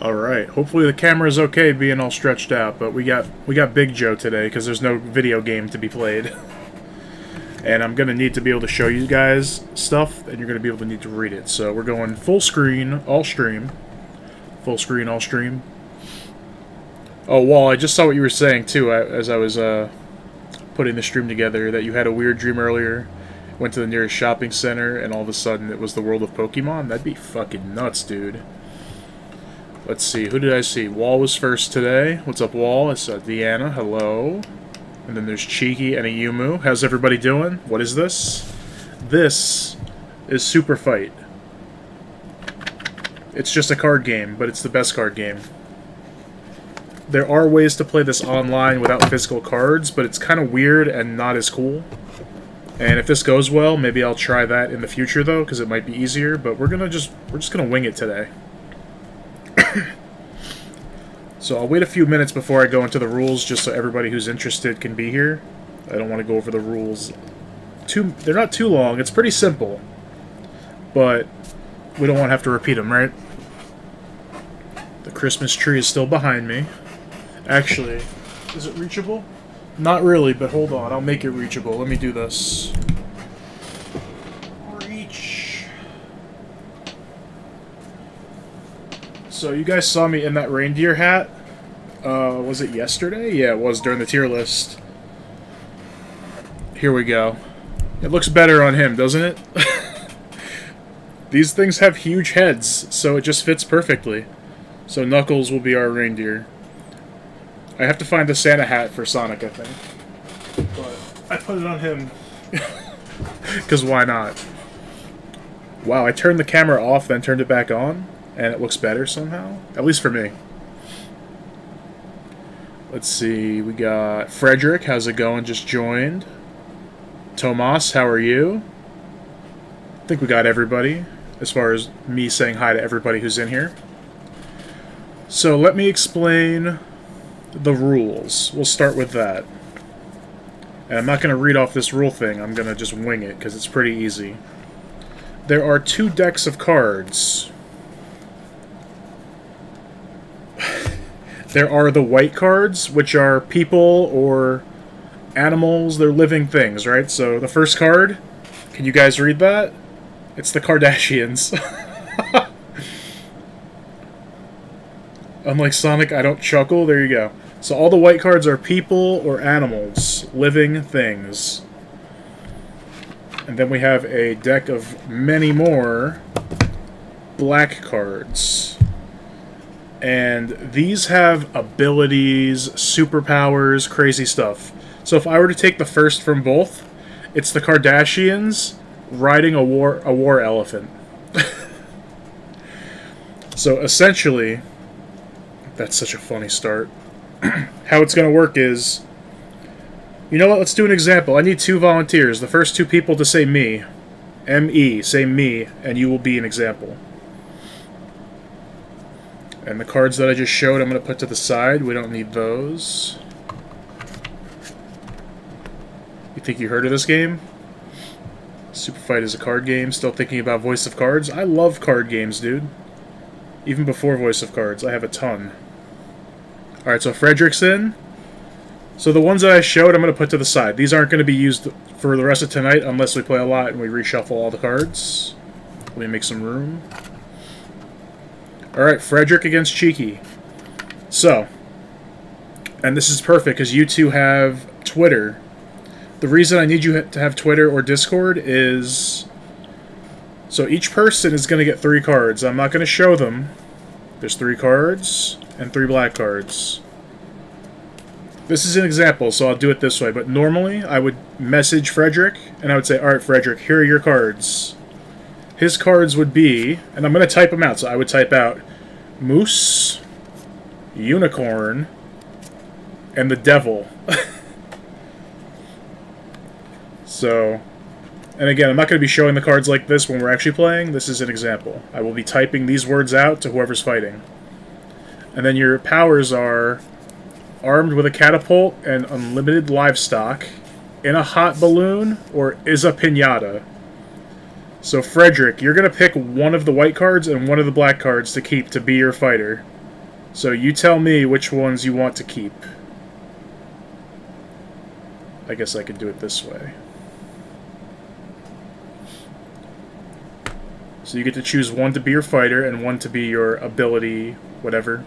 Alright, hopefully the camera's okay being all stretched out, but we got Big Joe today because there's no video game to be played. And I'm going to need to be able to show you guys stuff, and you're going to be able to need to read it. So we're going full screen, all stream. Full screen, all stream. Oh, Wall, I just saw what you were saying, too, as I was putting the stream together, that you had a weird dream earlier, went to the nearest shopping center, and all of a sudden it was the world of Pokemon? That'd be fucking nuts, dude. Let's see, who did I see? Wall was first today. What's up, Wall? I saw Deanna, hello. And then there's Cheeky and a Yumu. How's everybody doing? What is this? This is Superfight. It's just a card game, but it's the best card game. There are ways to play this online without physical cards, but it's kind of weird and not as cool. And if this goes well, maybe I'll try that in the future, though, because it might be easier. But we're just gonna wing it today. So I'll wait a few minutes before I go into the rules, just so everybody who's interested can be here. I don't want to go over the rules. They're not too long. It's pretty simple. But we don't want to have to repeat them, right? The Christmas tree is still behind me. Actually, is it reachable? Not really, but hold on. I'll make it reachable. Let me do this. Reach. So you guys saw me in that reindeer hat. Was it yesterday? Yeah, it was during the tier list. Here we go. It looks better on him, doesn't it? These things have huge heads, so it just fits perfectly. So Knuckles will be our reindeer. I have to find the Santa hat for Sonic, I think. But I put it on him. Because why not? Wow, I turned the camera off, then turned it back on, and it looks better somehow. At least for me. Let's see, we got Frederick, how's it going? Just joined. Tomas, how are you? I think we got everybody, as far as me saying hi to everybody who's in here. So let me explain the rules. We'll start with that. And I'm not going to read off this rule thing, I'm going to just wing it, because it's pretty easy. There are 2 decks of cards. There are the white cards, which are people or animals. They're living things, right? So the first card, can you guys read that? It's the Kardashians. Unlike Sonic, I don't chuckle. There you go. So all the white cards are people or animals, living things. And then we have a deck of many more black cards. And these have abilities, superpowers, crazy stuff. So if I were to take the first from both, it's the Kardashians riding a war elephant. So essentially, that's such a funny start. How it's going to work is, you know what, let's do an example. I need 2 volunteers. The first 2 people to say me, M-E, say me, and you will be an example. And the cards that I just showed, I'm going to put to the side. We don't need those. You think you heard of this game? Superfight is a card game. Still thinking about Voice of Cards? I love card games, dude. Even before Voice of Cards, I have a ton. Alright, so Frederick's in. So the ones that I showed, I'm going to put to the side. These aren't going to be used for the rest of tonight unless we play a lot and we reshuffle all the cards. Let me make some room. Alright, Frederick against Cheeky. So, and this is perfect because you two have Twitter. The reason I need you to have Twitter or Discord is... So each person is going to get 3 cards. I'm not going to show them. There's 3 cards and 3 black cards. This is an example, so I'll do it this way. But normally, I would message Frederick, and I would say, alright, Frederick, here are your cards. His cards would be, and I'm going to type them out, so I would type out Moose, Unicorn, and the Devil. So, and again, I'm not going to be showing the cards like this when we're actually playing. This is an example. I will be typing these words out to whoever's fighting. And then your powers are armed with a catapult and unlimited livestock, in a hot balloon, or is a piñata. So Frederick, you're going to pick one of the white cards and one of the black cards to keep to be your fighter. So you tell me which ones you want to keep. I guess I could do it this way. So you get to choose one to be your fighter and one to be your ability, whatever.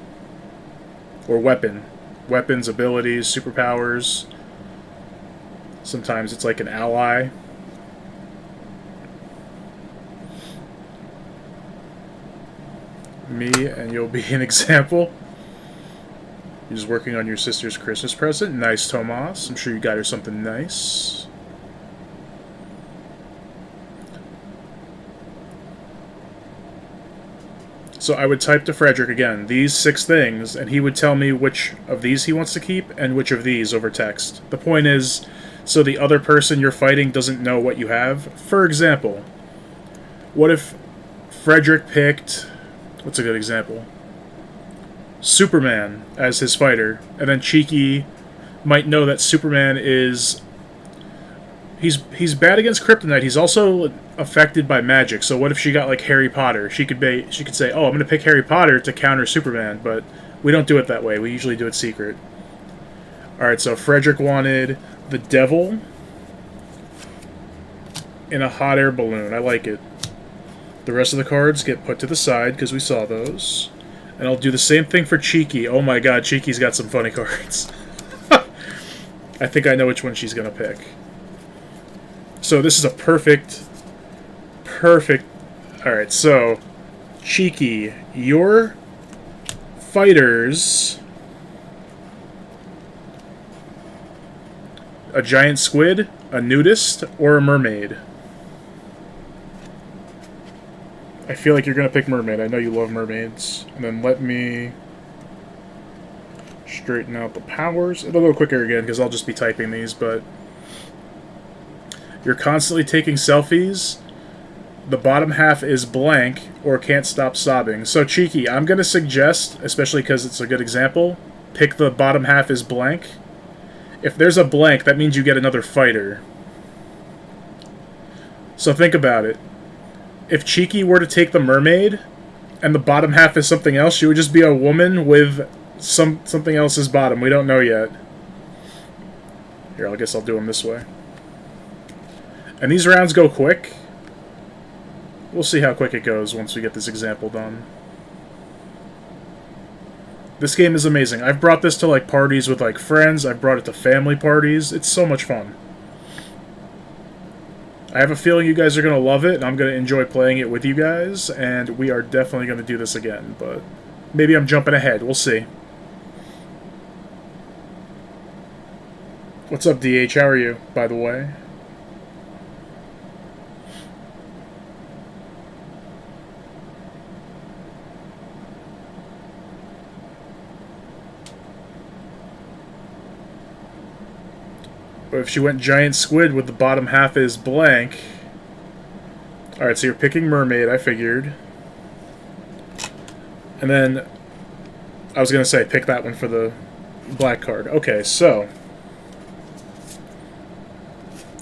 Or weapon. Weapons, abilities, superpowers. Sometimes it's like an ally. Me, and you'll be an example. You're just working on your sister's Christmas present. Nice, Tomas. I'm sure you got her something nice. So I would type to Frederick again, these 6 things, and he would tell me which of these he wants to keep and which of these over text. The point is, so the other person you're fighting doesn't know what you have. For example, what if Frederick picked, what's a good example? Superman as his fighter, and then Cheeky might know that Superman is... He's bad against kryptonite. He's also affected by magic. So what if she got like Harry Potter? She could say, "Oh, I'm going to pick Harry Potter to counter Superman," but we don't do it that way. We usually do it secret. All right, so Frederick wanted the devil in a hot air balloon. I like it. The rest of the cards get put to the side because we saw those. And I'll do the same thing for Cheeky. Oh my god, Cheeky's got some funny cards. I think I know which one she's going to pick. So this is a perfect... Alright, so... Cheeky, your fighters... A giant squid, a nudist, or a mermaid? I feel like you're going to pick mermaid. I know you love mermaids. And then let me straighten out the powers. It'll go quicker again because I'll just be typing these, but... You're constantly taking selfies. The bottom half is blank or can't stop sobbing. So, Cheeky, I'm going to suggest, especially because it's a good example, pick the bottom half is blank. If there's a blank, that means you get another fighter. So think about it. If Cheeky were to take the mermaid, and the bottom half is something else, she would just be a woman with something else's bottom. We don't know yet. Here, I guess I'll do them this way. And these rounds go quick. We'll see how quick it goes once we get this example done. This game is amazing. I've brought this to like parties with like friends. I've brought it to family parties. It's so much fun. I have a feeling you guys are going to love it, and I'm going to enjoy playing it with you guys, and we are definitely going to do this again, but maybe I'm jumping ahead. We'll see. What's up, DH? How are you, by the way? But if she went giant squid with the bottom half is blank... Alright, so you're picking mermaid, I figured. And then... I was going to say, pick that one for the black card. Okay, so...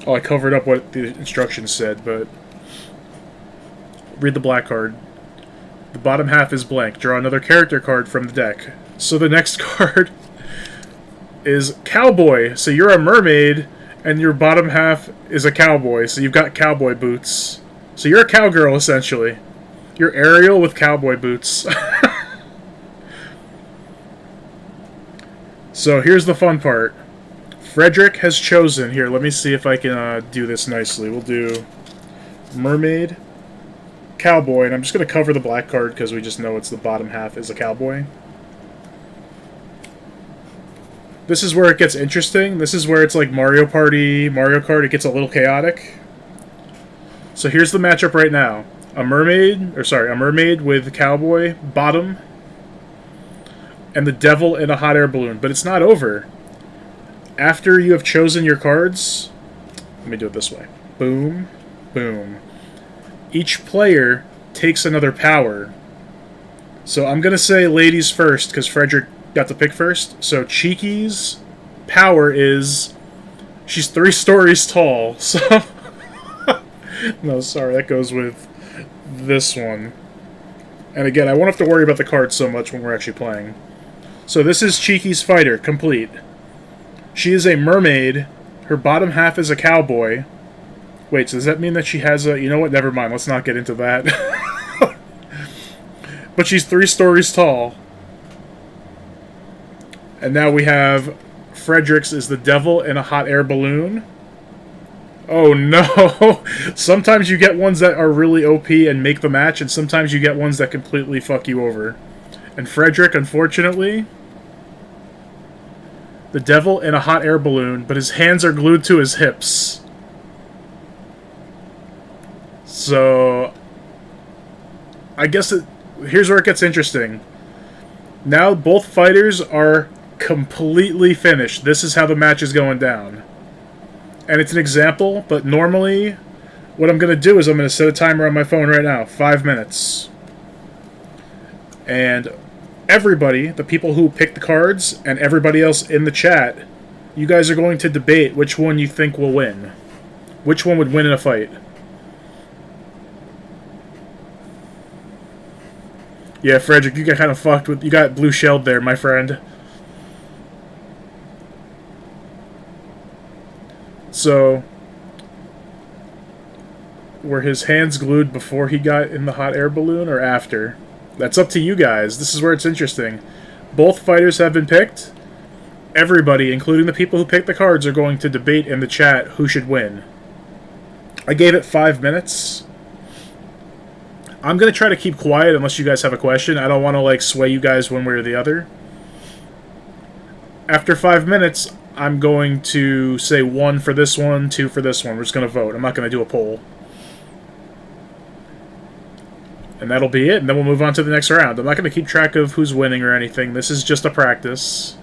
Oh, I covered up what the instructions said, but... Read the black card. The bottom half is blank. Draw another character card from the deck. So the next card... is cowboy. So you're a mermaid, and your bottom half is a cowboy. So you've got cowboy boots. So you're a cowgirl, essentially. You're Ariel with cowboy boots. So here's the fun part. Frederick has chosen... Here, let me see if I can do this nicely. We'll do mermaid, cowboy, and I'm just going to cover the black card because we just know it's the bottom half is a cowboy. This is where it gets interesting. This is where it's like Mario Kart, it gets a little chaotic. So here's the matchup right now. A mermaid with cowboy bottom, and the devil in a hot air balloon. But it's not over. After you have chosen your cards, let me do it this way. Boom, boom. Each player takes another power. So I'm going to say ladies first, because Frederick got to pick first. So Cheeky's power is she's 3 stories tall. So no, sorry, that goes with this one. And again, I won't have to worry about the cards so much when we're actually playing. So this is Cheeky's fighter, complete. She is a mermaid. Her bottom half is a cowboy. Wait, so does that mean that she has a... You know what? Never mind. Let's not get into that. But she's 3 stories tall. And now we have... Fredericks is the devil in a hot air balloon. Oh no! Sometimes you get ones that are really OP and make the match, and sometimes you get ones that completely fuck you over. And Frederick, unfortunately... The devil in a hot air balloon, but his hands are glued to his hips. So, I guess here's where it gets interesting. Now both fighters are completely finished. This is how the match is going down. And it's an example, but normally what I'm going to do is I'm going to set a timer on my phone right now. 5 minutes. And everybody, the people who pick the cards, and everybody else in the chat, you guys are going to debate which one you think will win. Which one would win in a fight. Yeah, Frederick, you got kind of fucked with... You got blue shelled there, my friend. So... Were his hands glued before he got in the hot air balloon, or after? That's up to you guys. This is where it's interesting. Both fighters have been picked. Everybody, including the people who picked the cards, are going to debate in the chat who should win. I gave it 5 minutes. I'm going to try to keep quiet unless you guys have a question. I don't want to, like, sway you guys one way or the other. After 5 minutes, I'm going to say 1 for this one, 2 for this one. We're just going to vote. I'm not going to do a poll. And that'll be it, and then we'll move on to the next round. I'm not going to keep track of who's winning or anything. This is just a practice.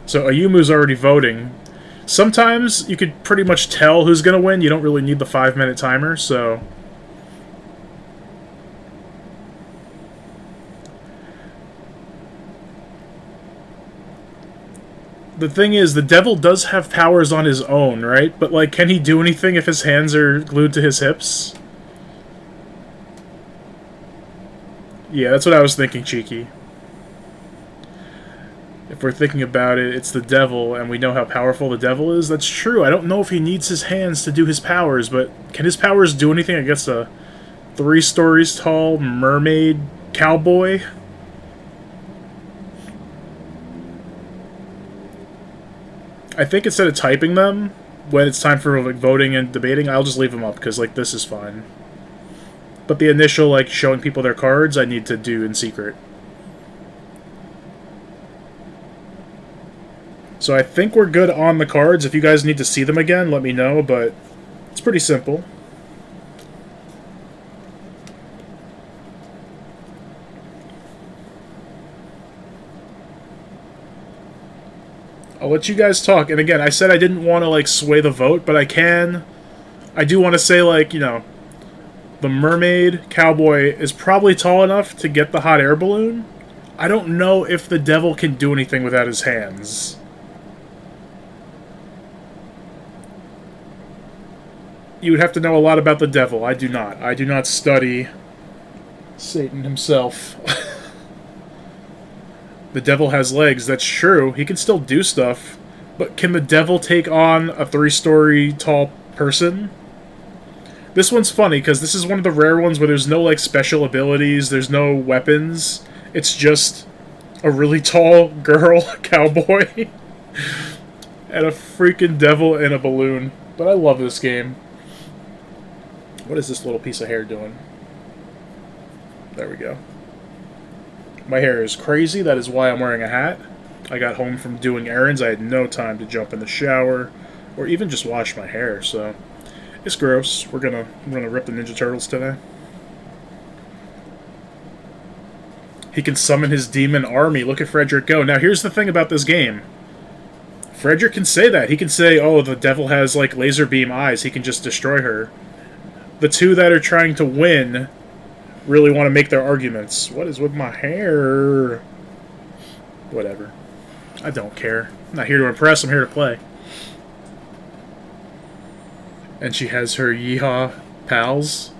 So Ayumu's already voting. Sometimes you could pretty much tell who's going to win. You don't really need the 5-minute timer, so... The thing is, the devil does have powers on his own, right? But, like, can he do anything if his hands are glued to his hips? Yeah, that's what I was thinking, Cheeky. If we're thinking about it, it's the devil, and we know how powerful the devil is. That's true. I don't know if he needs his hands to do his powers, but can his powers do anything against a 3 stories tall mermaid cowboy? I think instead of typing them, when it's time for like voting and debating, I'll just leave them up, because like this is fine. But the initial like showing people their cards, I need to do in secret. So I think we're good on the cards. If you guys need to see them again, let me know, but it's pretty simple. I'll let you guys talk. And again, I said I didn't want to, like, sway the vote, but I can. I do want to say, like, you know, the mermaid cowboy is probably tall enough to get the hot air balloon. I don't know if the devil can do anything without his hands. You would have to know a lot about the devil. I do not. I do not study Satan himself. The devil has legs, that's true. He can still do stuff. But can the devil take on a 3-story tall person? This one's funny, because this is one of the rare ones where there's no, like, special abilities, there's no weapons. It's just a really tall girl cowboy and a freaking devil in a balloon. But I love this game. What is this little piece of hair doing? There we go. My hair is crazy. That is why I'm wearing a hat. I got home from doing errands. I had no time to jump in the shower or even just wash my hair, so it's gross. We're gonna rip the Ninja Turtles today. He can summon his demon army. Look at Frederick go. Now here's the thing about this game. Frederick can say that. He can say, oh, the devil has like laser beam eyes. He can just destroy her. The two that are trying to win really want to make their arguments. What is with my hair? Whatever. I don't care. I'm not here to impress, I'm here to play. And she has her yeehaw pals.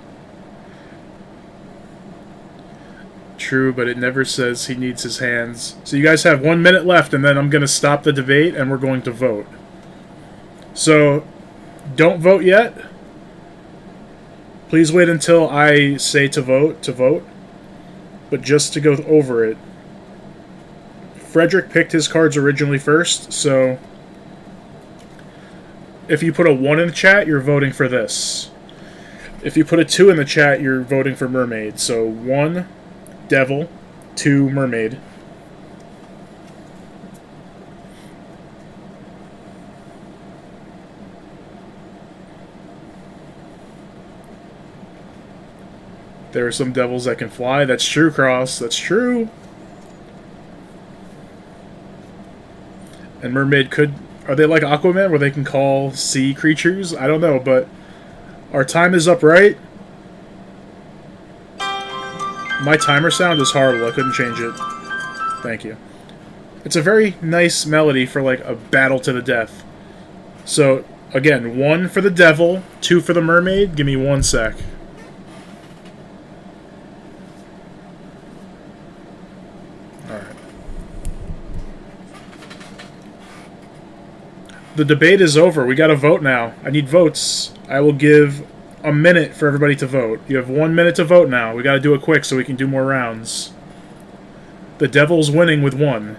True, but it never says he needs his hands. So you guys have 1 minute left, and then I'm going to stop the debate, and we're going to vote. So, don't vote yet. Please wait until I say to vote. But just to go over it. Frederick picked his cards originally first, so if you put a 1 in the chat, you're voting for this. If you put a 2 in the chat, you're voting for Mermaid. So 1, Devil, 2, Mermaid. There are some devils that can fly. That's true, Cross. That's true. And Mermaid could... Are they like Aquaman, where they can call sea creatures? I don't know, but... Our time is up, right? My timer sound is horrible. I couldn't change it. Thank you. It's a very nice melody for, like, a battle to the death. So, again, 1 for the devil, 2 for the mermaid. Give me 1 sec. Alright. The debate is over. We gotta vote now. I need votes. I will give a minute for everybody to vote. You have 1 minute to vote now. We gotta do it quick so we can do more rounds. The devil's winning with 1.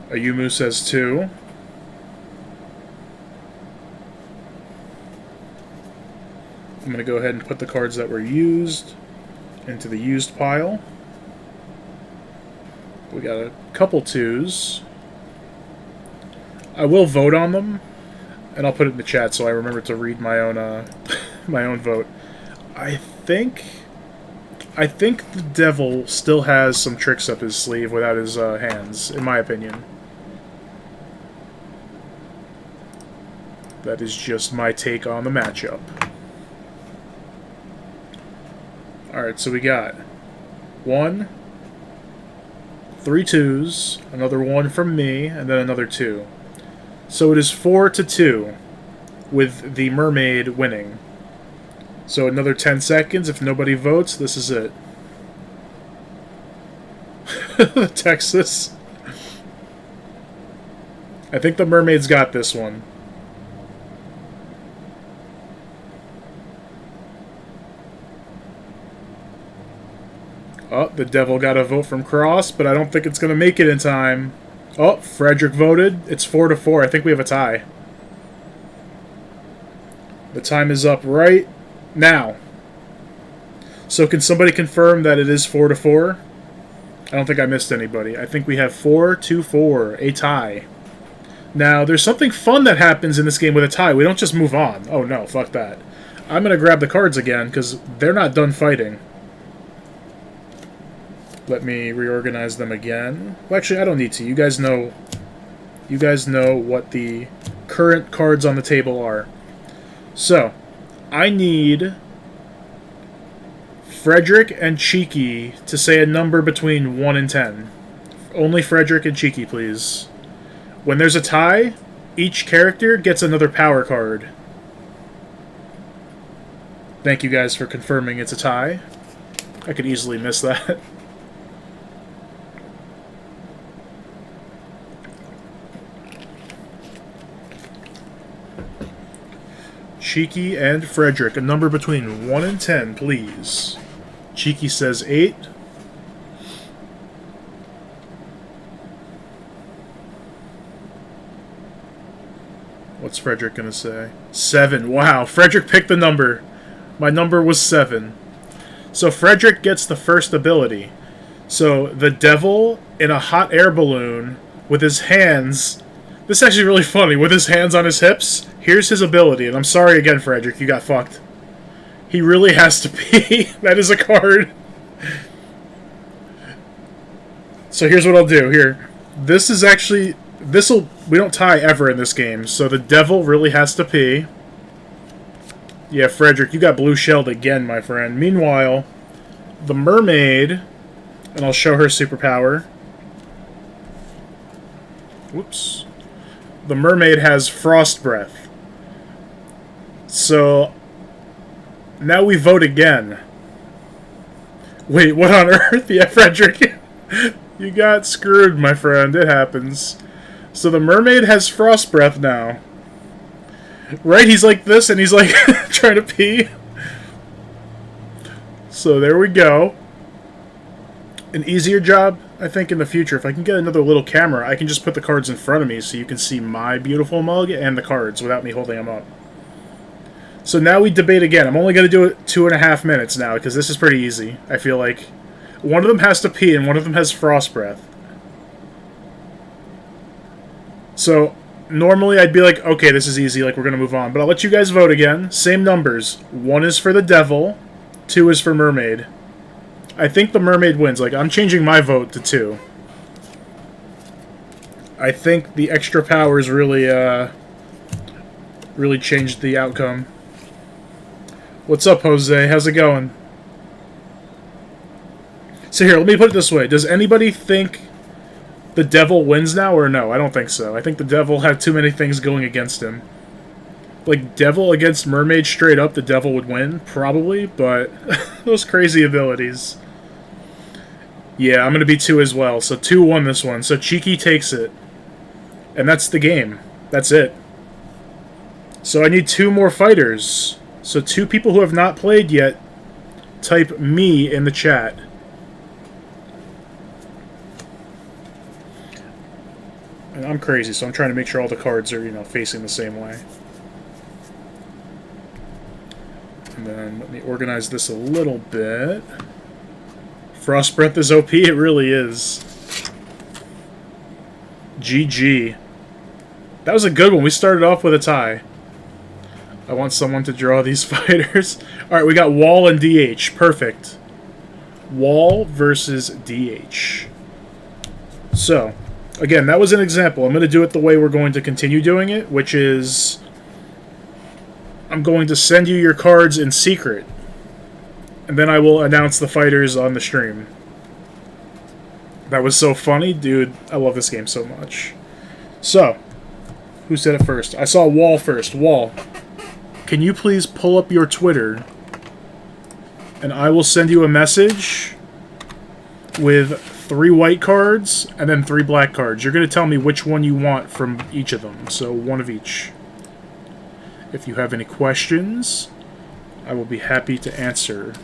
Ayumu says 2. I'm going to go ahead and put the cards that were used into the used pile. We got a couple 2s. I will vote on them, and I'll put it in the chat so I remember to read my own my own vote. I think the devil still has some tricks up his sleeve without his hands, in my opinion. That is just my take on the matchup. Alright, so we got 1, 3 2s, another 1 from me, and then another 2. So it is 4-2, with the mermaid winning. So another 10 seconds. If nobody votes, this is it. Texas. I think the mermaid's got this one. Oh, the devil got a vote from Cross, but I don't think it's going to make it in time. Oh, Frederick voted. It's 4-4. I think we have a tie. The time is up right now. So can somebody confirm that it is 4-4? I don't think I missed anybody. I think we have 4-4, a tie. Now, there's something fun that happens in this game with a tie. We don't just move on. Oh no, fuck that. I'm going to grab the cards again, because they're not done fighting. Let me reorganize them again. Well, actually, I don't need to. You guys know what the current cards on the table are. So, I need Frederick and Cheeky to say a number between 1 and 10. Only Frederick and Cheeky, please. When there's a tie, each character gets another power card. Thank you guys for confirming it's a tie. I could easily miss that. Cheeky and Frederick, a number between 1 and 10, please. Cheeky says 8. What's Frederick gonna say? 7. Wow, Frederick picked the number. My number was 7. So Frederick gets the first ability. So the devil in a hot air balloon with his hands... This is actually really funny. With his hands on his hips, here's his ability. And I'm sorry again, Frederick, you got fucked. He really has to pee. That is a card. So here's what I'll do. Here. This is actually... We don't tie ever in this game. So the devil really has to pee. Yeah, Frederick, you got blue shelled again, my friend. Meanwhile, the mermaid... and I'll show her superpower. Whoops. The mermaid has frost breath. So, now we vote again. Wait, what on earth? Yeah, Frederick. You got screwed, my friend. It happens. So the mermaid has frost breath now. Right? He's like this, and he's like trying to pee. So there we go. An easier job, I think, in the future. If I can get another little camera, I can just put the cards in front of me so you can see my beautiful mug and the cards without me holding them up. So now we debate again. I'm only going to do it 2.5 minutes now, because this is pretty easy. I feel like one of them has to pee and one of them has frost breath. So normally I'd be like, okay, this is easy, like we're going to move on. But I'll let you guys vote again. Same numbers. 1 is for the devil, 2 is for mermaid. I think the mermaid wins. Like, I'm changing my vote to 2. I think the extra powers really changed the outcome. What's up, Jose? How's it going? So here, let me put it this way. Does anybody think the devil wins now or no? I don't think so. I think the devil had too many things going against him. Like, devil against mermaid straight up, the devil would win, probably, but those crazy abilities. Yeah, I'm going to be 2 as well. So 2 won this one. So Cheeky takes it. And that's the game. That's it. So I need 2 more fighters. So 2 people who have not played yet, type me in the chat. And I'm crazy, so I'm trying to make sure all the cards are, you know, facing the same way. And then let me organize this a little bit. Frost Breath is OP, it really is. GG. That was a good one. We started off with a tie. I want someone to draw these fighters. Alright, we got Wall and DH. Perfect. Wall versus DH. So, again, that was an example. I'm going to do it the way we're going to continue doing it, which is I'm going to send you your cards in secret. And then I will announce the fighters on the stream. That was so funny. Dude, I love this game so much. So, who said it first? I saw Wall first. Wall, can you please pull up your Twitter? And I will send you a message with 3 white cards and then 3 black cards. You're going to tell me which one you want from each of them. So, 1 of each. If you have any questions, I will be happy to answer.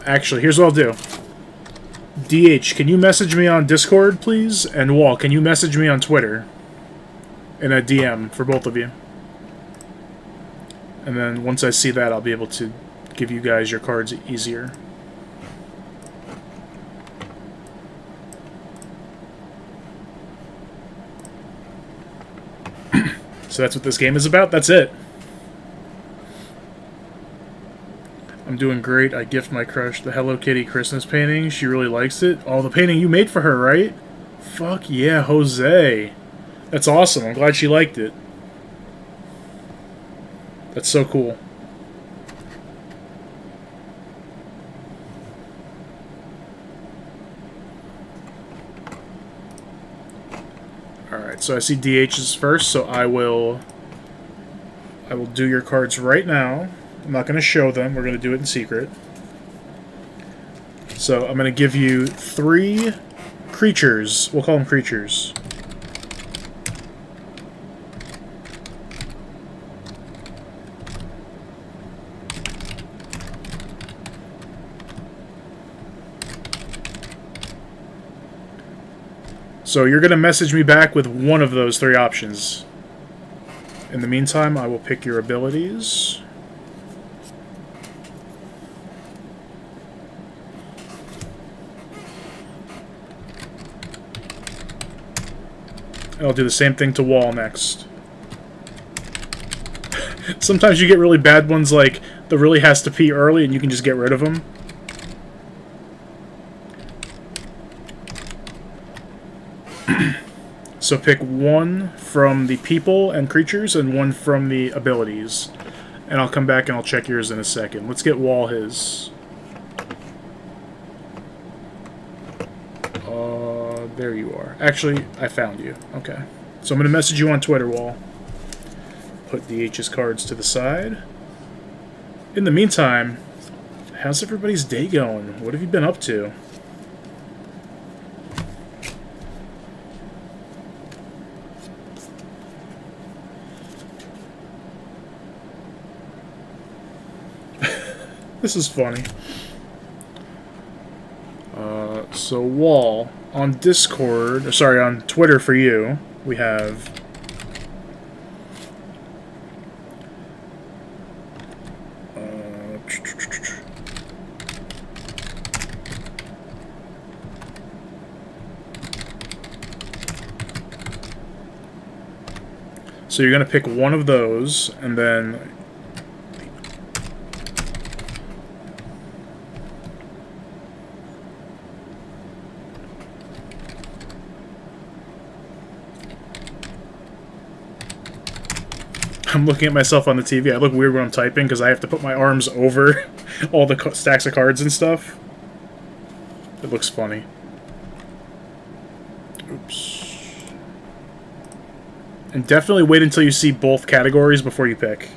Actually, here's what I'll do. DH, can you message me on Discord, please? And Wall, can you message me on Twitter? In a DM for both of you. And then once I see that, I'll be able to give you guys your cards easier. So that's what this game is about. That's it. I'm doing great. I gift my crush the Hello Kitty Christmas painting. She really likes it. Oh, the painting you made for her, right? Fuck yeah, Jose. That's awesome. I'm glad she liked it. That's so cool. Alright, so I see DH's first, so I will do your cards right now. I'm not going to show them. We're going to do it in secret. So I'm going to give you 3 creatures. We'll call them creatures. So you're going to message me back with one of those 3 options. In the meantime, I will pick your abilities. And I'll do the same thing to Wall next. Sometimes you get really bad ones like the really has to pee early and you can just get rid of them. So pick 1 from the people and creatures and 1 from the abilities. And I'll come back and I'll check yours in a second. Let's get Wall his. There you are. Actually, I found you. Okay. So I'm going to message you on Twitter, Wall. Put DH's cards to the side. In the meantime, how's everybody's day going? What have you been up to? This is funny. So Wall, on Discord, or sorry, on Twitter for you, we have... So you're going to pick one of those, and then... I'm looking at myself on the TV. I look weird when I'm typing because I have to put my arms over all the stacks of cards and stuff. It looks funny. Oops. And definitely wait until you see both categories before you pick.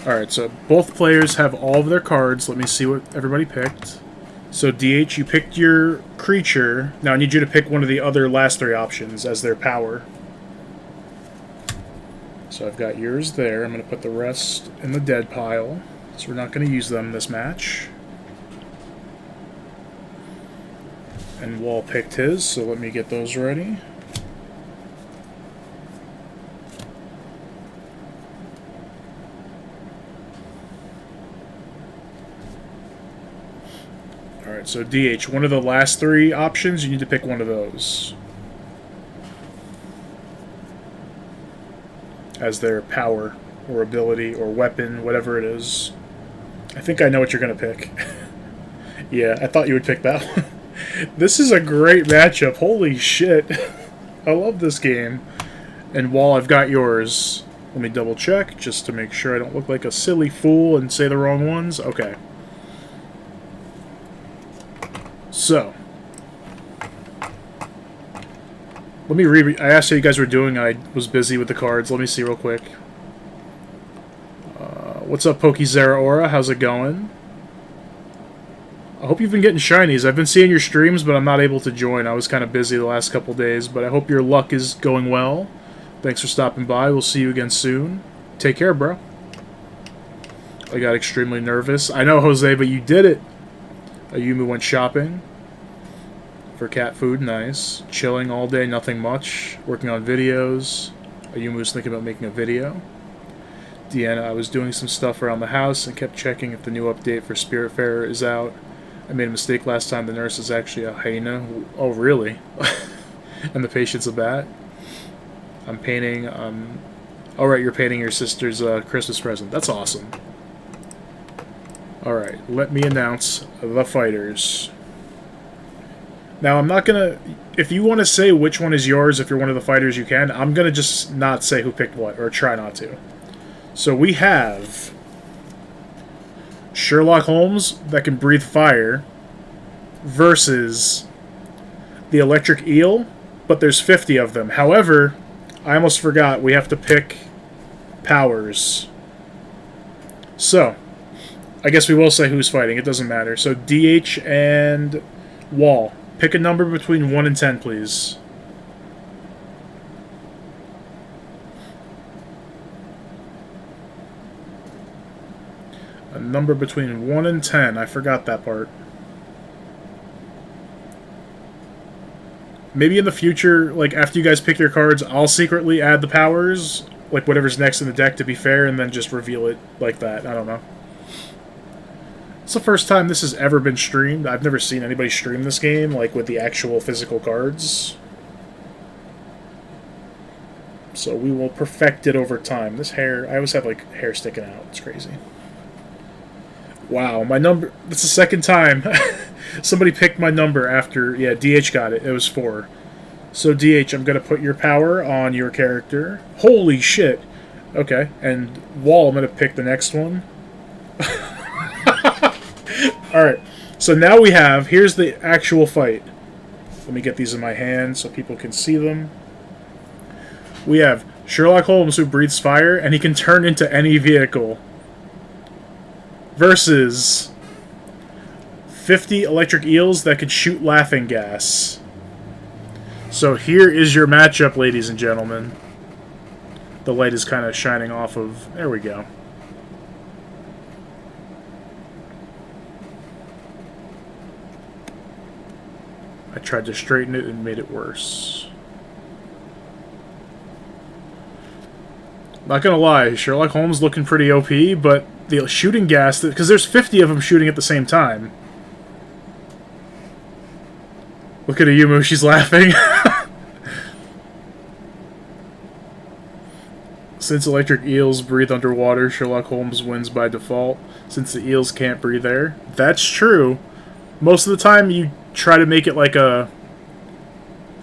Alright, so both players have all of their cards. Let me see what everybody picked. So DH, you picked your creature. Now I need you to pick one of the other last three options as their power. So I've got yours there. I'm going to put the rest in the dead pile. So we're not going to use them this match. And Wall picked his, so let me get those ready. Alright, so DH, one of the last three options, you need to pick one of those as their power, or ability, or weapon, whatever it is. I think I know what you're going to pick. Yeah, I thought you would pick that one. This is a great matchup. Holy shit. I love this game. And Wall, I've got yours. Let me double check, just to make sure I don't look like a silly fool and say the wrong ones. Okay. So. Let me read. I asked how you guys were doing. I was busy with the cards. Let me see real quick. What's up, Pokezera Aura? How's it going? I hope you've been getting shinies. I've been seeing your streams, but I'm not able to join. I was kind of busy the last couple days, but I hope your luck is going well. Thanks for stopping by. We'll see you again soon. Take care, bro. I got extremely nervous. I know, Jose, but you did it. Ayumu went shopping for cat food. Nice. Chilling all day, nothing much. Working on videos. Ayumu was thinking about making a video. Deanna, I was doing some stuff around the house and kept checking if the new update for Spiritfarer is out. I made a mistake last time. The nurse is actually a hyena. Oh, really? And the patient's a bat? I'm painting... Alright, you're painting your sister's Christmas present. That's awesome. Alright, let me announce the fighters. Now, I'm not gonna... If you want to say which one is yours, if you're one of the fighters, you can. I'm gonna just not say who picked what, or try not to. So we have Sherlock Holmes that can breathe fire versus the electric eel, but there's 50 of them. However, I almost forgot, we have to pick powers. So, I guess we will say who's fighting. It doesn't matter. So DH and Wall. Pick a number between 1 and 10, please. A number between 1 and 10. I forgot that part. Maybe in the future, like, after you guys pick your cards, I'll secretly add the powers, like, whatever's next in the deck to be fair, and then just reveal it like that. I don't know. It's the first time this has ever been streamed. I've never seen anybody stream this game, like, with the actual physical cards. So we will perfect it over time. This hair, I always have, like, hair sticking out. It's crazy. Wow, my number... That's the second time somebody picked my number after... Yeah, DH got it. It was 4. So DH, I'm going to put your power on your character. Holy shit. Okay, and Wall, I'm going to pick the next one. Alright, so now we have, here's the actual fight. Let me get these in my hand so people can see them. We have Sherlock Holmes, who breathes fire, and he can turn into any vehicle. Versus 50 electric eels that could shoot laughing gas. So here is your matchup, ladies and gentlemen. The light is kind of shining off of... There we go. I tried to straighten it and made it worse. Not gonna lie, Sherlock Holmes looking pretty OP, but the shooting gas... Because there's 50 of them shooting at the same time. Look at Ayumu, she's laughing. Since electric eels breathe underwater, Sherlock Holmes wins by default, since the eels can't breathe air. That's true. Most of the time, you try to make it like a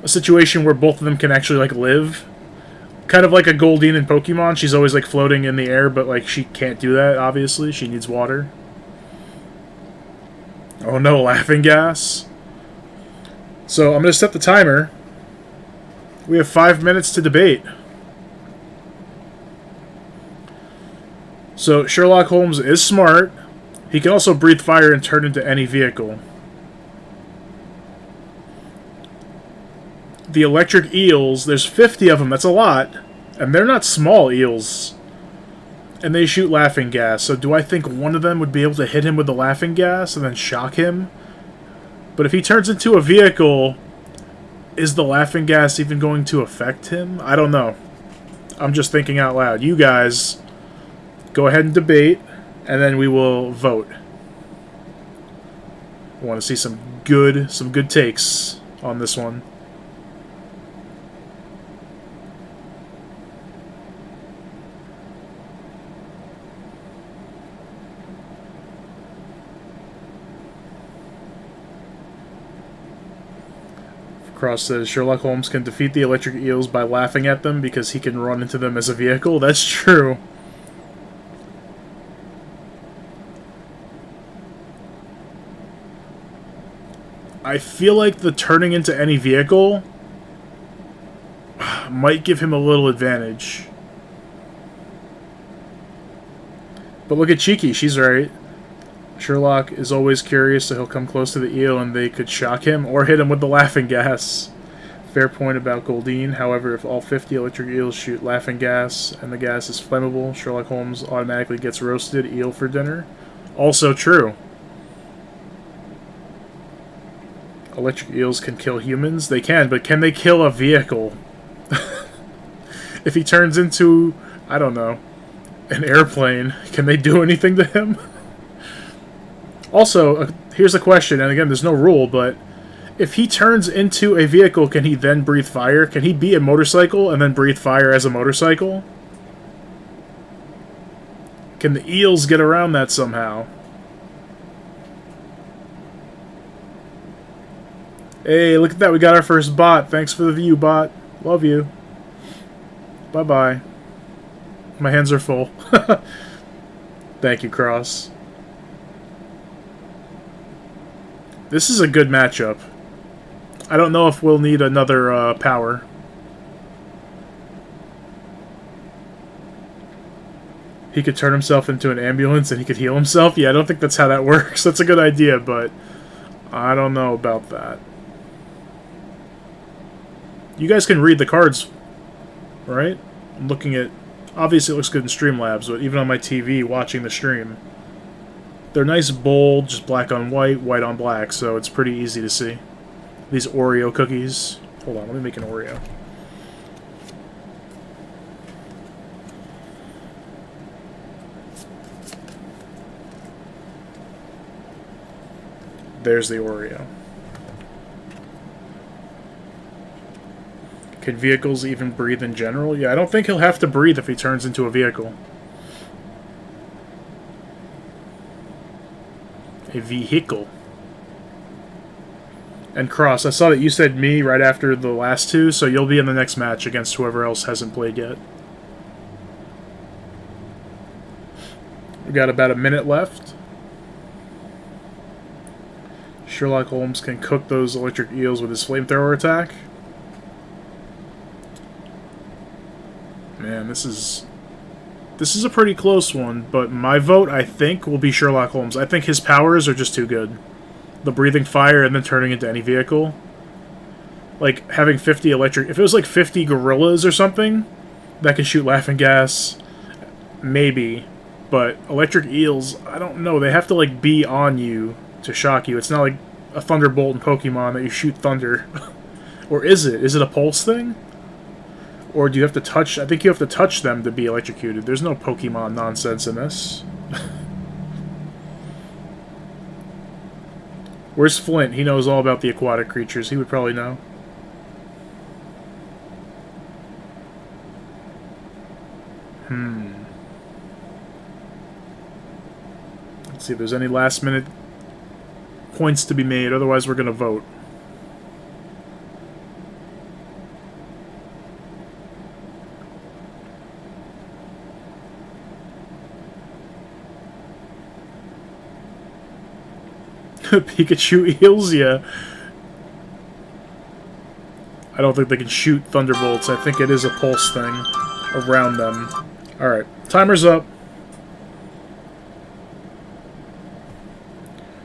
situation where both of them can actually like live. Kind of like a Goldeen in Pokemon. She's always like floating in the air, but like she can't do that, obviously. She needs water. Oh no, laughing gas. So I'm going to set the timer. We have 5 minutes to debate. So Sherlock Holmes is smart. He can also breathe fire and turn into any vehicle. The electric eels, there's 50 of them, that's a lot. And they're not small eels. And they shoot laughing gas, so do I think one of them would be able to hit him with the laughing gas and then shock him? But if he turns into a vehicle, is the laughing gas even going to affect him? I don't know. I'm just thinking out loud. You guys, go ahead and debate, and then we will vote. I want to see some good takes on this one. Cross says Sherlock Holmes can defeat the electric eels by laughing at them because he can run into them as a vehicle. That's true. I feel like the turning into any vehicle might give him a little advantage. But look at Cheeky, she's right. Sherlock is always curious, so he'll come close to the eel and they could shock him or hit him with the laughing gas. Fair point about Goldeen. However, if all 50 electric eels shoot laughing gas and the gas is flammable, Sherlock Holmes automatically gets roasted eel for dinner. Also true. Electric eels can kill humans? They can, but can they kill a vehicle? If he turns into, I don't know, an airplane, can they do anything to him? Also, here's a question, and again, there's no rule, but if he turns into a vehicle, can he then breathe fire? Can he be a motorcycle and then breathe fire as a motorcycle? Can the eels get around that somehow? Hey, look at that, we got our first bot. Thanks for the view, bot. Love you. Bye-bye. My hands are full. Thank you, Cross. This is a good matchup. I don't know if we'll need another power. He could turn himself into an ambulance and he could heal himself? Yeah, I don't think that's how that works. That's a good idea, but I don't know about that. You guys can read the cards, right? I'm looking at... Obviously it looks good in Streamlabs, but even on my TV watching the stream, they're nice, bold, just black on white, white on black, so it's pretty easy to see. These Oreo cookies. Hold on, let me make an Oreo. There's the Oreo. Can vehicles even breathe in general? Yeah, I don't think he'll have to breathe if he turns into a vehicle. A vehicle. And Cross, I saw that you said me right after the last two, so you'll be in the next match against whoever else hasn't played yet. We got about a minute left. Sherlock Holmes can cook those electric eels with his flamethrower attack. Man, this is a pretty close one, but my vote, I think, will be Sherlock Holmes. I think his powers are just too good. The breathing fire and then turning into any vehicle. Like, having 50 electric... If it was like 50 gorillas or something that can shoot laughing gas, maybe. But electric eels, I don't know. They have to, like, be on you to shock you. It's not like a Thunderbolt in Pokemon that you shoot thunder. Or is it? Is it a pulse thing? Or do you have to touch... I think you have to touch them to be electrocuted. There's no Pokemon nonsense in this. Where's Flint? He knows all about the aquatic creatures. He would probably know. Let's see if there's any last minute points to be made. Otherwise, we're going to vote. Pikachu eels, yeah. I don't think they can shoot thunderbolts. I think it is a pulse thing around them. Alright, timer's up.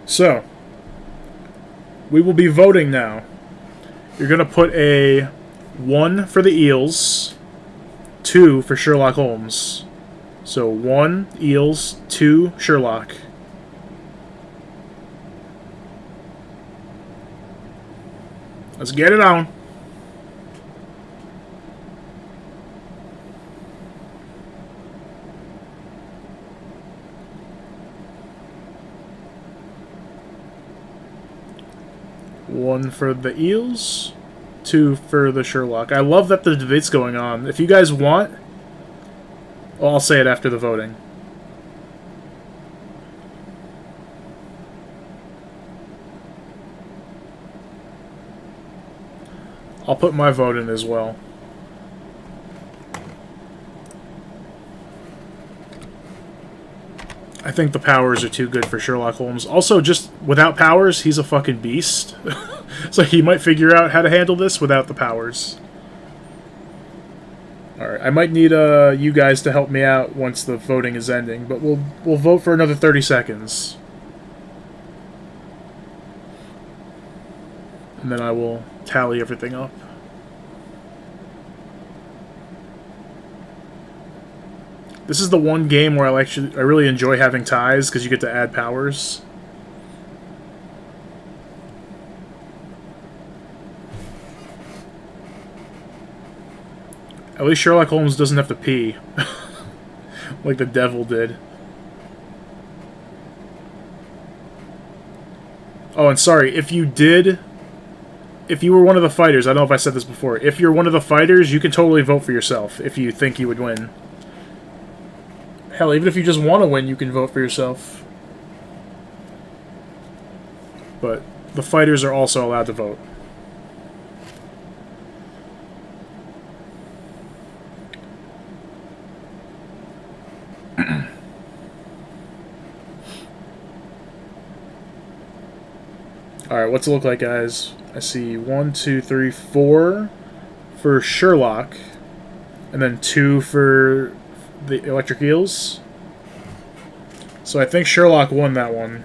So, we will be voting now. You're going to put a 1 for the eels, 2 for Sherlock Holmes. So 1 eels, 2 Sherlock. Let's get it on. One for the eels, 2 for the Sherlock. I love that the debate's going on. If you guys want, well, I'll say it after the voting. I'll put my vote in as well. I think the powers are too good for Sherlock Holmes. Also, just without powers, he's a fucking beast. So he might figure out how to handle this without the powers. Alright, I might need you guys to help me out once the voting is ending, but we'll vote for another 30 seconds. And then I will tally everything up. This is the one game where I really enjoy having ties because you get to add powers. At least Sherlock Holmes doesn't have to pee. Like the devil did. Oh, and sorry, if you were one of the fighters, I don't know if I said this before, if you're one of the fighters, you can totally vote for yourself if you think you would win. Hell, even if you just want to win, you can vote for yourself. But the fighters are also allowed to vote. Alright, what's it look like, guys? I see 1, 2, 3, 4 for Sherlock, and then 2 for the electric eels. So I think Sherlock won that one.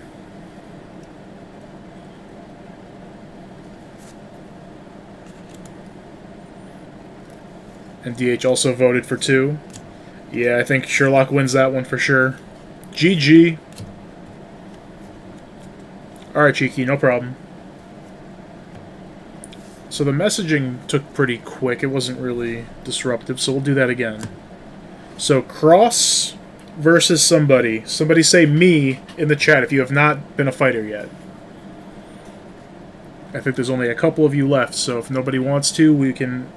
And DH also voted for 2. Yeah, I think Sherlock wins that one for sure. GG. Alright, Cheeky, no problem. So the messaging took pretty quick. It wasn't really disruptive, so we'll do that again. So, Cross versus somebody. Somebody say me in the chat if you have not been a fighter yet. I think there's only a couple of you left, so if nobody wants to, we can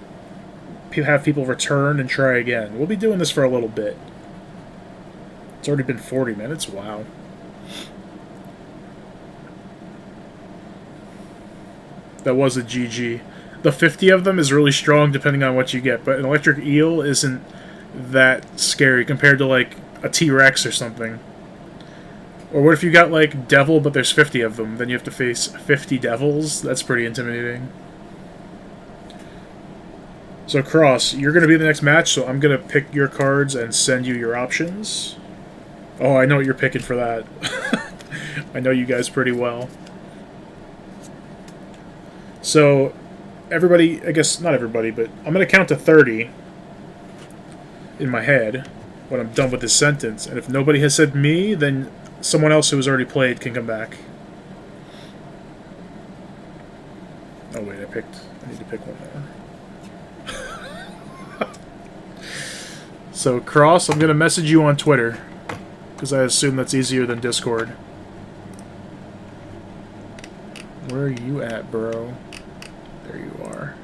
have people return and try again. We'll be doing this for a little bit. It's already been 40 minutes, wow. That was a GG. The 50 of them is really strong depending on what you get, but an electric eel isn't that scary compared to like a T-Rex or something. Or what if you got like devil but there's 50 of them, then you have to face 50 devils? That's pretty intimidating. So Cross, you're going to be the next match, so I'm going to pick your cards and send you your options. Oh, I know what you're picking for that. I know you guys pretty well. So, everybody, I guess not everybody, but I'm going to count to 30 in my head when I'm done with this sentence. And if nobody has said me, then someone else who has already played can come back. Oh wait, I need to pick one more. So, Cross, I'm going to message you on Twitter, because I assume that's easier than Discord. Where are you at, bro? There you are.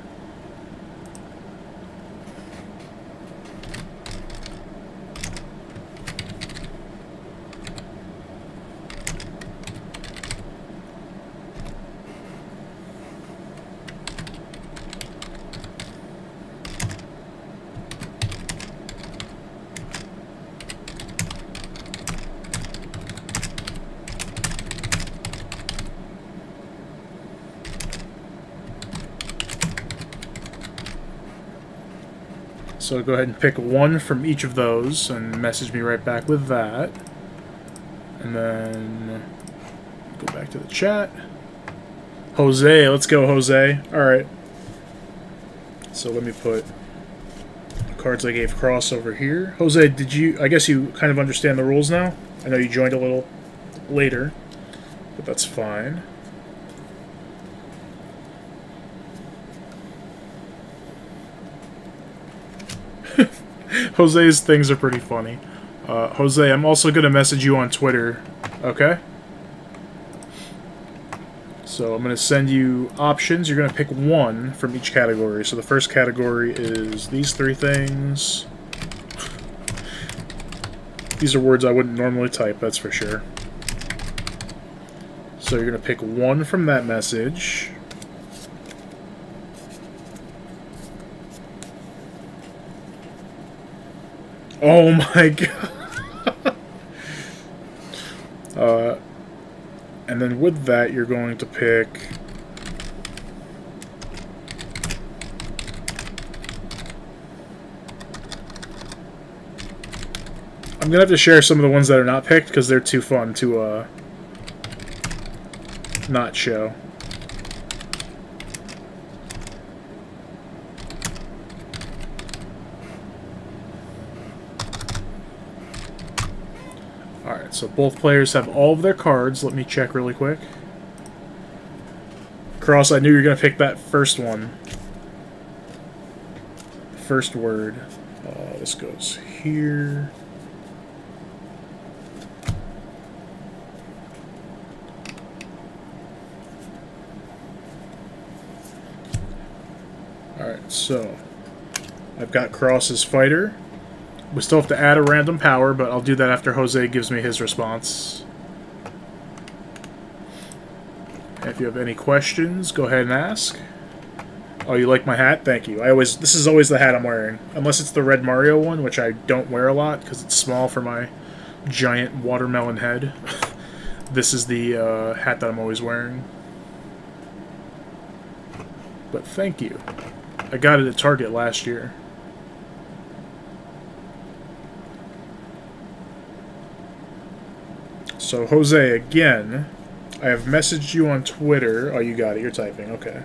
So go ahead and pick one from each of those and message me right back with that. And then go back to the chat. Jose, let's go, Jose. Alright. So let me put the cards I gave Cross over here. Jose, did you... I guess you kind of understand the rules now? I know you joined a little later, but that's fine. Jose's things are pretty funny. Jose, I'm also going to message you on Twitter, okay? So I'm going to send you options. You're going to pick one from each category. So the first category is these three things. These are words I wouldn't normally type, that's for sure. So you're going to pick one from that message. Oh my god. And then with that, you're going to pick... I'm going to have to share some of the ones that are not picked because they're too fun to not show. Alright, so both players have all of their cards. Let me check really quick. Cross, I knew you were going to pick that first one. First word. This goes here. Alright, so I've got Cross's fighter. We still have to add a random power, but I'll do that after Jose gives me his response. If you have any questions, go ahead and ask. Oh, you like my hat? Thank you. This is always the hat I'm wearing. Unless it's the red Mario one, which I don't wear a lot because it's small for my giant watermelon head. This is the hat that I'm always wearing. But thank you. I got it at Target last year. So, Jose, again, I have messaged you on Twitter. Oh, you got it. You're typing. Okay.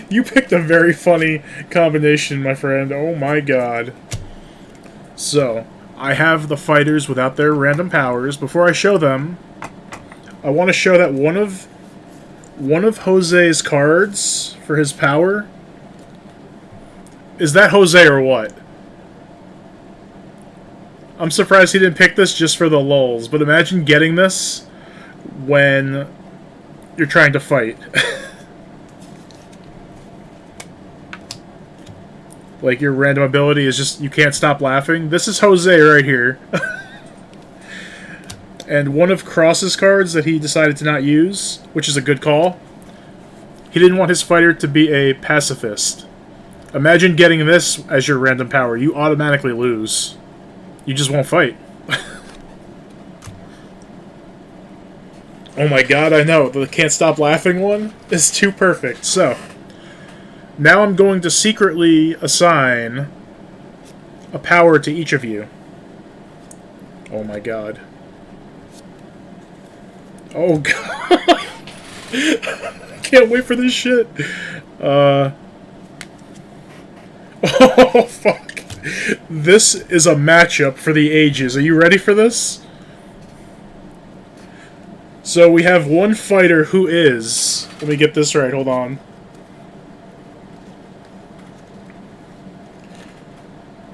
You picked a very funny combination, my friend. Oh my god. So, I have the fighters without their random powers. Before I show them, I want to show that one of Jose's cards for his power. Is that Jose or what? I'm surprised he didn't pick this just for the lulz, but imagine getting this when you're trying to fight. Like, your random ability is just, you can't stop laughing. This is Jose right here. And one of Cross's cards that he decided to not use, which is a good call, he didn't want his fighter to be a pacifist. Imagine getting this as your random power. You automatically lose. You just won't fight. Oh my god, I know. The can't stop laughing one is too perfect. So, now I'm going to secretly assign a power to each of you. Oh my god. Oh god. I can't wait for this shit. Oh fuck. This is a matchup for the ages. Are you ready for this? So we have one fighter who is... Let me get this right, hold on.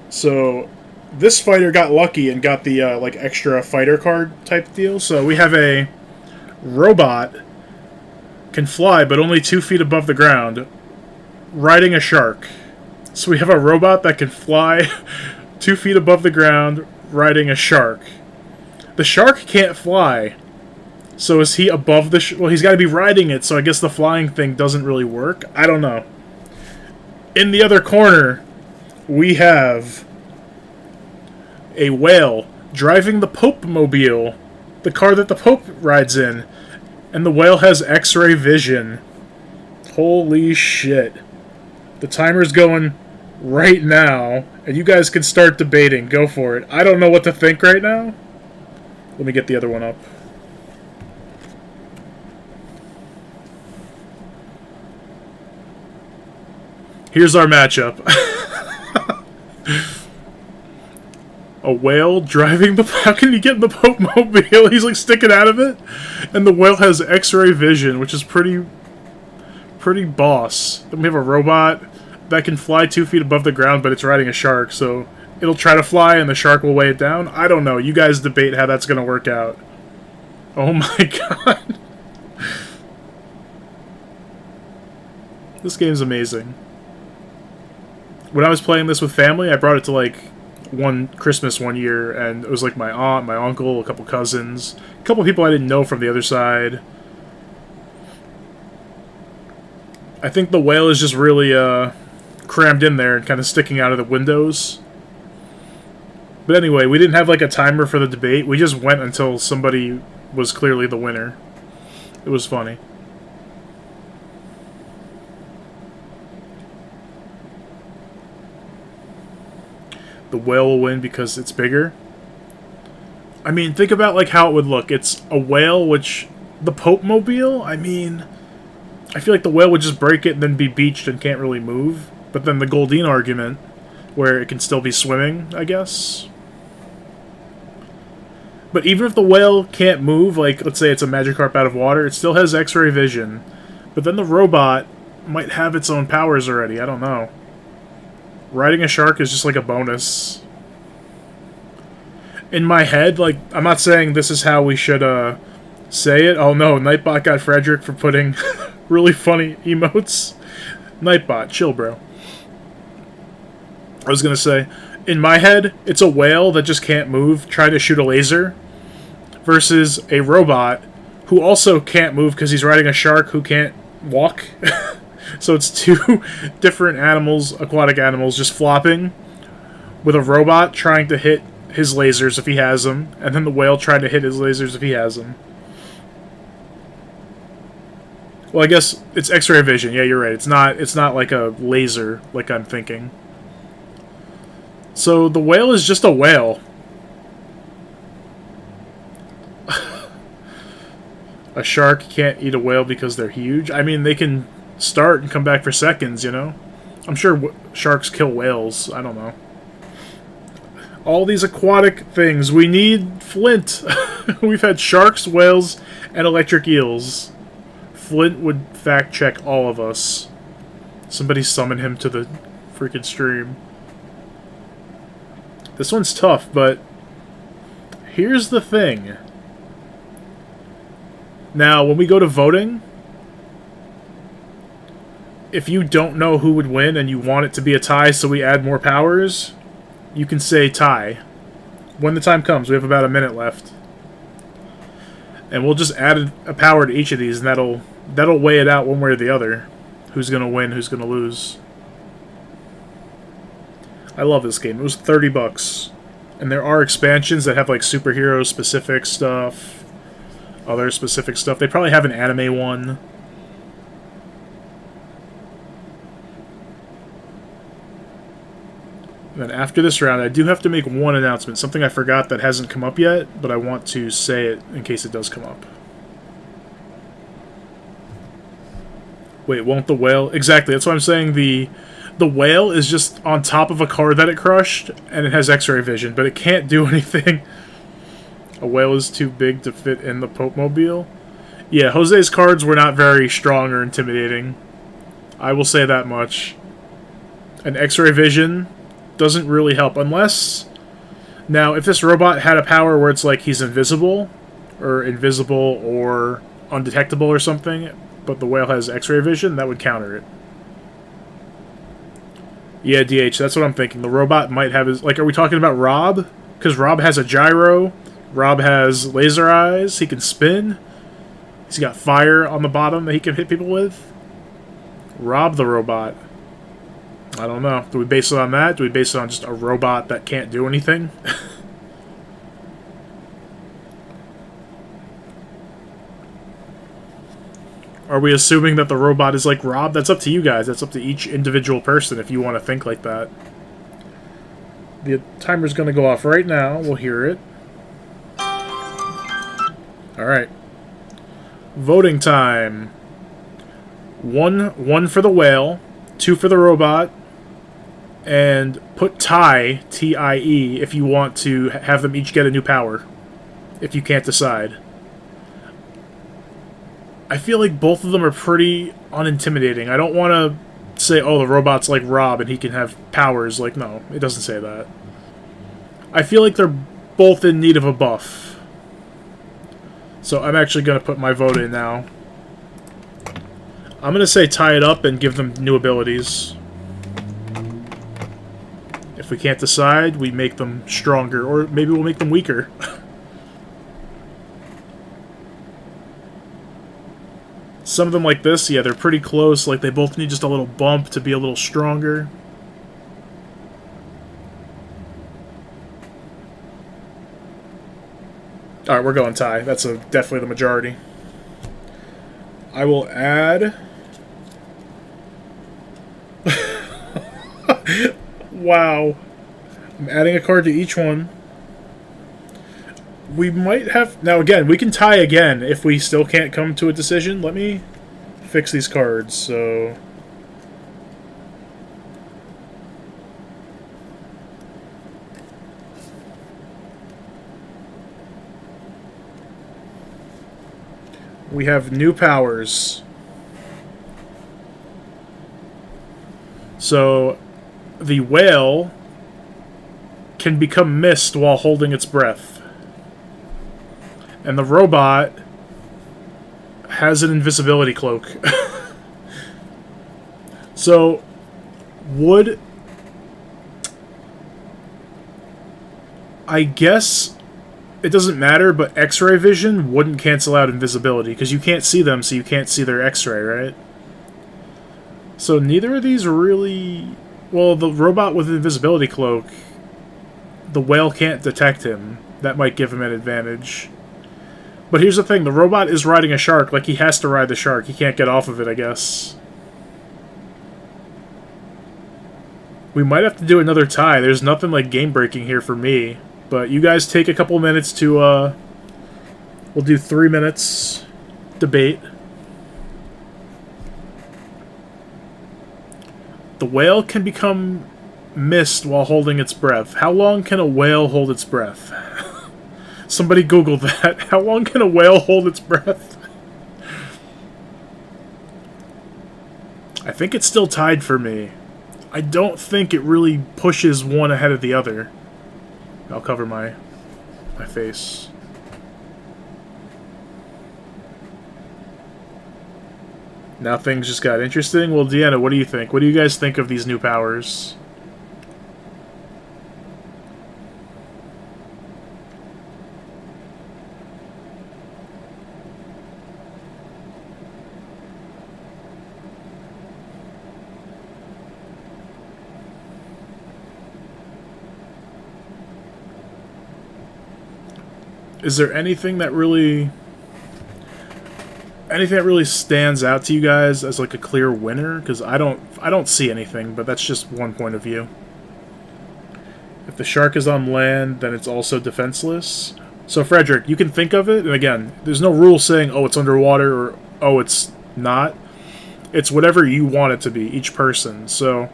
So, this fighter got lucky and got the, like, extra fighter card type deal. So we have a robot, can fly, but only 2 feet above the ground, riding a shark. So we have a robot that can fly 2 feet above the ground, riding a shark. The shark can't fly. So is he above the... well, he's got to be riding it, so I guess the flying thing doesn't really work. I don't know. In the other corner, we have a whale driving the Pope Mobile, the car that the Pope rides in. And the whale has X-ray vision. Holy shit. The timer's going right now, and you guys can start debating. Go for it. I don't know what to think right now. Let me get the other one up. Here's our matchup. A whale driving the... How can he get in the Pope Mobile? He's like sticking out of it. And the whale has X-ray vision, which is pretty boss. Then we have a robot that can fly 2 feet above the ground, but it's riding a shark, so it'll try to fly and the shark will weigh it down. I don't know. You guys debate how that's going to work out. Oh my god. This game's amazing. When I was playing this with family, I brought it to, like, one Christmas one year, and it was, like, my aunt, my uncle, a couple cousins, a couple people I didn't know from the other side. I think the whale is just really, crammed in there and kind of sticking out of the windows. But anyway, we didn't have, like, a timer for the debate. We just went until somebody was clearly the winner. It was funny. The whale will win because it's bigger. I mean, think about like how it would look. It's a whale, which the Pope Mobile. I mean, I feel like the whale would just break it and then be beached and can't really move. But then the Goldine argument, where it can still be swimming, I guess. But even if the whale can't move, like let's say it's a Magikarp out of water, it still has X-ray vision. But then the robot might have its own powers already. I don't know. Riding a shark is just like a bonus. In my head, like, I'm not saying this is how we should, say it. Oh no, Nightbot got Frederick for putting really funny emotes. Nightbot, chill, bro. I was gonna say, in my head, it's a whale that just can't move, trying to shoot a laser, versus a robot who also can't move because he's riding a shark who can't walk. So it's two different animals, aquatic animals, just flopping, with a robot trying to hit his lasers if he has them, and then the whale trying to hit his lasers if he has them. Well, I guess it's X-ray vision. Yeah, you're right. It's not like a laser like I'm thinking. So the whale is just a whale. A shark can't eat a whale because they're huge. I mean, they can start and come back for seconds, you know? I'm sure sharks kill whales. I don't know. All these aquatic things. We need Flint. We've had sharks, whales, and electric eels. Flint would fact check all of us. Somebody summon him to the freaking stream. This one's tough, but here's the thing. Now, when we go to voting, if you don't know who would win and you want it to be a tie so we add more powers, you can say tie. When the time comes, we have about a minute left. And we'll just add a power to each of these, and that'll weigh it out one way or the other. Who's going to win, who's going to lose. I love this game. It was $30. And there are expansions that have like superhero specific stuff, other specific stuff. They probably have an anime one. And then after this round, I do have to make one announcement. Something I forgot that hasn't come up yet, but I want to say it in case it does come up. Wait, won't the whale... Exactly, that's what I'm saying. The whale is just on top of a car that it crushed, and it has X-ray vision, but it can't do anything. A whale is too big to fit in the Pope-mobile. Yeah, Jose's cards were not very strong or intimidating. I will say that much. An X-ray vision doesn't really help, unless... Now, if this robot had a power where it's like he's invisible or undetectable or something, but the whale has X-ray vision, that would counter it. Yeah, DH, that's what I'm thinking. The robot might have his... Like, are we talking about Rob? Because Rob has a gyro. Rob has laser eyes. He can spin. He's got fire on the bottom that he can hit people with. Rob the robot. I don't know. Do we base it on that? Do we base it on just a robot that can't do anything? Are we assuming that the robot is like Rob? That's up to you guys. That's up to each individual person if you want to think like that. The timer's going to go off right now. We'll hear it. Alright. Voting time. One for the whale, 2 for the robot, and put tie, T-I-E, if you want to have them each get a new power. If you can't decide. I feel like both of them are pretty unintimidating. I don't want to say, oh, the robot's like Rob and he can have powers. Like, no, it doesn't say that. I feel like they're both in need of a buff. So I'm actually going to put my vote in now. I'm going to say tie it up and give them new abilities. If we can't decide, we make them stronger. Or maybe we'll make them weaker. Some of them like this, yeah, they're pretty close. Like, they both need just a little bump to be a little stronger. Alright, we're going tie. That's definitely the majority. I will add... Wow. I'm adding a card to each one. We might have... Now, again, we can tie again if we still can't come to a decision. Let me fix these cards, so... We have new powers. So, the whale can become mist while holding its breath. And the robot has an invisibility cloak. So, would... I guess it doesn't matter, but X-ray vision wouldn't cancel out invisibility, because you can't see them, so you can't see their X-ray, right? So neither of these really... Well, the robot with the invisibility cloak, the whale can't detect him. That might give him an advantage. But here's the thing, the robot is riding a shark. Like, he has to ride the shark. He can't get off of it, I guess. We might have to do another tie. There's nothing like game-breaking here for me. But you guys take a couple minutes to, we'll do 3 minutes debate. The whale can become mist while holding its breath. How long can a whale hold its breath? Somebody Google that. How long can a whale hold its breath? I think it's still tied for me. I don't think it really pushes one ahead of the other. I'll cover my face. Now things just got interesting. Well, Deanna, what do you think? What do you guys think of these new powers? Is there anything that really stands out to you guys as like a clear winner? Because I don't see anything, but that's just one point of view. If the shark is on land, then it's also defenseless. So Frederick, you can think of it, and again, there's no rule saying, oh, it's underwater, or oh, it's not. It's whatever you want it to be, each person. So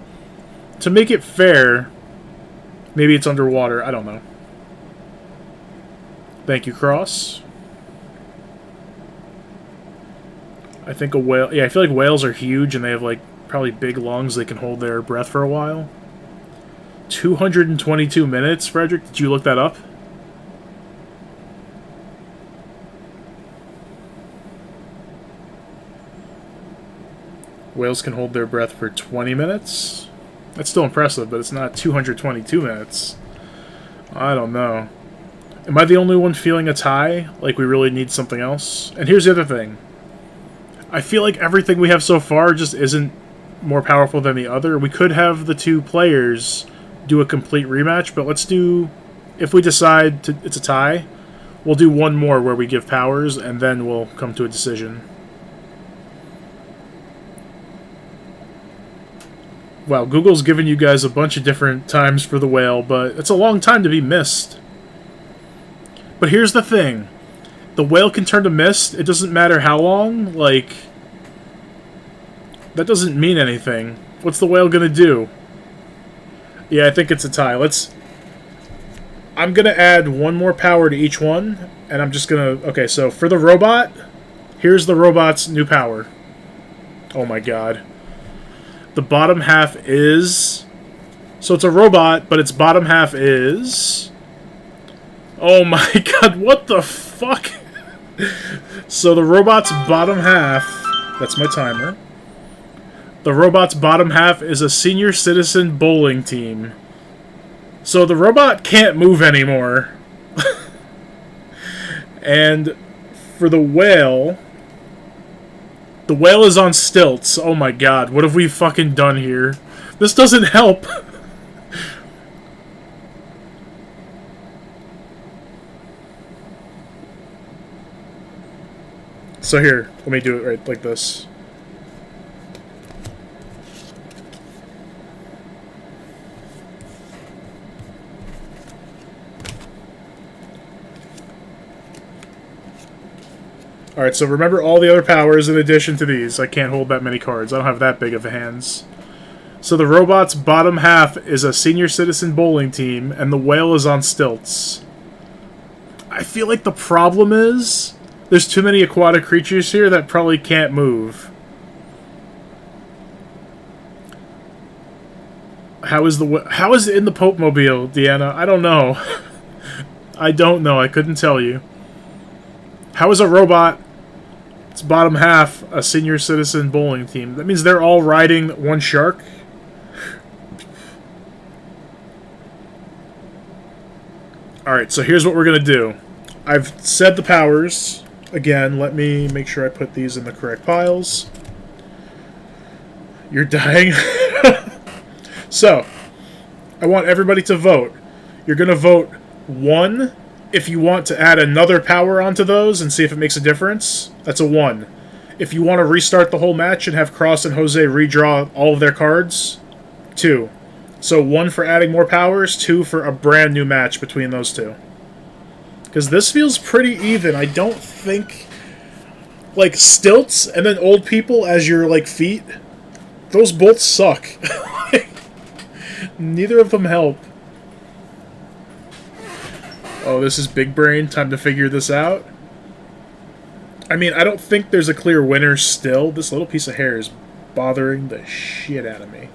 to make it fair, maybe it's underwater, I don't know. Thank you, Cross. I think a whale... Yeah, I feel like whales are huge, and they have, like, probably big lungs. They can hold their breath for a while. 222 minutes, Frederick? Did you look that up? Whales can hold their breath for 20 minutes? That's still impressive, but it's not 222 minutes. I don't know. Am I the only one feeling a tie? Like we really need something else? And here's the other thing. I feel like everything we have so far just isn't more powerful than the other. We could have the two players do a complete rematch, but let's do... If we decide it's a tie, we'll do one more where we give powers, and then we'll come to a decision. Wow, Google's given you guys a bunch of different times for the whale, but it's a long time to be mist. But here's the thing. The whale can turn to mist. It doesn't matter how long. Like, that doesn't mean anything. What's the whale gonna do? Yeah, I think it's a tie. I'm gonna add one more power to each one, and I'm just gonna... Okay, so for the robot, here's the robot's new power. Oh my god. The bottom half is... So it's a robot, but its bottom half is... Oh my god, what the fuck? So the robot's bottom half... That's my timer. The robot's bottom half is a senior citizen bowling team. So the robot can't move anymore. And for the whale... The whale is on stilts. Oh my god, what have we fucking done here? This doesn't help. So here, let me do it right like this. Alright, so remember all the other powers in addition to these. I can't hold that many cards. I don't have that big of hands. So the robot's bottom half is a senior citizen bowling team, and the whale is on stilts. I feel like the problem is... There's too many aquatic creatures here that probably can't move. How is it in the Pope Mobile, Deanna? I don't know. I don't know. I couldn't tell you. How is a robot, its bottom half, a senior citizen bowling team? That means they're all riding one shark? Alright, so here's what we're going to do. I've said the powers. Again, let me make sure I put these in the correct piles. You're dying. So, I want everybody to vote. You're going to vote 1 if you want to add another power onto those and see if it makes a difference. That's a 1. If you want to restart the whole match and have Cross and Jose redraw all of their cards, 2. So 1 for adding more powers, 2 for a brand new match between those two. Because this feels pretty even. I don't think... Like, stilts and then old people as your, like, feet, those both suck. Neither of them help. Oh, this is big brain. Time to figure this out. I mean, I don't think there's a clear winner still. This little piece of hair is bothering the shit out of me.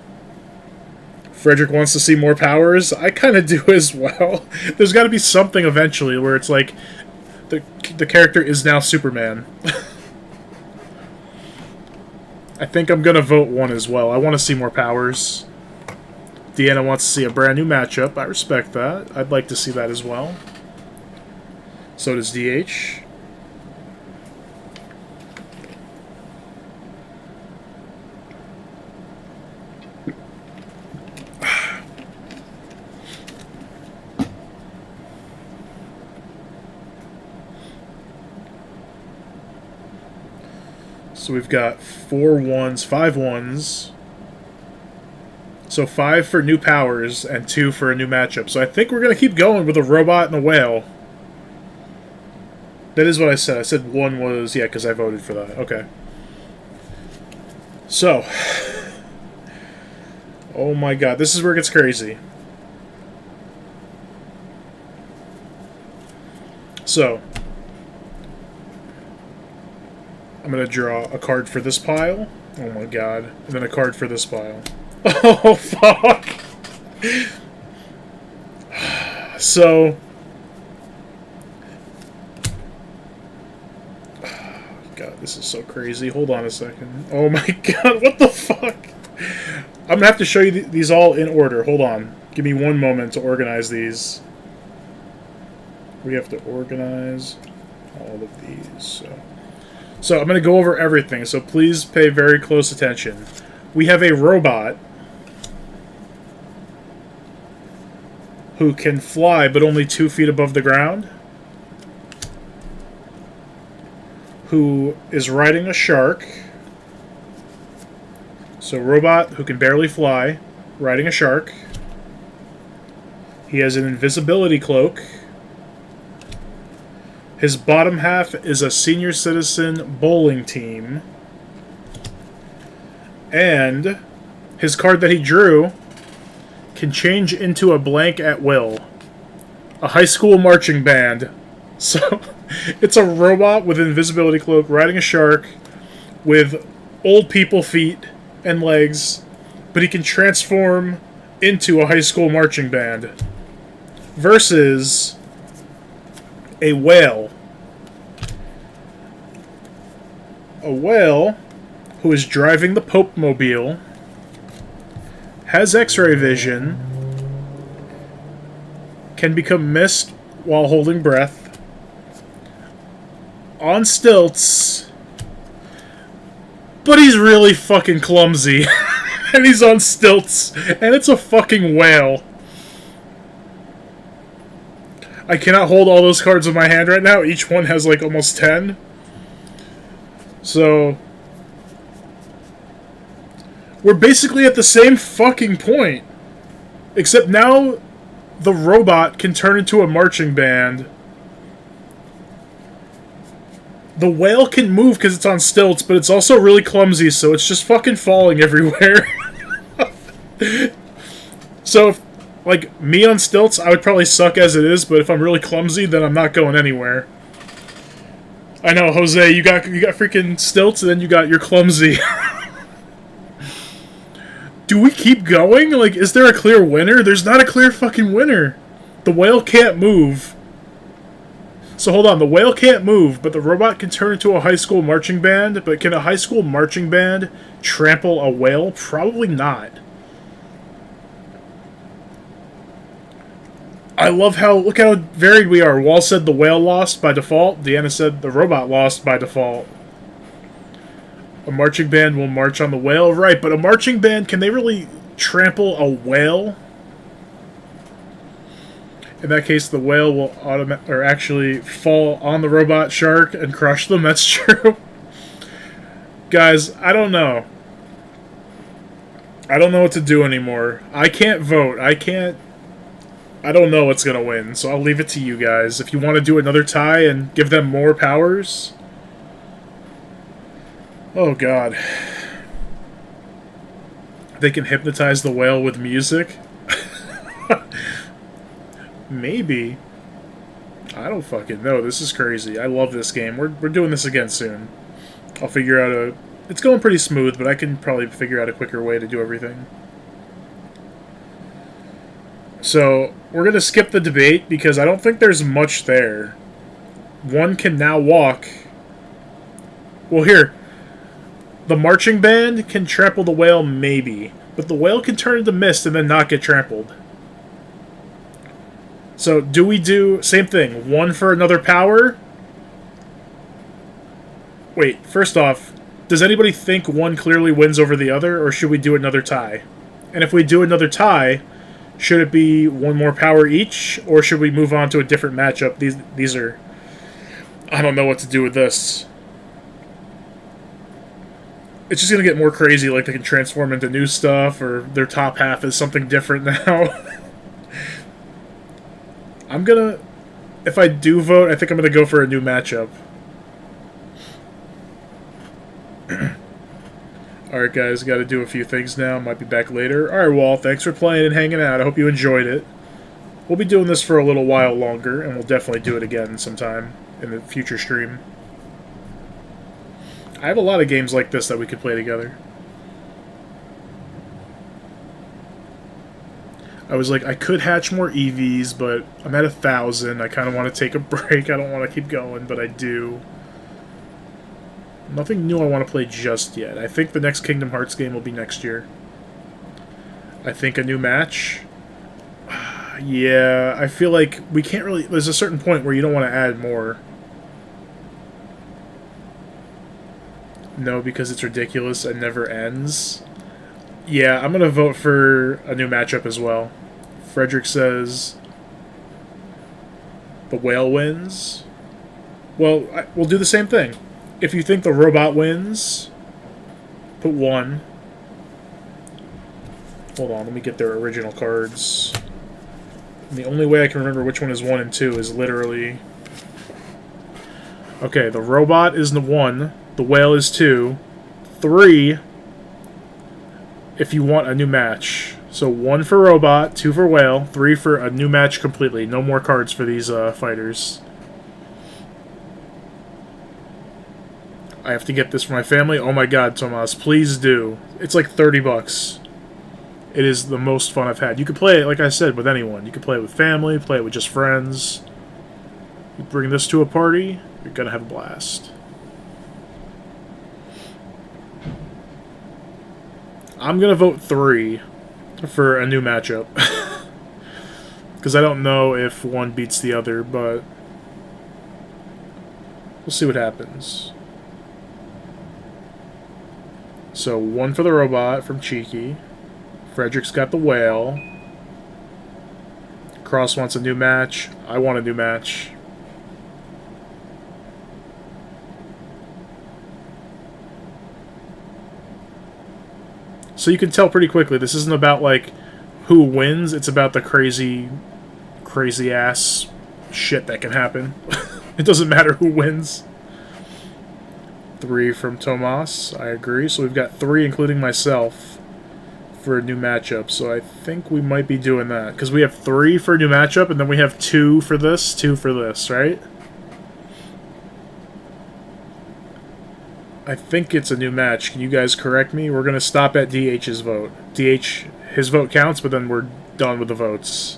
Frederick wants to see more powers. I kind of do as well. There's got to be something eventually where it's like the character is now Superman. I think I'm going to vote 1 as well. I want to see more powers. Deanna wants to see a brand new matchup. I respect that. I'd like to see that as well. So does DH. So we've got 4 1s, 5 1s. So 5 for new powers and 2 for a new matchup. So I think we're going to keep going with a robot and a whale. That is what I said. I said 1 was... Yeah, because I voted for that. Okay. So. Oh my god. This is where it gets crazy. So. I'm going to draw a card for this pile. Oh my god. And then a card for this pile. Oh, fuck. So. God, this is so crazy. Hold on a second. Oh my god, what the fuck? I'm going to have to show you these all in order. Hold on. Give me one moment to organize these. We have to organize all of these. So I'm going to go over everything, so please pay very close attention. We have a robot who can fly but only 2 feet above the ground, who is riding a shark. So robot who can barely fly, riding a shark. He has an invisibility cloak. His bottom half is a senior citizen bowling team. And his card that he drew can change into a blank at will. A high school marching band. So, it's a robot with an invisibility cloak riding a shark with old people feet and legs, but he can transform into a high school marching band. Versus a whale. A whale who is driving the Pope Mobile, has X-ray vision, can become mist while holding breath, on stilts, but he's really fucking clumsy, and he's on stilts, and it's a fucking whale. I cannot hold all those cards in my hand right now. Each one has like almost 10. So we're basically at the same fucking point. Except now the robot can turn into a marching band. The whale can move because it's on stilts, but it's also really clumsy, so it's just fucking falling everywhere. So if, like, me on stilts, I would probably suck as it is, but if I'm really clumsy, then I'm not going anywhere. I know, Jose, you got freaking stilts, and then you're clumsy. Do we keep going? Like, is there a clear winner? There's not a clear fucking winner. The whale can't move. So hold on, the whale can't move, but the robot can turn into a high school marching band, but can a high school marching band trample a whale? Probably not. I love how, look how varied we are. Wall said the whale lost by default. Deanna said the robot lost by default. A marching band will march on the whale. Right, but a marching band, can they really trample a whale? In that case, the whale will actually fall on the robot shark and crush them. That's true. Guys, I don't know. I don't know what to do anymore. I can't vote. I don't know what's going to win, so I'll leave it to you guys. If you want to do another tie and give them more powers. Oh, God. They can hypnotize the whale with music? Maybe. I don't fucking know. This is crazy. I love this game. We're doing this again soon. I'll figure out a... It's going pretty smooth, but I can probably figure out a quicker way to do everything. So, we're going to skip the debate because I don't think there's much there. One can now walk. Well, here. The marching band can trample the whale, maybe. But the whale can turn into mist and then not get trampled. So, do we do... Same thing. One for another power? Wait, first off, does anybody think one clearly wins over the other, or should we do another tie? And if we do another tie, should it be one more power each, or should we move on to a different matchup? These are... I don't know what to do with this. It's just going to get more crazy, like they can transform into new stuff, or their top half is something different now. I'm gonna... If I do vote, I think I'm gonna go for a new matchup. Alright guys, gotta do a few things now. Might be back later. Alright, Wall, thanks for playing and hanging out. I hope you enjoyed it. We'll be doing this for a little while longer, and we'll definitely do it again sometime in the future stream. I have a lot of games like this that we could play together. I was like, I could hatch more EVs, but I'm at 1,000. I kind of want to take a break. I don't want to keep going, but I do. Nothing new I want to play just yet. I think the next Kingdom Hearts game will be next year. I think a new match. Yeah, I feel like we can't really... There's a certain point where you don't want to add more. No, because it's ridiculous and never ends. Yeah, I'm going to vote for a new matchup as well. Frederick says the whale wins. Well, we'll do the same thing. If you think the robot wins, put 1. Hold on, let me get their original cards. And the only way I can remember which one is 1 and 2 is literally... Okay, the robot is the 1. The whale is 2. 3... if you want a new match. So 1 for robot, 2 for whale, 3 for a new match completely. No more cards for these fighters. I have to get this for my family. Oh my god, Tomas, please do. It's like $30. It is the most fun I've had. You can play it, like I said, with anyone. You can play it with family, play it with just friends. You bring this to a party, you're gonna have a blast. I'm gonna vote 3 for a new matchup. Because I don't know if one beats the other, but we'll see what happens. So 1 for the robot from Cheeky. Frederick's got the whale. Cross wants a new match. I want a new match. So you can tell pretty quickly, this isn't about, like, who wins, it's about the crazy ass shit that can happen. It doesn't matter who wins. 3 from Tomas, I agree. So we've got 3, including myself, for a new matchup. So I think we might be doing that. Because we have 3 for a new matchup, and then we have 2 for this, 2 for this, right? I think it's a new match. Can you guys correct me? We're going to stop at DH's vote. DH, his vote counts, but then we're done with the votes.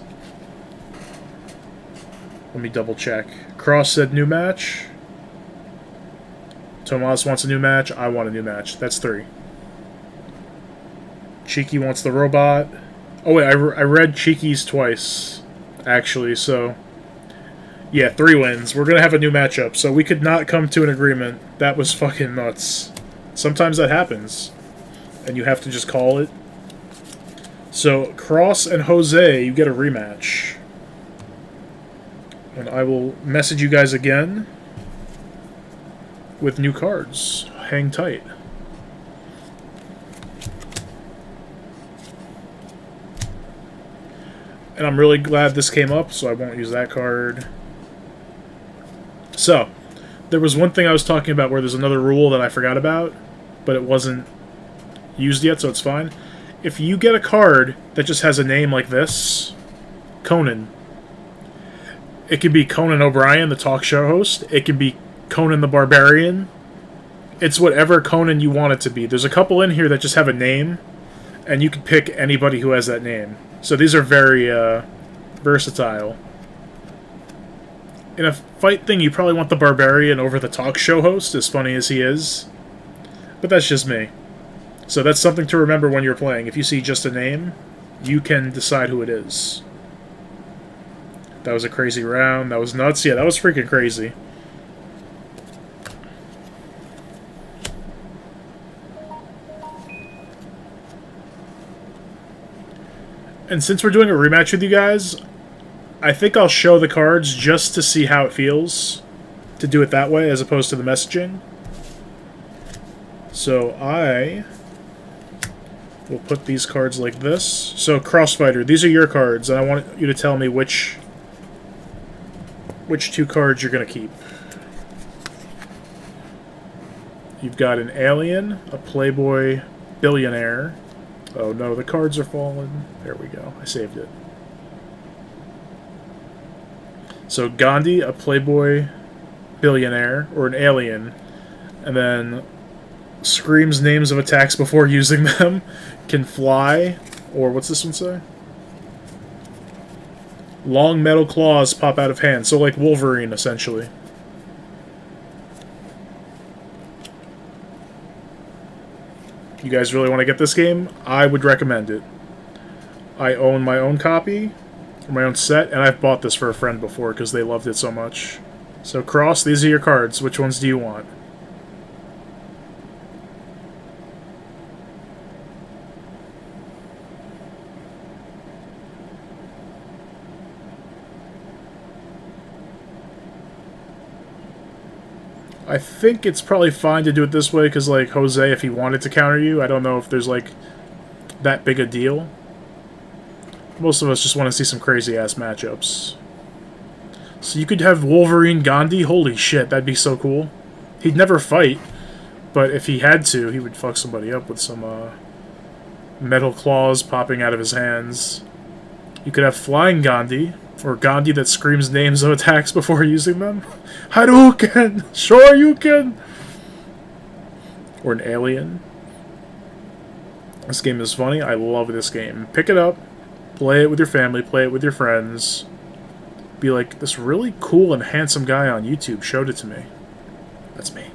Let me double check. Cross said new match. Tomas wants a new match. I want a new match. That's 3. Cheeky wants the robot. Oh wait, I read Cheeky's twice, actually, so... Yeah, 3 wins. We're going to have a new matchup, so we could not come to an agreement. That was fucking nuts. Sometimes that happens, and you have to just call it. So, Cross and Jose, you get a rematch. And I will message you guys again with new cards. Hang tight. And I'm really glad this came up, so I won't use that card. So, there was one thing I was talking about where there's another rule that I forgot about, but it wasn't used yet, so it's fine. If you get a card that just has a name like this, Conan, it could be Conan O'Brien, the talk show host. It could be Conan the Barbarian. It's whatever Conan you want it to be. There's a couple in here that just have a name, and you can pick anybody who has that name. So these are very versatile. In a fight thing, you probably want the Barbarian over the talk show host, as funny as he is. But that's just me. So that's something to remember when you're playing. If you see just a name, you can decide who it is. That was a crazy round. That was nuts. Yeah, that was freaking crazy. And since we're doing a rematch with you guys, I think I'll show the cards just to see how it feels to do it that way as opposed to the messaging. So I will put these cards like this. So Crossfighter, these are your cards, and I want you to tell me which two cards you're going to keep. You've got an alien, a playboy billionaire. Oh no, the cards are falling. There we go. I saved it. So Gandhi, a playboy billionaire, or an alien, and then screams names of attacks before using them, can fly, or what's this one say? Long metal claws pop out of hands, so like Wolverine, essentially. You guys really want to get this game? I would recommend it. I own my own copy, or my own set, and I've bought this for a friend before because they loved it so much. So Cross, these are your cards. Which ones do you want? I think it's probably fine to do it this way because, like, Jose, if he wanted to counter you, I don't know if there's, like, that big a deal. Most of us just want to see some crazy-ass matchups. So you could have Wolverine Gandhi? Holy shit, that'd be so cool. He'd never fight, but if he had to, he would fuck somebody up with some, metal claws popping out of his hands. You could have Flying Gandhi, or Gandhi that screams names of attacks before using them. Hadouken! Sure you can! Or an alien. This game is funny. I love this game. Pick it up. Play it with your family. Play it with your friends. Be like, this really cool and handsome guy on YouTube showed it to me. That's me.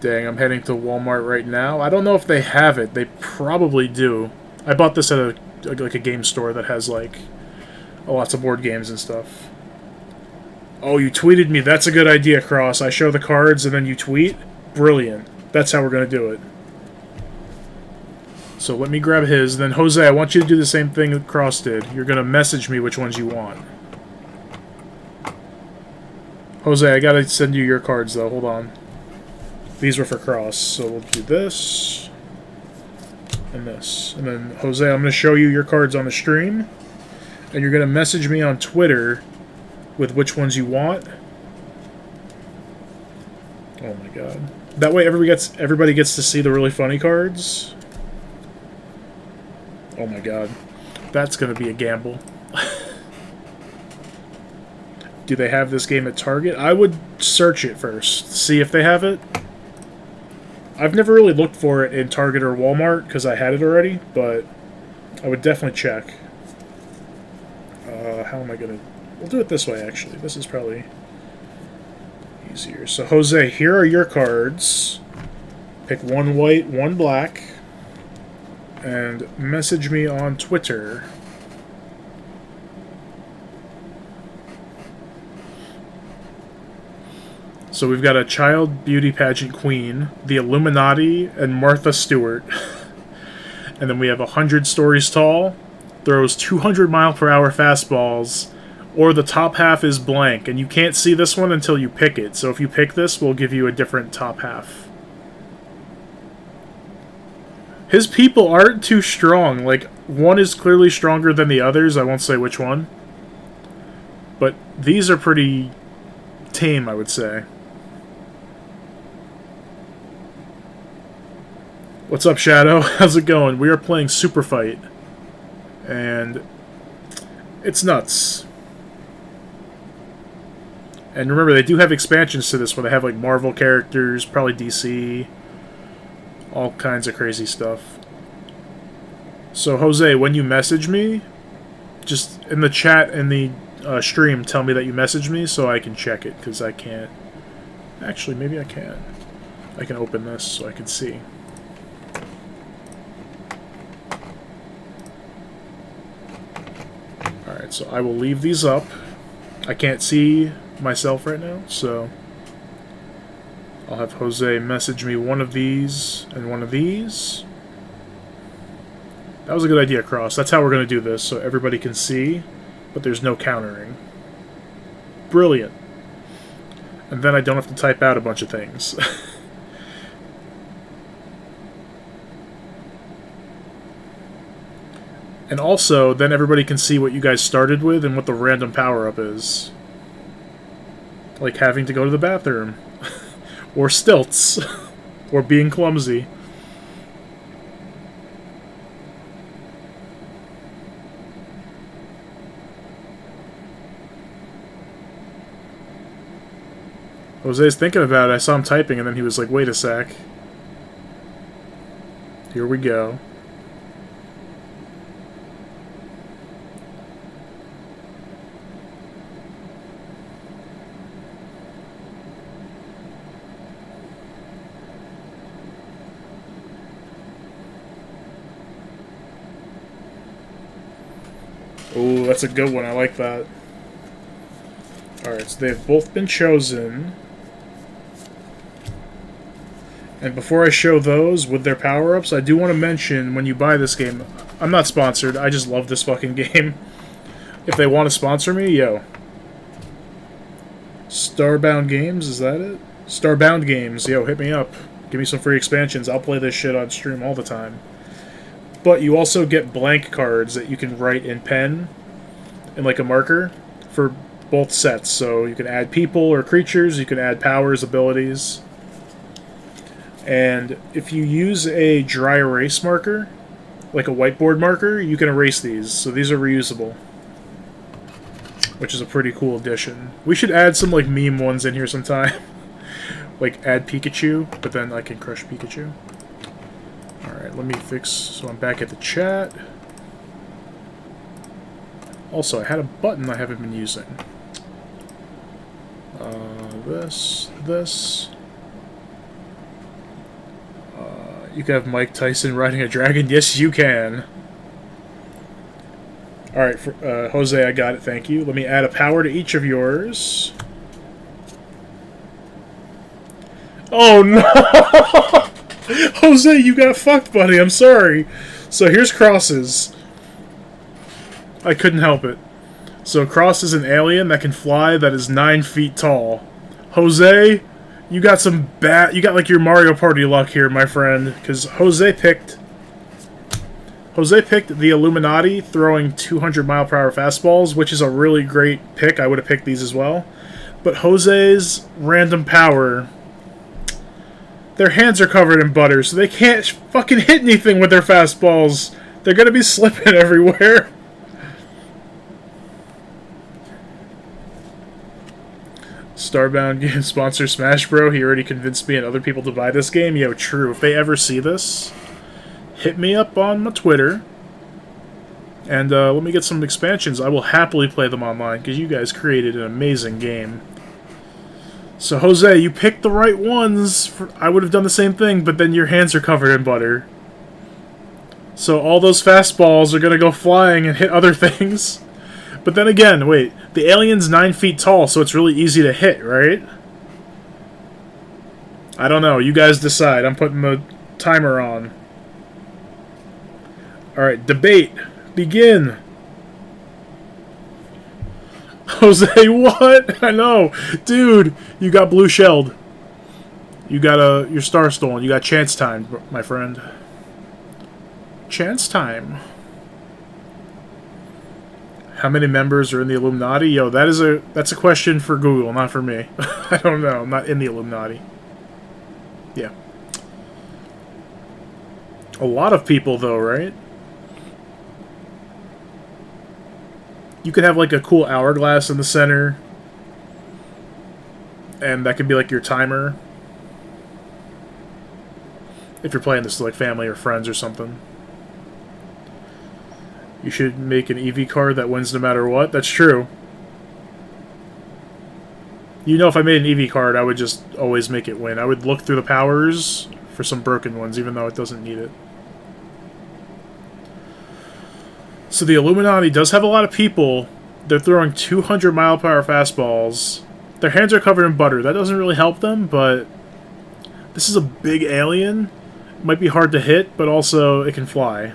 Dang, I'm heading to Walmart right now. I don't know if they have it. They probably do. I bought this at a game store that has, like, lots of board games and stuff. Oh, you tweeted me. That's a good idea, Cross. I show the cards and then you tweet? Brilliant. That's how we're going to do it. So let me grab his. Then, Jose, I want you to do the same thing that Cross did. You're going to message me which ones you want. Jose, I got to send you your cards, though. Hold on. These were for Cross. So we'll do this. And this. And then, Jose, I'm going to show you your cards on the stream. And you're going to message me on Twitter with which ones you want. Oh my god. That way everybody gets to see the really funny cards. Oh my god. That's going to be a gamble. Do they have this game at Target? I would search it first. See if they have it. I've never really looked for it in Target or Walmart because I had it already, but I would definitely check. How am I going to... We'll do it this way, actually. This is probably easier. So, Jose, here are your cards. Pick one white, one black, and message me on Twitter. So we've got a child beauty pageant queen, the Illuminati, and Martha Stewart. And then we have 100 stories tall, throws 200-mile-per-hour fastballs, or the top half is blank, and you can't see this one until you pick it. So if you pick this, we'll give you a different top half. His people aren't too strong. Like, one is clearly stronger than the others. I won't say which one. But these are pretty tame, I would say. What's up, Shadow? How's it going? We are playing Superfight. And it's nuts. And remember, they do have expansions to this where they have, like, Marvel characters, probably DC, all kinds of crazy stuff. So, Jose, when you message me, just in the chat, in the stream, tell me that you messaged me so I can check it, because I can't Actually, maybe I can. I can open this so I can see. Alright, so I will leave these up. I can't see myself right now, so I'll have Jose message me one of these and one of these. That was a good idea, Cross. That's how we're going to do this, so everybody can see, but there's no countering. Brilliant. And then I don't have to type out a bunch of things. And also, then everybody can see what you guys started with and what the random power-up is. Like having to go to the bathroom. Or stilts. Or being clumsy. Jose's thinking about it. I saw him typing and then he was like, wait a sec. Here we go. Oh, that's a good one. I like that. Alright, so they've both been chosen. And before I show those with their power-ups, I do want to mention, when you buy this game, I'm not sponsored, I just love this fucking game. If they want to sponsor me, yo. Starbound Games, is that it? Starbound Games, yo, hit me up. Give me some free expansions. I'll play this shit on stream all the time. But you also get blank cards that you can write in pen, in like a marker, for both sets. So you can add people or creatures, you can add powers, abilities. And if you use a dry erase marker, like a whiteboard marker, you can erase these. So these are reusable, which is a pretty cool addition. We should add some like meme ones in here sometime. Like add Pikachu, but then I can crush Pikachu. Alright, let me fix, so I'm back at the chat. Also, I had a button I haven't been using. This. You can have Mike Tyson riding a dragon? Yes, you can. Alright, Jose, I got it, thank you. Let me add a power to each of yours. Oh no! Jose, you got fucked, buddy. I'm sorry. So here's Cross's. I couldn't help it. So Cross is an alien that can fly that is 9 feet tall. Jose, you got some you got like your Mario Party luck here, my friend. Because Jose picked the Illuminati throwing 200-mile-per-hour fastballs, which is a really great pick. I would have picked these as well. But Jose's random power... Their hands are covered in butter, so they can't fucking hit anything with their fastballs. They're gonna be slipping everywhere. Starbound Game sponsor Smash Bro. He already convinced me and other people to buy this game. Yo, true. If they ever see this, hit me up on my Twitter. And let me get some expansions. I will happily play them online, because you guys created an amazing game. So, Jose, you picked the right ones. I would have done the same thing, but then your hands are covered in butter. So all those fastballs are going to go flying and hit other things. But then again, wait, the alien's 9 feet tall, so it's really easy to hit, right? I don't know. You guys decide. I'm putting the timer on. Alright, debate. Begin. Jose, what? I know. Dude, you got blue shelled. You got your star stolen. You got chance time, my friend. Chance time. How many members are in the Illuminati? Yo, that's a question for Google, not for me. I don't know. I'm not in the Illuminati. Yeah. A lot of people, though, right? You could have, like, a cool hourglass in the center. And that could be, like, your timer. If you're playing this to, like, family or friends or something. You should make an EV card that wins no matter what. That's true. You know, if I made an EV card, I would just always make it win. I would look through the powers for some broken ones, even though it doesn't need it. So the Illuminati does have a lot of people. They're throwing 200-mile-per-hour fastballs. Their hands are covered in butter. That doesn't really help them, but this is a big alien. It might be hard to hit, but also it can fly.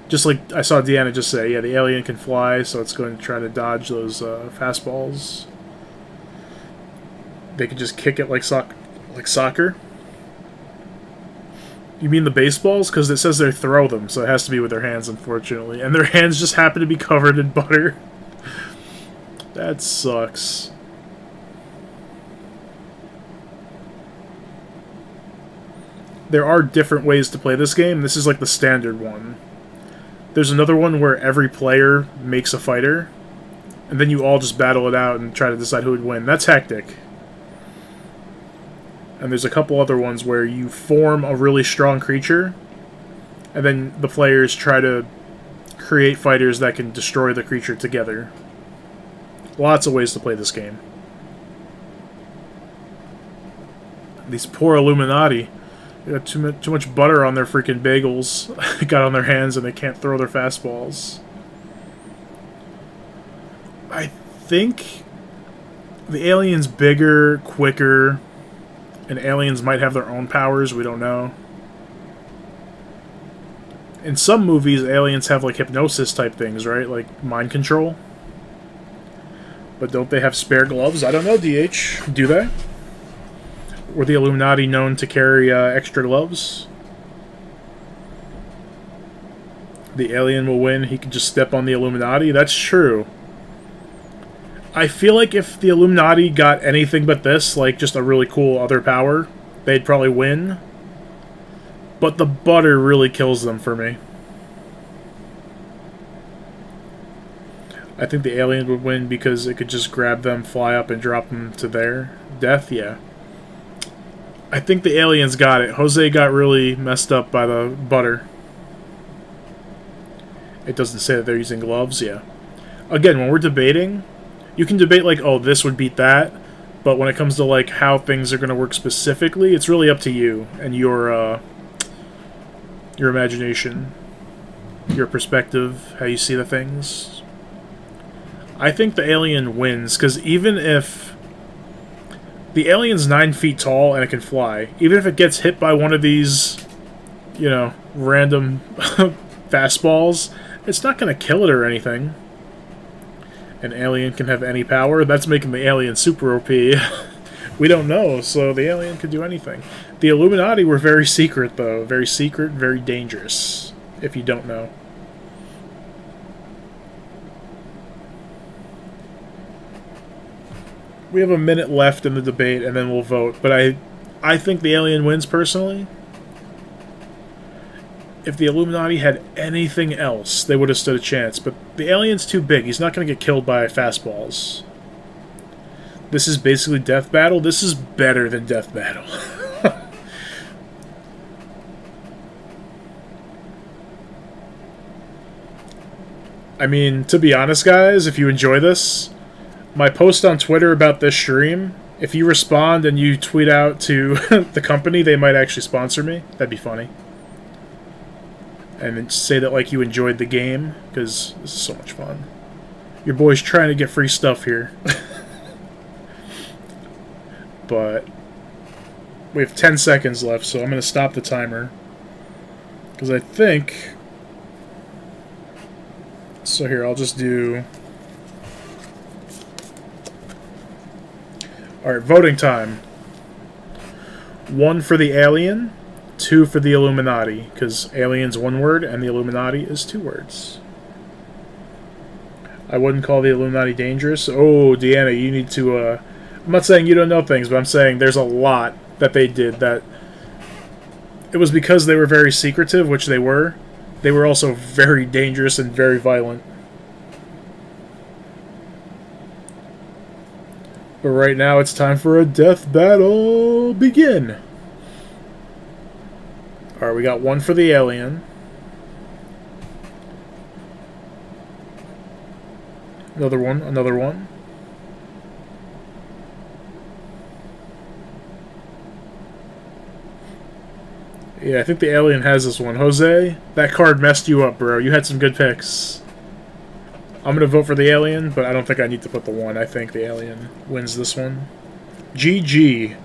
Just like I saw Deanna just say, yeah, the alien can fly, so it's going to try to dodge those fastballs. They can just kick it like soccer. You mean the baseballs? Because it says they throw them, so it has to be with their hands, unfortunately. And their hands just happen to be covered in butter. That sucks. There are different ways to play this game. This is like the standard one. There's another one where every player makes a fighter, and then you all just battle it out and try to decide who would win. That's hectic. And there's a couple other ones where you form a really strong creature, and then the players try to create fighters that can destroy the creature together. Lots of ways to play this game. These poor Illuminati. They got too much butter on their freaking bagels. Got on their hands and they can't throw their fastballs. I think the alien's bigger, quicker, and aliens might have their own powers. We don't know. In some movies, aliens have like hypnosis type things, right? Like mind control. But don't they have spare gloves? I don't know, DH. Do they? Were the Illuminati known to carry extra gloves? The alien will win. He can just step on the Illuminati. That's true. I feel like if the Illuminati got anything but this, like just a really cool other power, they'd probably win. But the butter really kills them for me. I think the alien would win because it could just grab them, fly up, and drop them to their death. Yeah. I think the aliens got it. Jose got really messed up by the butter. It doesn't say that they're using gloves, yeah. Again, when we're debating, you can debate like, oh, this would beat that, but when it comes to like how things are going to work specifically, it's really up to you and your imagination, your perspective, how you see the things. I think the alien wins, because even if the alien's 9 feet tall and it can fly, even if it gets hit by one of these, you know, random fastballs, it's not going to kill it or anything. An alien can have any power. That's making the alien super OP. We don't know, so the alien could do anything. The Illuminati were very secret, though. Very secret, very dangerous, if you don't know. We have a minute left in the debate, and then we'll vote. But I think the alien wins, personally. If the Illuminati had anything else, they would have stood a chance. But the alien's too big. He's not going to get killed by fastballs. This is basically Death Battle. This is better than Death Battle. I mean, to be honest, guys, if you enjoy this, my post on Twitter about this stream, if you respond and you tweet out to the company, they might actually sponsor me. That'd be funny. And then say that like you enjoyed the game, because this is so much fun. Your boy's trying to get free stuff here. But we have 10 seconds left, so I'm going to stop the timer. Because I think... So here, I'll just do... Alright, voting time. 1 for the alien, 2 for the Illuminati, because alien's 1 word and the Illuminati is 2 words. I wouldn't call the Illuminati dangerous. Oh, Deanna, you need to, I'm not saying you don't know things, but I'm saying there's a lot that they did that... It was because they were very secretive, which they were. They were also very dangerous and very violent. But right now it's time for a death battle. Begin! Alright, we got 1 for the alien. Another one, another one. Yeah, I think the alien has this one. Jose, that card messed you up, bro. You had some good picks. I'm going to vote for the alien, but I don't think I need to put the 1. I think the alien wins this one. GG.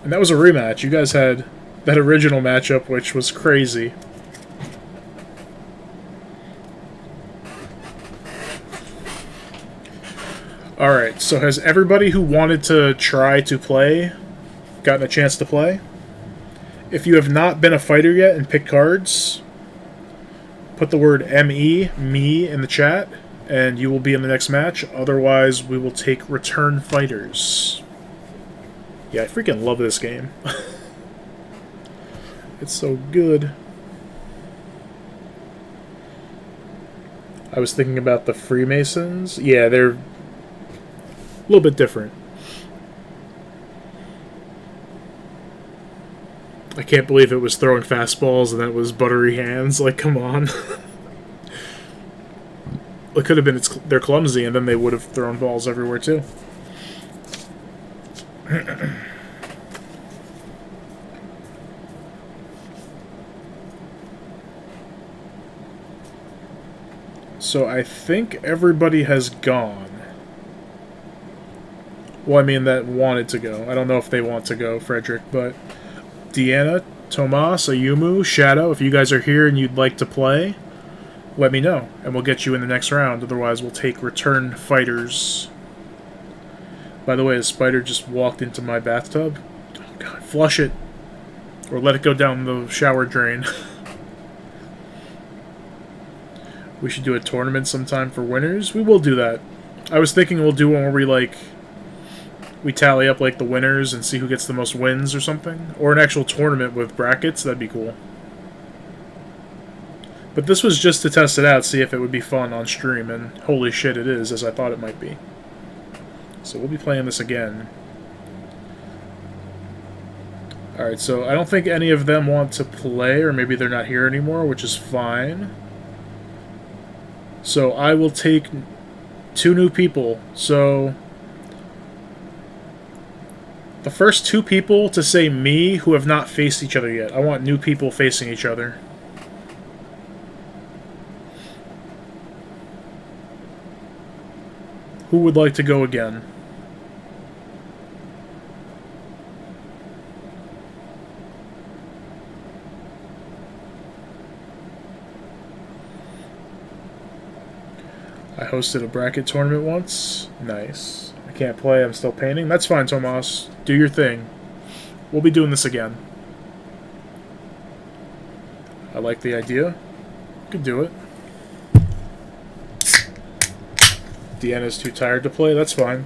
And that was a rematch. You guys had that original matchup, which was crazy. Alright, so has everybody who wanted to try to play gotten a chance to play? If you have not been a fighter yet and picked cards, put the word me, in the chat, and you will be in the next match. Otherwise, we will take return fighters. Yeah, I freaking love this game. It's so good. I was thinking about the Freemasons. Yeah, they're a little bit different. I can't believe it was throwing fastballs and then it was buttery hands. Like, come on. It could have been they're clumsy and then they would have thrown balls everywhere too. So I think everybody has gone. Well, I mean, that wanted to go. I don't know if they want to go, Frederick, but Deanna, Tomas, Ayumu, Shadow, if you guys are here and you'd like to play, let me know, and we'll get you in the next round. Otherwise, we'll take return fighters. By the way, a spider just walked into my bathtub. Oh, God. Flush it. Or let it go down the shower drain. We should do a tournament sometime for winners. We will do that. I was thinking we'll do one where we tally up like the winners and see who gets the most wins or something. Or an actual tournament with brackets. That'd be cool. But this was just to test it out, see if it would be fun on stream, and holy shit it is, as I thought it might be. So we'll be playing this again. Alright, so I don't think any of them want to play, or maybe they're not here anymore, which is fine. So I will take 2 new people. So the first 2 people to say me who have not faced each other yet. I want new people facing each other. Who would like to go again? I hosted a bracket tournament once. Nice. I can't play, I'm still painting. That's fine, Tomas. Do your thing. We'll be doing this again. I like the idea. Could do it. Deanna's too tired to play, that's fine.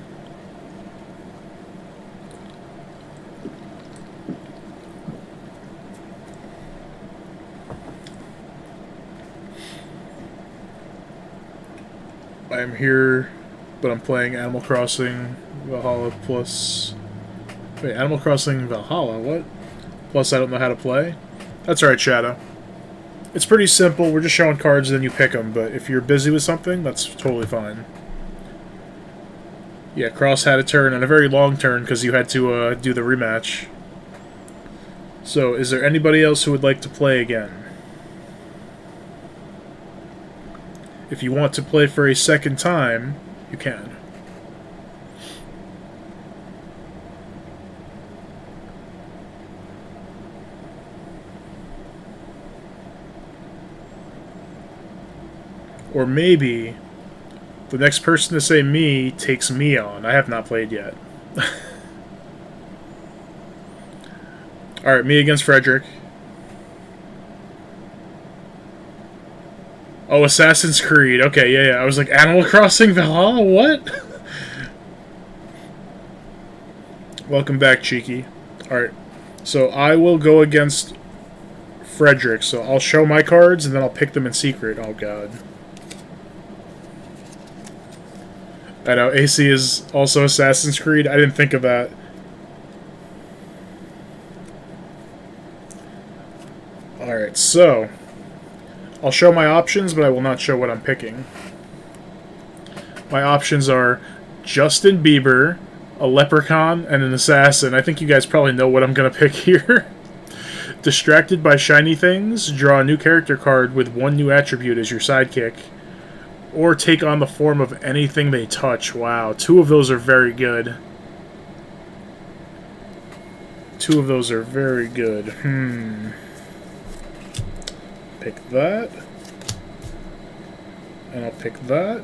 I'm here, but I'm playing Animal Crossing Valhalla plus... Wait, Animal Crossing Valhalla, what? Plus I don't know how to play? That's alright, Shadow. It's pretty simple, we're just showing cards and then you pick them, but if you're busy with something, that's totally fine. Yeah, Cross had a turn, and a very long turn, because you had to do the rematch. So, is there anybody else who would like to play again? If you want to play for a second time, you can. Or maybe the next person to say me takes me on. I have not played yet. Alright, me against Frederick. Oh, Assassin's Creed. Okay, yeah. I was like, Animal Crossing Valhalla? What? Welcome back, Cheeky. Alright, so I will go against Frederick. So I'll show my cards, and then I'll pick them in secret. Oh, God. I know, AC is also Assassin's Creed. I didn't think of that. Alright, so I'll show my options, but I will not show what I'm picking. My options are Justin Bieber, a leprechaun, and an assassin. I think you guys probably know what I'm going to pick here. Distracted by shiny things, draw a new character card with one new attribute as your sidekick. Or take on the form of anything they touch. Wow, 2 of those are very good. 2 of those are very good. Pick that. And I'll pick that.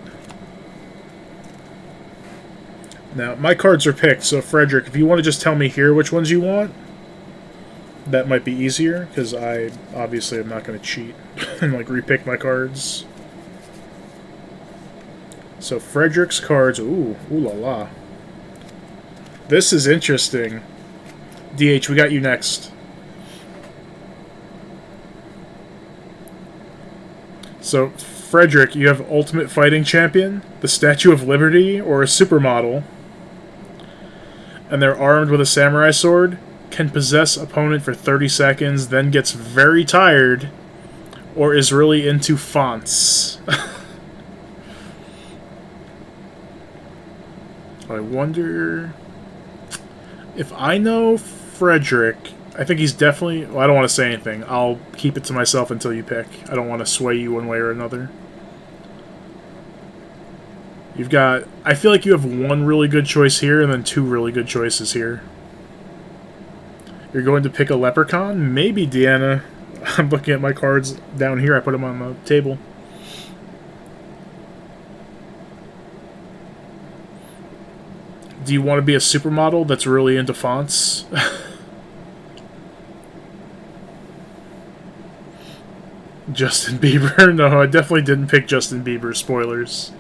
Now, my cards are picked, so Frederick, if you want to just tell me here which ones you want, that might be easier, because I obviously am not going to cheat and like repick my cards. So Frederick's cards, ooh la la. This is interesting. DH, we got you next. So Frederick, you have Ultimate Fighting Champion, the Statue of Liberty, or a Supermodel. And they're armed with a samurai sword, can possess opponent for 30 seconds, then gets very tired, or is really into fonts. I wonder if I know Frederick. I think he's definitely... Well, I don't want to say anything. I'll keep it to myself until you pick. I don't want to sway you one way or another. You've got... I feel like you have 1 really good choice here and then 2 really good choices here. You're going to pick a leprechaun? Maybe, Deanna. I'm looking at my cards down here. I put them on the table. Do you want to be a supermodel that's really into fonts? Justin Bieber? No, I definitely didn't pick Justin Bieber. Spoilers.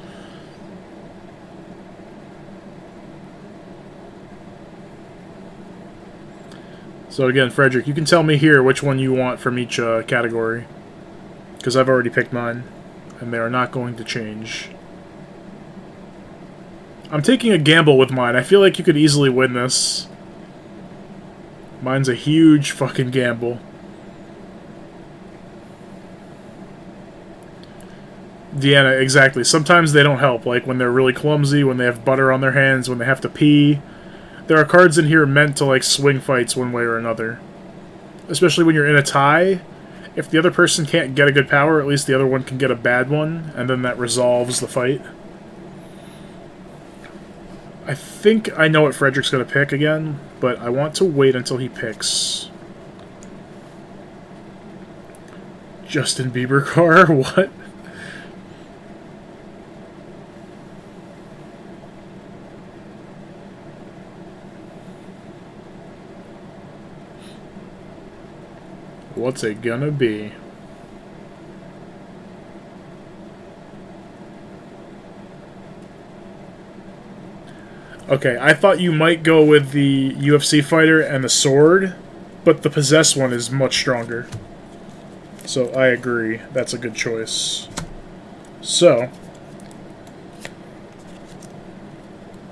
So again, Frederick, you can tell me here which one you want from each category. Because I've already picked mine. And they are not going to change. I'm taking a gamble with mine. I feel like you could easily win this. Mine's a huge fucking gamble. Deanna, exactly. Sometimes they don't help. Like when they're really clumsy, when they have butter on their hands, when they have to pee. There are cards in here meant to like swing fights one way or another. Especially when you're in a tie. If the other person can't get a good power, at least the other one can get a bad one, and then that resolves the fight. I think I know what Frederick's going to pick again, but I want to wait until he picks. Justin Bieber car? What? What's it gonna be? Okay, I thought you might go with the UFC fighter and the sword, but the possessed one is much stronger. So I agree, that's a good choice. So,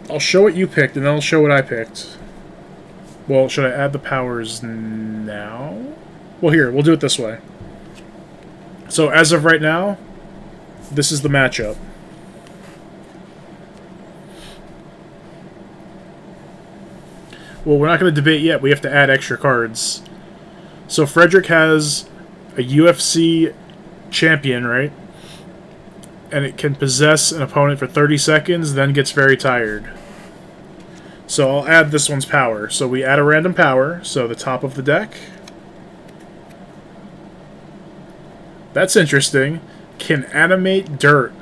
I'll show what you picked and then I'll show what I picked. Well, should I add the powers now? Well, here, we'll do it this way. So, as of right now, this is the matchup. Well, we're not going to debate yet. We have to add extra cards. So, Frederick has a UFC champion, right? And it can possess an opponent for 30 seconds, then gets very tired. So, I'll add this one's power. So, we add a random power. So, the top of the deck. That's interesting. Can animate dirt.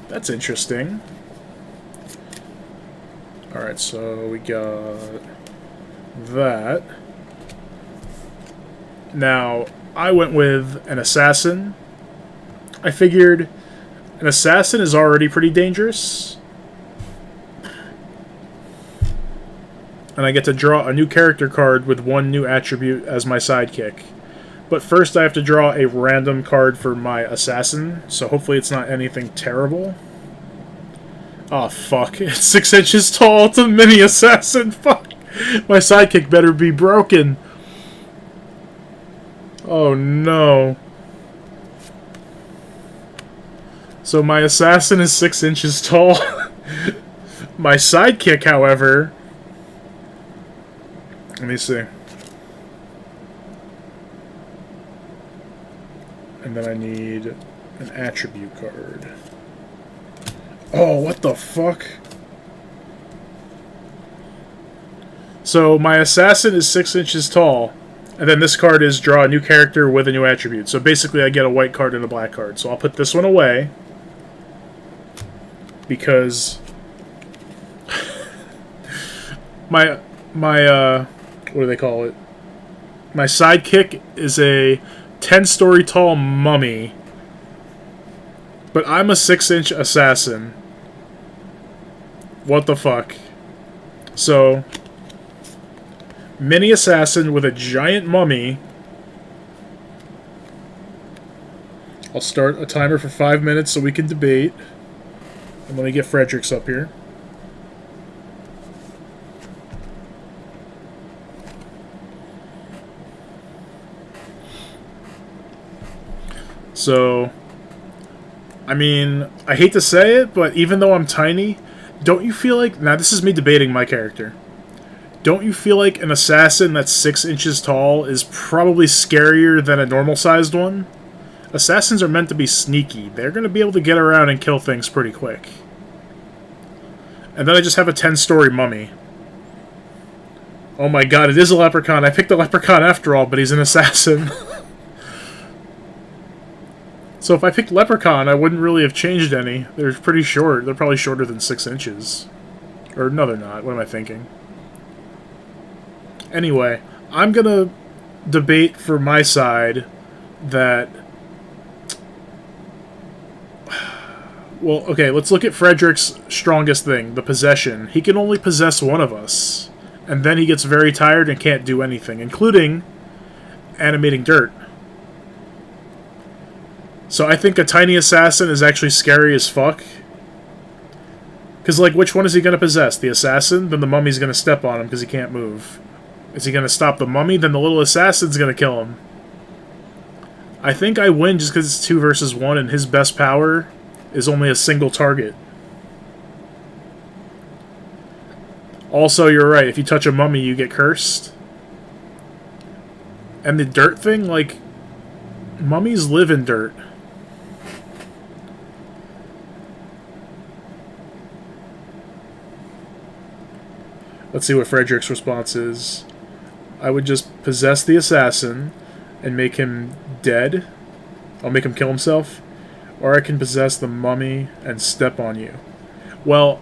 That's interesting. Alright, so we got that. Now, I went with an assassin. I figured an assassin is already pretty dangerous. And I get to draw a new character card with one new attribute as my sidekick. But first I have to draw a random card for my assassin, so hopefully it's not anything terrible. Oh fuck, it's 6 inches tall, it's a mini assassin, fuck! My sidekick better be broken! Oh no. So my assassin is 6 inches tall. My sidekick, however, Let me see. And then I need an attribute card. Oh, what the fuck? So my assassin is 6 inches tall, and then this card is draw a new character with a new attribute. So basically I get a white card and a black card. So I'll put this one away, because my what do they call it? My sidekick is a 10-story tall mummy, but I'm a 6-inch assassin. What the fuck? So, mini assassin with a giant mummy. I'll start a timer for 5 minutes so we can debate. And let me get Fredericks up here. So, I mean, I hate to say it, but even though I'm tiny, don't you feel like... Now, this is me debating my character. Don't you feel like an assassin that's 6 inches tall is probably scarier than a normal-sized one? Assassins are meant to be sneaky. They're going to be able to get around and kill things pretty quick. And then I just have a 10-story mummy. Oh my god, it is a leprechaun. I picked a leprechaun after all, but he's an assassin. So if I picked leprechaun, I wouldn't really have changed any. They're pretty short. They're probably shorter than 6 inches. Or no, they're not. What am I thinking? Anyway, I'm gonna debate for my side that... Well, okay, let's look at Frederick's strongest thing, the possession. He can only possess one of us. And then he gets very tired and can't do anything, including animating dirt. So I think a tiny assassin is actually scary as fuck. Because, like, which one is he going to possess? The assassin? Then the mummy's going to step on him because he can't move. Is he going to stop the mummy? Then the little assassin's going to kill him. I think I win just because it's 2 versus 1 and his best power is only a single target. Also, you're right. If you touch a mummy, you get cursed. And the dirt thing, like, mummies live in dirt. Let's see what Frederick's response is. I would just possess the assassin and make him dead. I'll make him kill himself. Or I can possess the mummy and step on you. Well,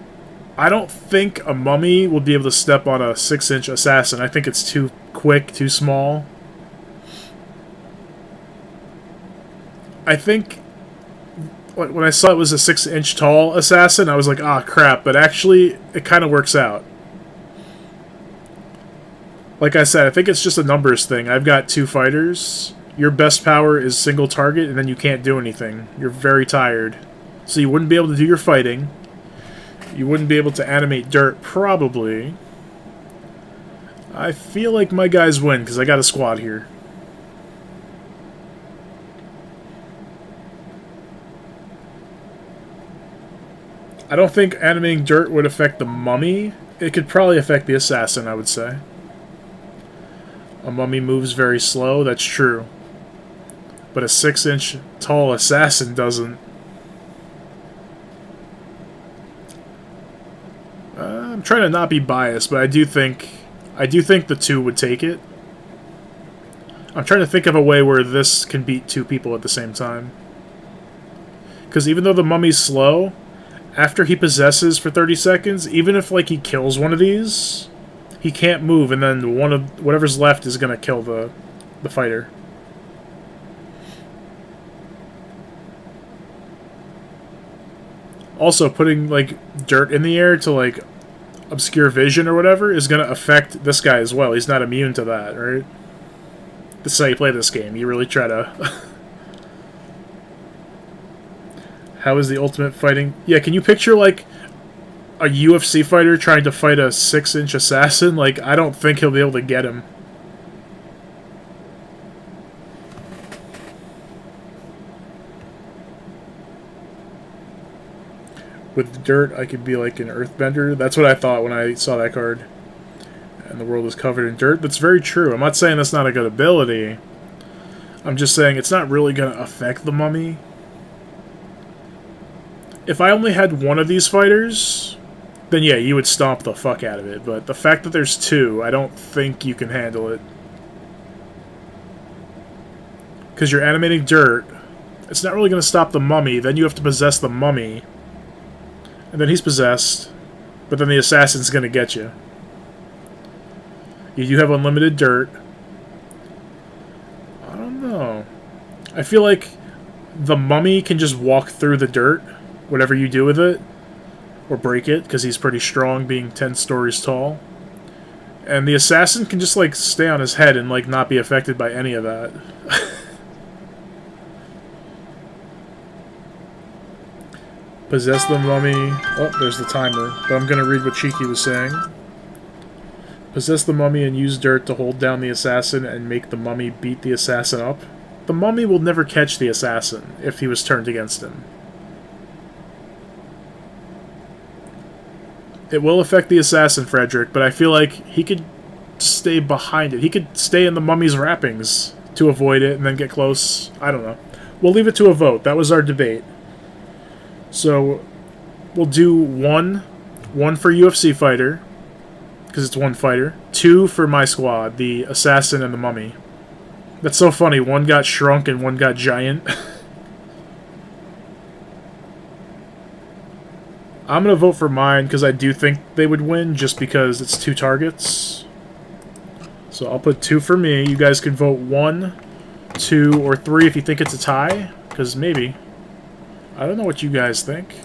I don't think a mummy will be able to step on a 6-inch assassin. I think it's too quick, too small. I think when I saw it was a 6-inch tall assassin, I was like, ah, crap. But actually, it kind of works out. Like I said, I think it's just a numbers thing. I've got 2 fighters. Your best power is single target, and then you can't do anything. You're very tired. So you wouldn't be able to do your fighting. You wouldn't be able to animate dirt, probably. I feel like my guys win, because I got a squad here. I don't think animating dirt would affect the mummy. It could probably affect the assassin, I would say. A mummy moves very slow, that's true. But a 6-inch tall assassin doesn't. I'm trying to not be biased, but I do think the 2 would take it. I'm trying to think of a way where this can beat 2 people at the same time. Because even though the mummy's slow, after he possesses for 30 seconds, even if like he kills one of these, he can't move, and then one of whatever's left is gonna kill the fighter. Also, putting like dirt in the air to like obscure vision or whatever is gonna affect this guy as well. He's not immune to that, right? This is how you play this game. You really try to. How is the ultimate fighting? Yeah, can you picture like a UFC fighter trying to fight a 6-inch assassin? Like, I don't think he'll be able to get him. With dirt, I could be like an earthbender. That's what I thought when I saw that card. and the world is covered in dirt. That's very true. I'm not saying that's not a good ability. I'm just saying it's not really going to affect the mummy. If I only had one of these fighters, then yeah, you would stomp the fuck out of it. But the fact that there's two, I don't think you can handle it. Because you're animating dirt. It's not really going to stop the mummy. Then you have to possess the mummy. And then he's possessed. But then the assassin's going to get you. You have unlimited dirt. I don't know. I feel like the mummy can just walk through the dirt, whatever you do with it. Or break it, because he's pretty strong, being 10 stories tall. And the assassin can just, like, stay on his head and, like, not be affected by any of that. Possess the mummy. Oh, there's the timer. But I'm going to read what Cheeky was saying. Possess the mummy and use dirt to hold down the assassin and make the mummy beat the assassin up. The mummy will never catch the assassin if he was turned against him. It will affect the assassin, Frederick, but I feel like he could stay behind it. He could stay in the mummy's wrappings to avoid it and then get close. I don't know. We'll leave it to a vote. That was our debate. So, we'll do one for UFC fighter, because it's one fighter. 2 for my squad, the assassin and the mummy. That's so funny. One got shrunk and one got giant. I'm going to vote for mine because I do think they would win just because it's 2 targets. So I'll put 2 for me. You guys can vote 1, 2, or 3 if you think it's a tie. Because maybe. I don't know what you guys think.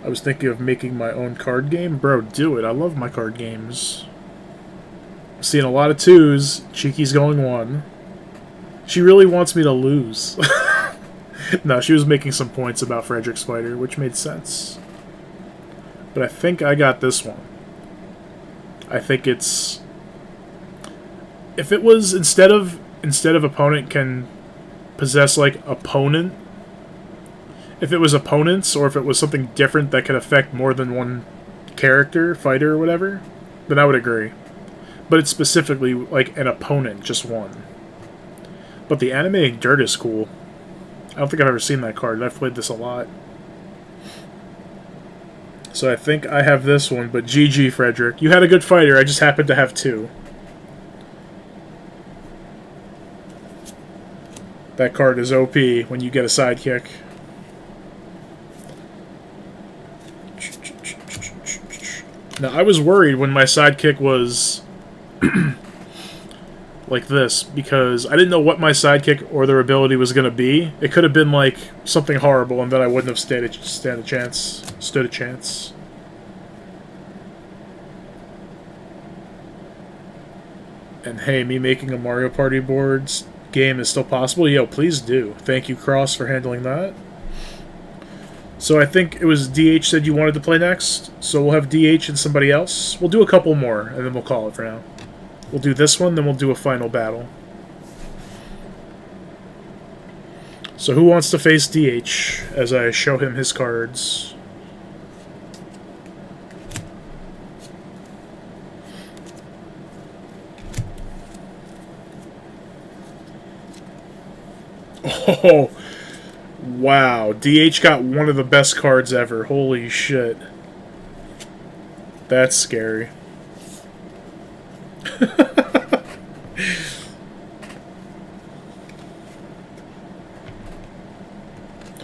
I was thinking of making my own card game. Bro, do it. I love my card games. I'm seeing a lot of 2s. Cheeky's going 1. She really wants me to lose. No, she was making some points about Frederick's fighter, which made sense. But I think I got this one. I think it's... If it was instead of opponent can possess, like, opponent, if it was opponents or if it was something different that could affect more than one character, fighter, or whatever, then I would agree. But it's specifically, like, an opponent, just one. But the animating dirt is cool. I don't think I've ever seen that card. I've played this a lot. So I think I have this one, but GG, Frederick. You had a good fighter, I just happened to have 2. That card is OP when you get a sidekick. Now, I was worried when my sidekick was like this, because I didn't know what my sidekick or their ability was going to be. It could have been like something horrible, and then I wouldn't have stood a chance. And hey, me making a Mario Party boards game is still possible? Yo, please do. Thank you, Cross, for handling that. So I think it was DH said you wanted to play next, so we'll have DH and somebody else. We'll do a couple more, and then we'll call it for now. We'll do this one, then we'll do a final battle. So who wants to face DH as I show him his cards? Oh, wow. DH got one of the best cards ever. Holy shit. That's scary.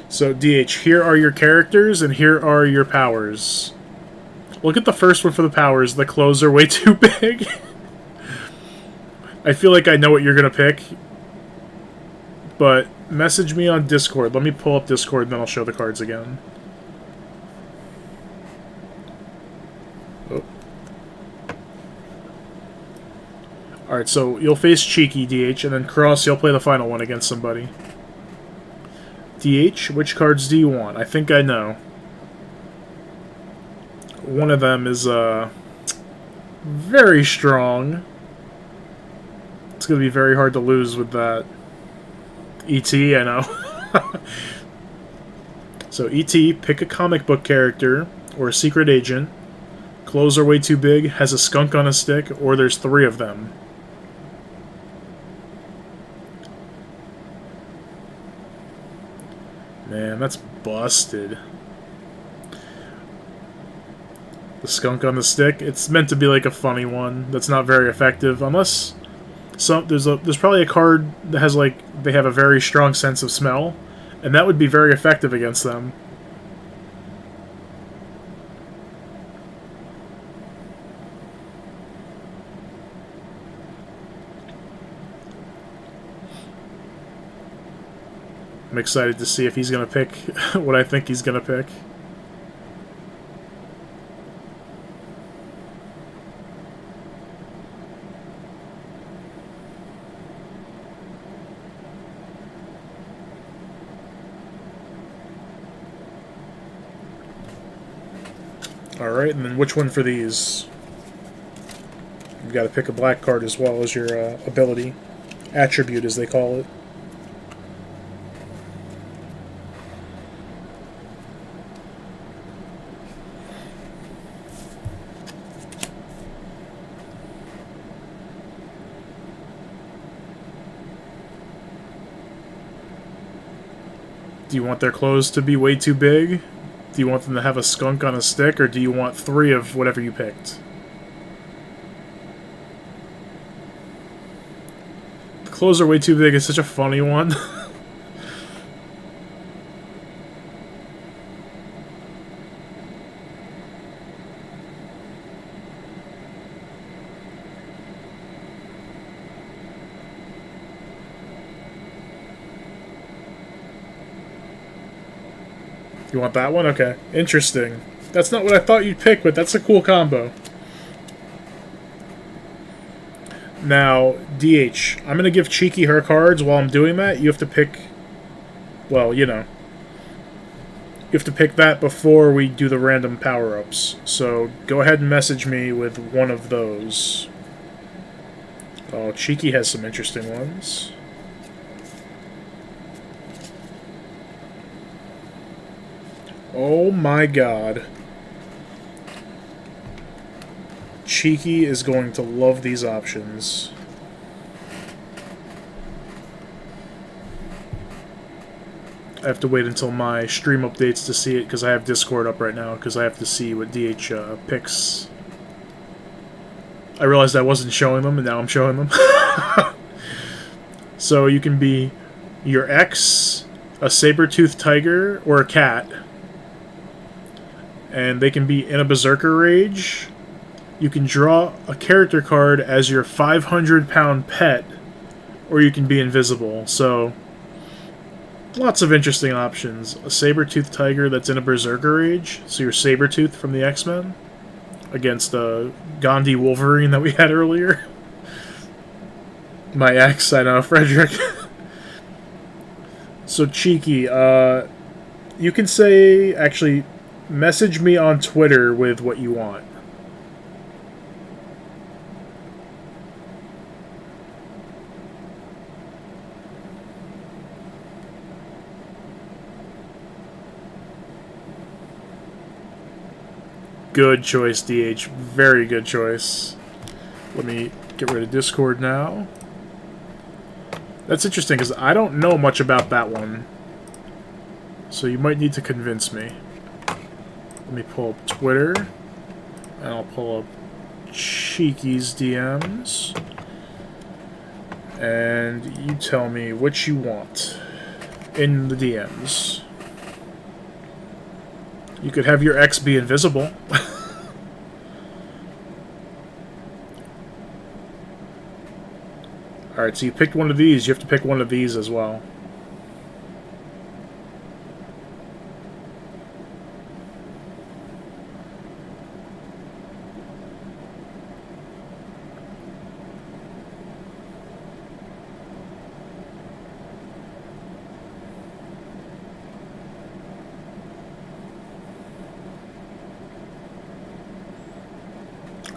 So, DH, here are your characters, and here are your powers. Look at the first one for the powers. The clothes are way too big. I feel like I know what you're going to pick. But message me on Discord. Let me pull up Discord, and then I'll show the cards again. Oh. Alright, so you'll face Cheeky, DH, and then Cross, you'll play the final one against somebody. DH, which cards do you want? I think I know. One of them is, very strong. It's going to be very hard to lose with that. E.T., I know. So E.T., pick a comic book character or a secret agent. Clothes are way too big, has a skunk on a stick, or there's 3 of them. Man, that's busted. The skunk on the stick, it's meant to be like a funny one that's not very effective, unless there's probably a card that has like they have a very strong sense of smell, and that would be very effective against them. I'm excited to see if he's going to pick what I think he's going to pick. Alright, and then which one for these? You've got to pick a black card as well as your ability. Attribute, as they call it. Do you want their clothes to be way too big? Do you want them to have a skunk on a stick, or do you want 3 of whatever you picked? The clothes are way too big is such a funny one. You want that one? Okay. Interesting. That's not what I thought you'd pick, but that's a cool combo. Now, DH, I'm going to give Cheeky her cards. While I'm doing that, you have to pick... Well, you know. You have to pick that before we do the random power-ups. So, go ahead and message me with one of those. Oh, Cheeky has some interesting ones. Oh my god. Cheeky is going to love these options. I have to wait until my stream updates to see it, because I have Discord up right now, because I have to see what DH picks. I realized I wasn't showing them, and now I'm showing them. So you can be your ex, a saber-toothed tiger, or a cat. And they can be in a berserker rage. You can draw a character card as your 500-pound pet, or you can be invisible. So, lots of interesting options. A saber-toothed tiger that's in a berserker rage, so you're Sabretooth from the X-Men, against the Gandhi Wolverine that we had earlier. My ex, I know, Frederick. So, Cheeky, you can say, actually... Message me on Twitter with what you want. Good choice, DH. Very good choice. Let me get rid of Discord now. That's interesting, because I don't know much about that one. So you might need to convince me. Let me pull up Twitter, and I'll pull up Cheeky's DMs, and you tell me what you want in the DMs. You could have your ex be invisible. Alright, so you picked one of these, you have to pick one of these as well.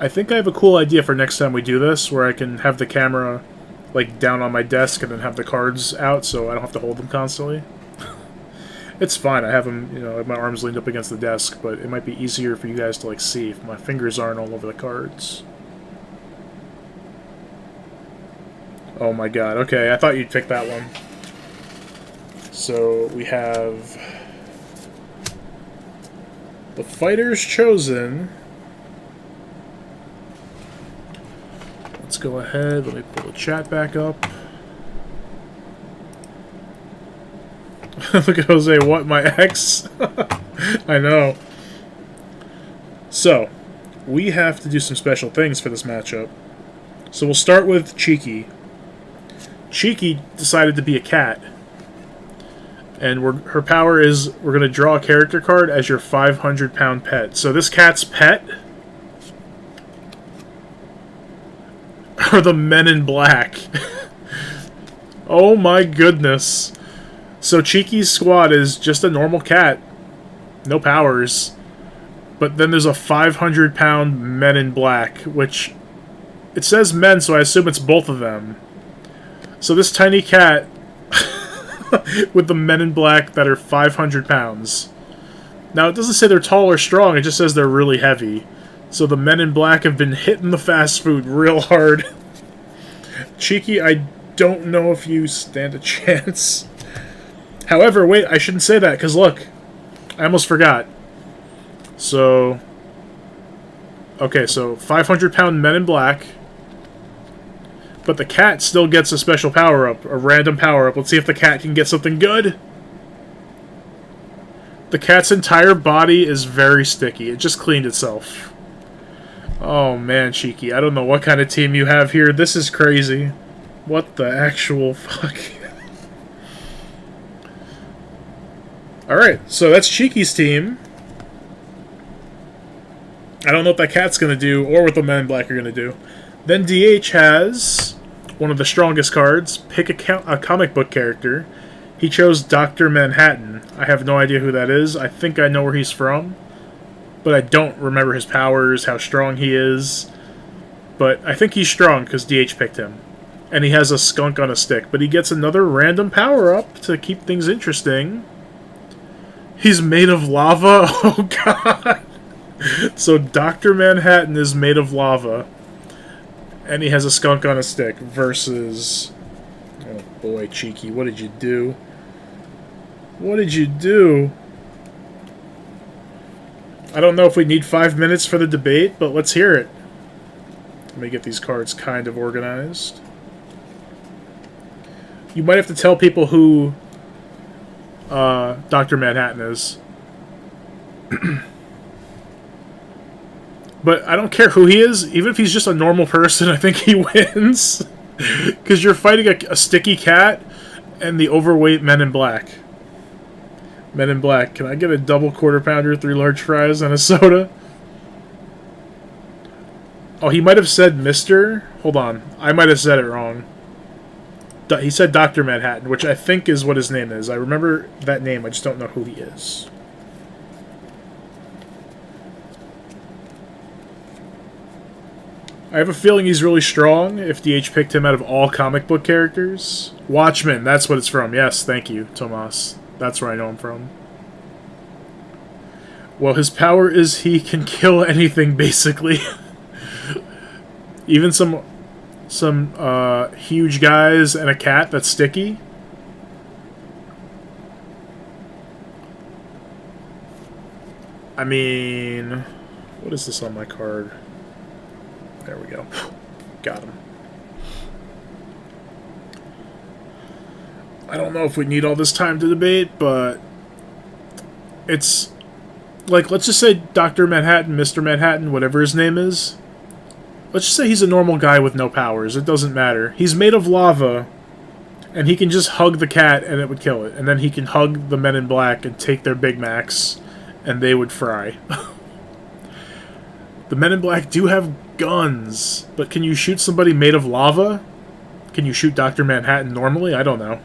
I think I have a cool idea for next time we do this, where I can have the camera like down on my desk and then have the cards out so I don't have to hold them constantly. It's fine. I have them, you know, I have my arms leaned up against the desk, but it might be easier for you guys to, like, see if my fingers aren't all over the cards. Oh my god. Okay, I thought you'd pick that one. So, we have the Fighters Chosen. Let's go ahead. Let me pull the chat back up. Look at Jose, what, my ex? I know. So, we have to do some special things for this matchup. So we'll start with Cheeky. Cheeky decided to be a cat. And her power is, we're going to draw a character card as your 500-pound pet. So this cat's pet are the Men in Black. Oh my goodness. So Cheeky's squad is just a normal cat. No powers. But then there's a 500-pound Men in Black, which... It says men, so I assume it's both of them. So this tiny cat... with the Men in Black that are 500 pounds. Now, it doesn't say they're tall or strong, it just says they're really heavy. So the Men in Black have been hitting the fast food real hard. Cheeky, I don't know if you stand a chance. However, wait, I shouldn't say that, because look, I almost forgot. So, okay, so 500-pound Men in Black, but the cat still gets a special power-up, a random power-up. Let's see if the cat can get something good. The cat's entire body is very sticky. It just cleaned itself. Oh man, Cheeky, I don't know what kind of team you have here. This is crazy. What the actual fuck? Alright, so that's Cheeky's team. I don't know what that cat's going to do, or what the Men in Black are going to do. Then DH has one of the strongest cards. Pick a comic book character. He chose Dr. Manhattan. I have no idea who that is. I think I know where he's from, but I don't remember his powers, how strong he is. But I think he's strong, because DH picked him. And he has a skunk on a stick, but he gets another random power-up to keep things interesting. He's made of lava? Oh, God. So Dr. Manhattan is made of lava. And he has a skunk on a stick versus... Oh, boy, Cheeky. What did you do? What did you do? I don't know if we need 5 minutes for the debate, but let's hear it. Let me get these cards kind of organized. You might have to tell people who... Dr. Manhattan is. But I don't care who he is. Even if he's just a normal person, I think he wins. Because you're fighting a sticky cat and the overweight Men in Black. Men in Black. Can I get a double quarter pounder, 3 large fries, and a soda? Oh, he might have said Mr. Hold on. I might have said it wrong. He said Dr. Manhattan, which I think is what his name is. I remember that name, I just don't know who he is. I have a feeling he's really strong if DH picked him out of all comic book characters. Watchmen, that's what it's from. Yes, thank you, Tomas. That's where I know him from. Well, his power is he can kill anything, basically. Even some huge guys and a cat that's sticky. I mean, what is this on my card? There we go. Got him. I don't know if we need all this time to debate, but it's like, let's just say Dr. Manhattan, Mr. Manhattan, whatever his name is. Let's just say he's a normal guy with no powers. It doesn't matter. He's made of lava, and he can just hug the cat and it would kill it. And then he can hug the Men in Black and take their Big Macs, and they would fry. The Men in Black do have guns, but can you shoot somebody made of lava? Can you shoot Dr. Manhattan normally? I don't know.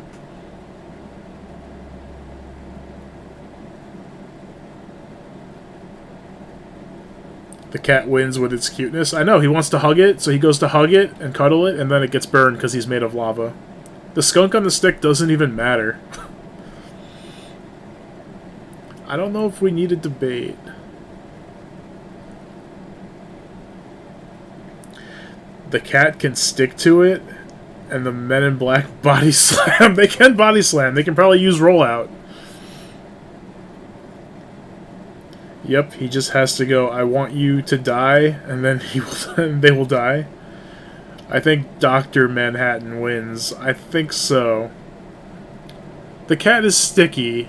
The cat wins with its cuteness. I know, he wants to hug it, so he goes to hug it and cuddle it, and then it gets burned because he's made of lava. The skunk on the stick doesn't even matter. I don't know if we need a debate. The cat can stick to it, and the Men in Black body slam. They can body slam. They can probably use rollout. Yep, he just has to go, I want you to die, and then they will die. I think Dr. Manhattan wins. I think so. The cat is sticky,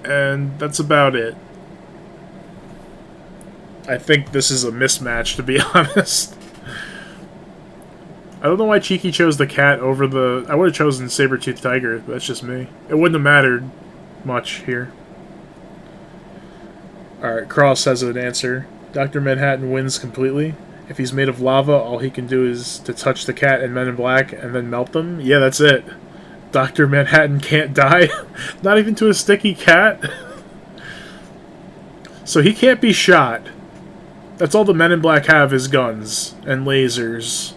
and that's about it. I think this is a mismatch, to be honest. I don't know why Cheeky chose the cat over the... I would have chosen Saber-Toothed Tiger, but that's just me. It wouldn't have mattered much here. Alright, Cross has an answer. Dr. Manhattan wins completely. If he's made of lava, all he can do is to touch the cat and Men in Black and then melt them. Yeah, that's it. Dr. Manhattan can't die. Not even to a sticky cat. So he can't be shot. That's all the Men in Black have is guns and lasers.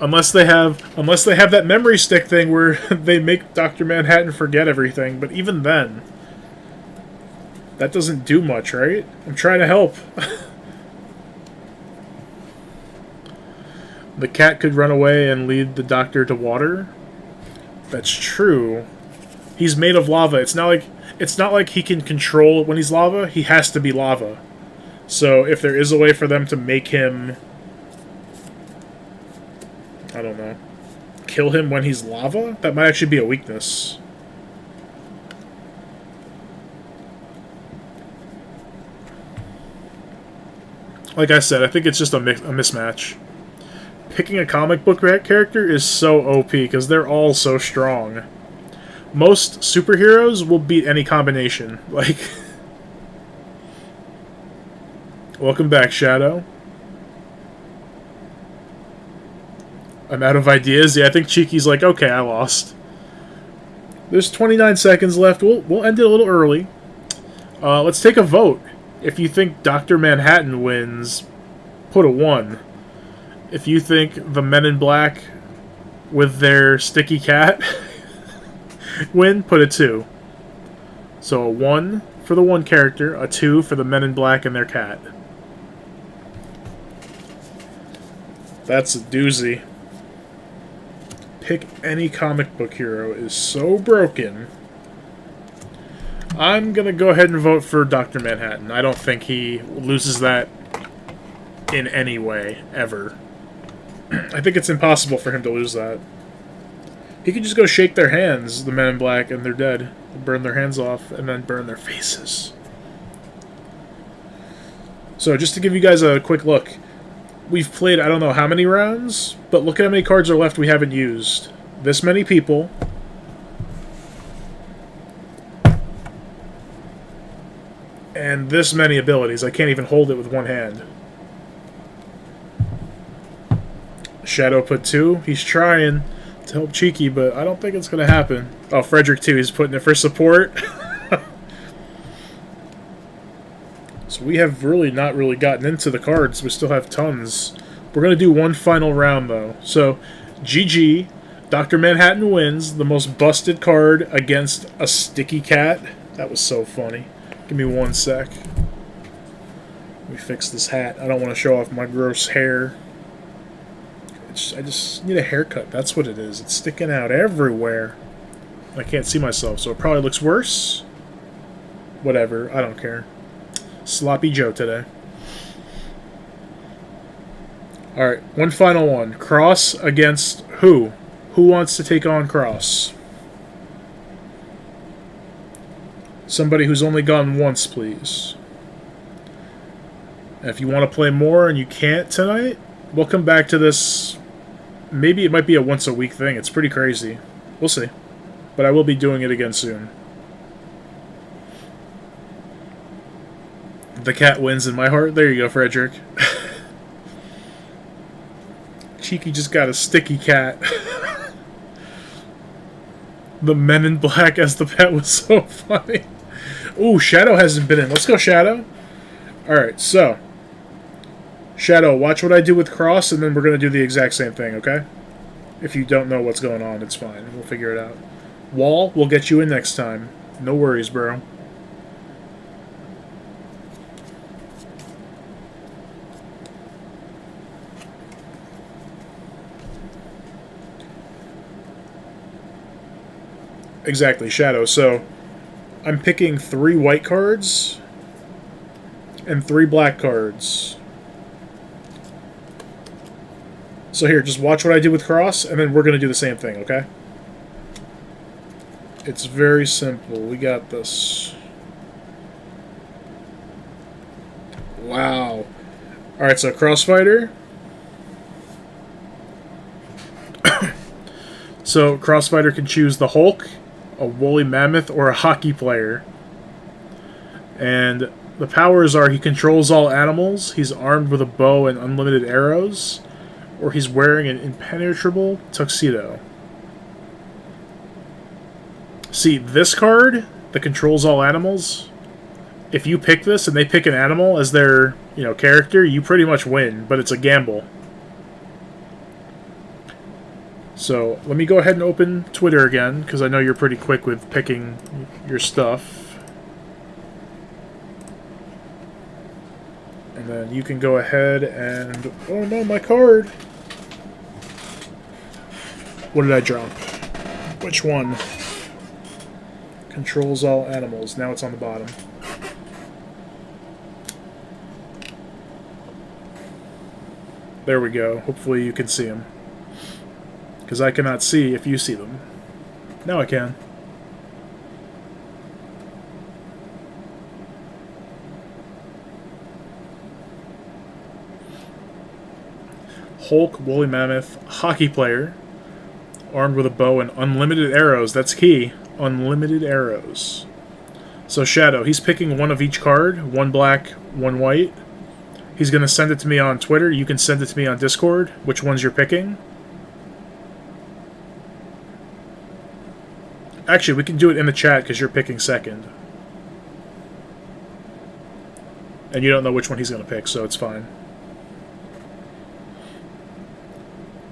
Unless they have that memory stick thing where they make Dr. Manhattan forget everything, but even then, that doesn't do much, right? I'm trying to help. The cat could run away and lead the doctor to water. That's true. He's made of lava. It's not like he can control when he's lava. He has to be lava. So if there is a way for them to make him, I don't know, kill him when he's lava, that might actually be a weakness. Like I said, I think it's just a mismatch. Picking a comic book character is so OP because they're all so strong. Most superheroes will beat any combination. Like, welcome back, Shadow. I'm out of ideas. Yeah, I think Cheeky's like, okay, I lost. There's 29 seconds left. We'll end it a little early. Let's take a vote. If you think Dr. Manhattan wins, put a 1. If you think the Men in Black with their sticky cat win, put a 2. So a 1 for the one character, a 2 for the Men in Black and their cat. That's a doozy. Pick any comic book hero is so broken. I'm gonna go ahead and vote for Dr. Manhattan. I don't think he loses that in any way, ever. I think it's impossible for him to lose that. He could just go shake their hands, the Men in Black, and they're dead. Burn their hands off, and then burn their faces. So, just to give you guys a quick look. We've played I don't know how many rounds, but look at how many cards are left we haven't used. This many people. And this many abilities. I can't even hold it with one hand. Shadow put 2. He's trying to help Cheeky, but I don't think it's going to happen. Oh, Frederick too. He's putting it for support. So we have really not really gotten into the cards. We still have tons. We're going to do one final round, though. So, GG. Dr. Manhattan wins. The most busted card against a sticky cat. That was so funny. Give me 1 sec. Let me fix this hat. I don't want to show off my gross hair. I just need a haircut. That's what it is. It's sticking out everywhere. I can't see myself, so it probably looks worse. Whatever. I don't care. Sloppy Joe today. Alright, one final one. Cross against who? Who wants to take on Cross? Somebody who's only gone once, please. And if you want to play more and you can't tonight, we'll come back to this. Maybe it might be a once-a-week thing. It's pretty crazy. We'll see. But I will be doing it again soon. The cat wins in my heart. There you go, Frederick. Cheeky just got a sticky cat. The Men in Black as the pet was so funny. Ooh, Shadow hasn't been in. Let's go, Shadow. Alright, so. Shadow, watch what I do with Cross, and then we're going to do the exact same thing, okay? If you don't know what's going on, it's fine. We'll figure it out. Wall, we'll get you in next time. No worries, bro. Exactly, Shadow. So, I'm picking 3 white cards and 3 black cards. So here, just watch what I do with Cross, and then we're going to do the same thing, okay? It's very simple. We got this. Wow. Alright, so Crossfighter. So, Crossfighter can choose the Hulk, a woolly mammoth, or a hockey player. And the powers are he controls all animals, he's armed with a bow and unlimited arrows, or he's wearing an impenetrable tuxedo. See, this card that controls all animals, if you pick this and they pick an animal as their, character, you pretty much win, but it's a gamble. So, let me go ahead and open Twitter again, because I know you're pretty quick with picking your stuff. And then you can go ahead and... Oh no, my card! What did I drop? Which one? Controls all animals. Now it's on the bottom. There we go. Hopefully you can see them. Because I cannot see if you see them. Now I can. Hulk, woolly mammoth, hockey player, armed with a bow and unlimited arrows. That's key. Unlimited arrows. So Shadow, he's picking one of each card. One black, one white. He's going to send it to me on Twitter. You can send it to me on Discord. Which ones you're picking. Actually, we can do it in the chat because you're picking second. And you don't know which one he's going to pick, so it's fine.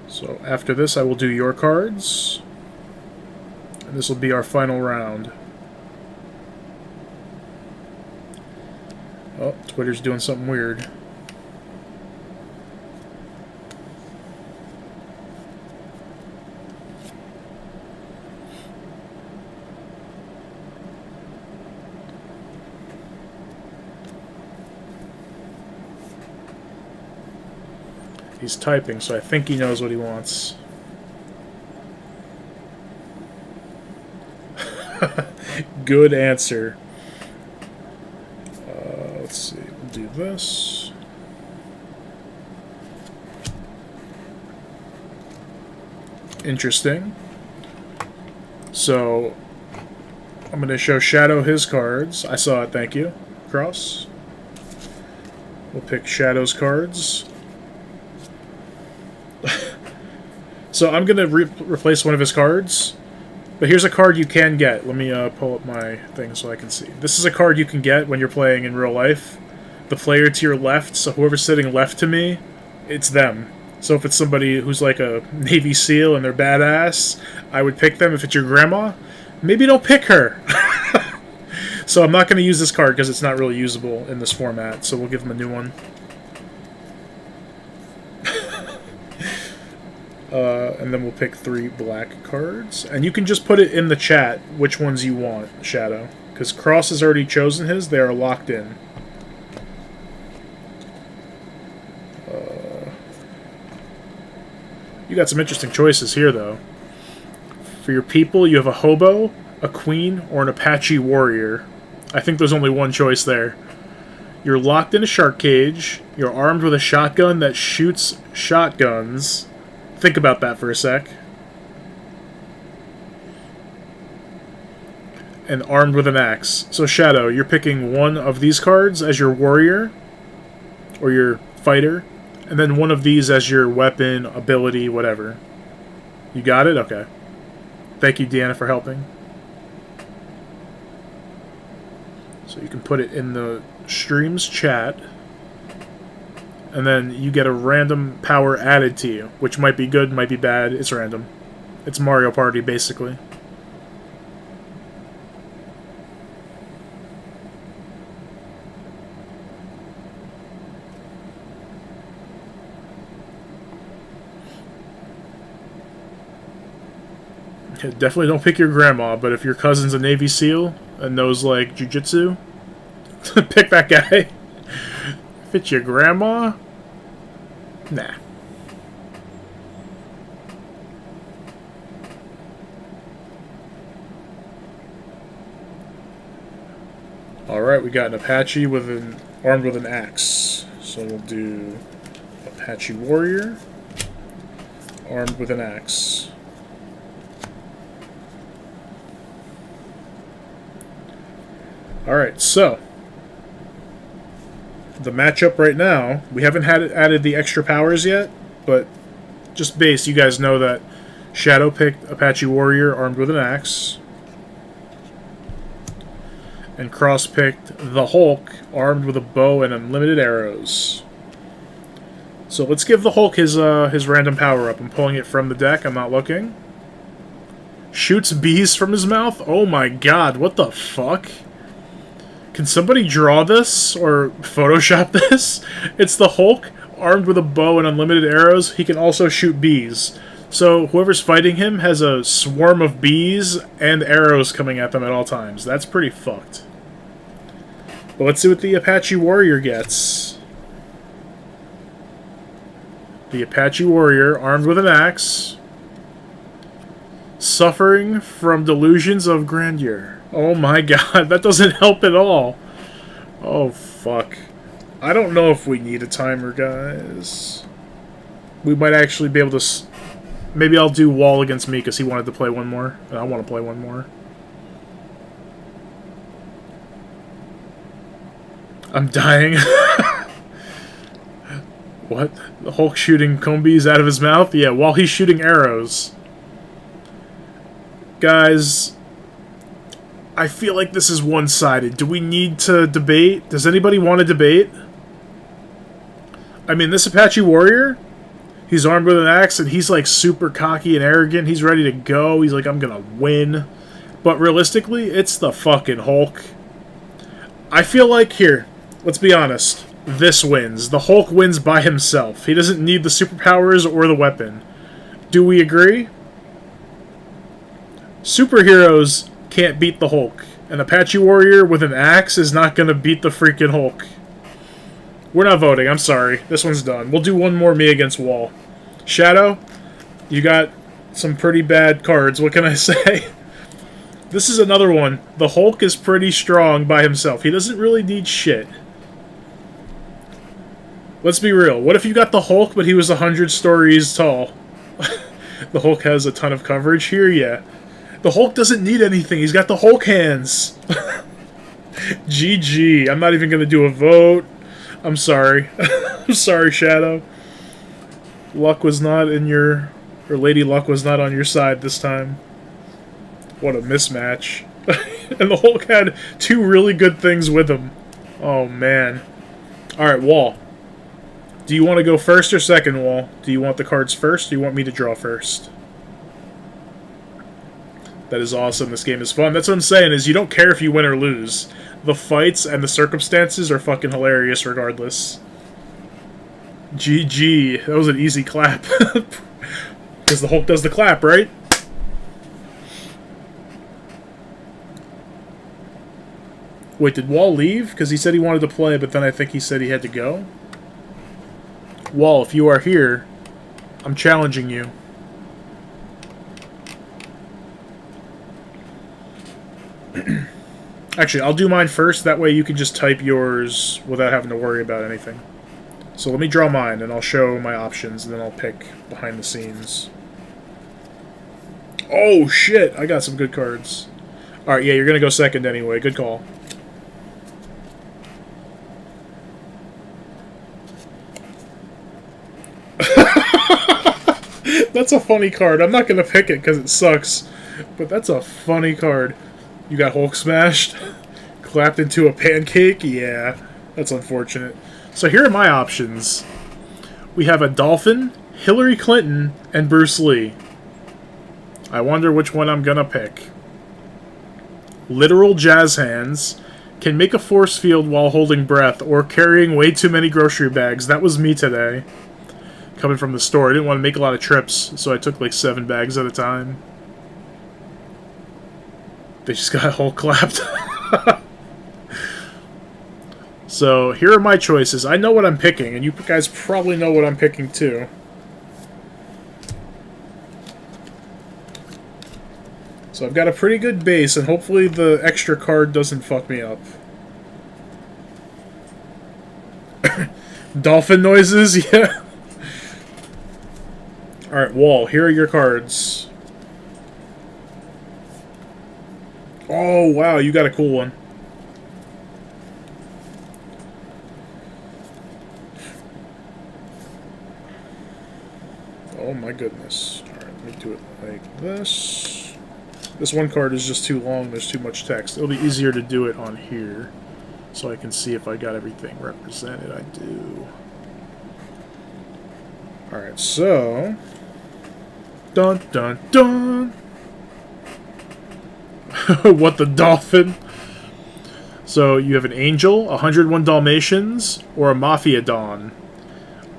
So after this, I will do your cards. And this will be our final round. Oh, Twitter's doing something weird. He's typing, so I think he knows what he wants. Good answer. Let's see. We'll do this. Interesting. So, I'm going to show Shadow his cards. I saw it, thank you. Cross. We'll pick Shadow's cards. So I'm going to replace one of his cards. But here's a card you can get. Let me pull up my thing so I can see. This is a card you can get when you're playing in real life. The player to your left, so whoever's sitting left to me, it's them. So if it's somebody who's like a Navy SEAL and they're badass, I would pick them. If it's your grandma, maybe don't pick her. So I'm not going to use this card because it's not really usable in this format. So we'll give him a new one. And then we'll pick 3 black cards. And you can just put it in the chat which ones you want, Shadow. Because Cross has already chosen his. They are locked in. You got some interesting choices here, though. For your people, you have a hobo, a queen, or an Apache warrior. I think there's only one choice there. You're locked in a shark cage. You're armed with a shotgun that shoots shotguns. Think about that for a sec. And armed with an axe. So Shadow, you're picking one of these cards as your warrior, or your fighter, and then one of these as your weapon, ability, whatever. You got it? Okay. Thank you, Deanna, for helping. So you can put it in the stream's chat. And then you get a random power added to you, which might be good, might be bad. It's random. It's Mario Party, basically. Definitely don't pick your grandma, but if your cousin's a Navy SEAL and knows, like, jiu-jitsu, pick that guy. If it's your grandma, nah. Alright, we got an Apache armed with an axe. So we'll do Apache Warrior armed with an axe. Alright, so the matchup right now, we haven't added the extra powers yet, but just base, you guys know that Shadow picked Apache Warrior armed with an axe, and Cross picked the Hulk armed with a bow and unlimited arrows. So let's give the Hulk his random power up. I'm pulling it from the deck, I'm not looking. Shoots bees from his mouth? Oh my god, what the fuck? Can somebody draw this or Photoshop this? It's the Hulk armed with a bow and unlimited arrows. He can also shoot bees. So whoever's fighting him has a swarm of bees and arrows coming at them at all times. That's pretty fucked. But let's see what the Apache Warrior gets. The Apache Warrior armed with an axe. Suffering from delusions of grandeur. Oh my god, that doesn't help at all. Oh, fuck. I don't know if we need a timer, guys. We might actually be able to... Maybe I'll do Wall against me because he wanted to play one more. And I want to play one more. I'm dying. What? The Hulk shooting comb bees out of his mouth? Yeah, while he's shooting arrows. Guys... I feel like this is one-sided. Do we need to debate? Does anybody want to debate? I mean, this Apache Warrior, he's armed with an axe, and he's, like, super cocky and arrogant. He's ready to go. He's like, I'm gonna win. But realistically, it's the fucking Hulk. I feel like, here, let's be honest. This wins. The Hulk wins by himself. He doesn't need the superpowers or the weapon. Do we agree? Superheroes can't beat the Hulk. An Apache Warrior with an axe is not going to beat the freaking Hulk. We're not voting, I'm sorry. This one's done. We'll do one more me against Wall. Shadow, you got some pretty bad cards. What can I say? This is another one. The Hulk is pretty strong by himself. He doesn't really need shit. Let's be real. What if you got the Hulk, but he was 100 stories tall? The Hulk has a ton of coverage here, yeah. The Hulk doesn't need anything. He's got the Hulk hands. GG. I'm not even going to do a vote. I'm sorry. I'm sorry, Shadow. Luck was not in your... Or Lady Luck was not on your side this time. What a mismatch. And the Hulk had two really good things with him. Oh, man. Alright, Wall. Do you want to go first or second, Wall? Do you want the cards first, or do you want me to draw first? That is awesome. This game is fun. That's what I'm saying, is you don't care if you win or lose. The fights and the circumstances are fucking hilarious regardless. GG. That was an easy clap. Because the Hulk does the clap, right? Wait, did Wall leave? Because he said he wanted to play, but then I think he said he had to go. Wall, if you are here, I'm challenging you. Actually, I'll do mine first. That way you can just type yours without having to worry about anything. So let me draw mine, and I'll show my options, and then I'll pick behind the scenes. Oh, shit! I got some good cards. Alright, yeah, you're gonna go second anyway. Good call. That's a funny card. I'm not gonna pick it because it sucks, but that's a funny card. You got Hulk smashed? Clapped into a pancake? Yeah, that's unfortunate. So here are my options. We have a Dolphin, Hillary Clinton, and Bruce Lee. I wonder which one I'm gonna pick. Literal jazz hands. Can make a force field while holding breath or carrying way too many grocery bags. That was me today. Coming from the store. I didn't want to make a lot of trips, so I took like 7 bags at a time. They just got Hulk clapped. So, here are my choices. I know what I'm picking, and you guys probably know what I'm picking, too. So I've got a pretty good base, and hopefully the extra card doesn't fuck me up. Dolphin noises? Yeah. Alright, Wall, here are your cards. Oh, wow, you got a cool one. Oh my goodness. Alright, let me do it like this. This one card is just too long, there's too much text. It'll be easier to do it on here, so I can see if I got everything represented. I do. Alright, so... Dun dun dun! What the dolphin? So, you have an angel, 101 Dalmatians, or a Mafia Don.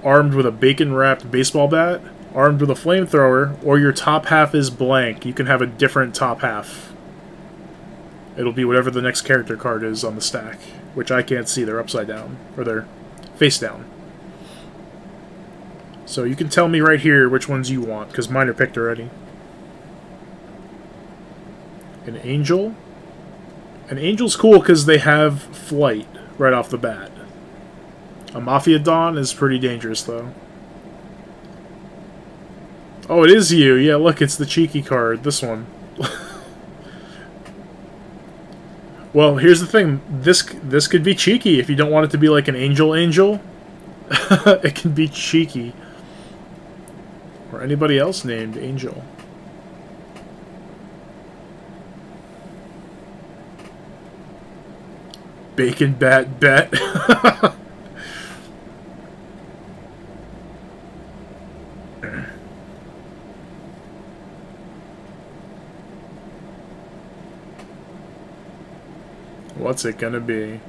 Armed with a bacon-wrapped baseball bat, armed with a flamethrower, or your top half is blank. You can have a different top half. It'll be whatever the next character card is on the stack, which I can't see. They're upside down, or they're face down. So you can tell me right here which ones you want, because mine are picked already. An angel. An angel's cool because they have flight right off the bat. A Mafia Don is pretty dangerous, though. Oh, it is you. Yeah, look, it's the cheeky card. This one. Well, here's the thing. This could be cheeky if you don't want it to be like an angel. It can be cheeky. Or anybody else named Angel. Bacon bat bet. What's it gonna be?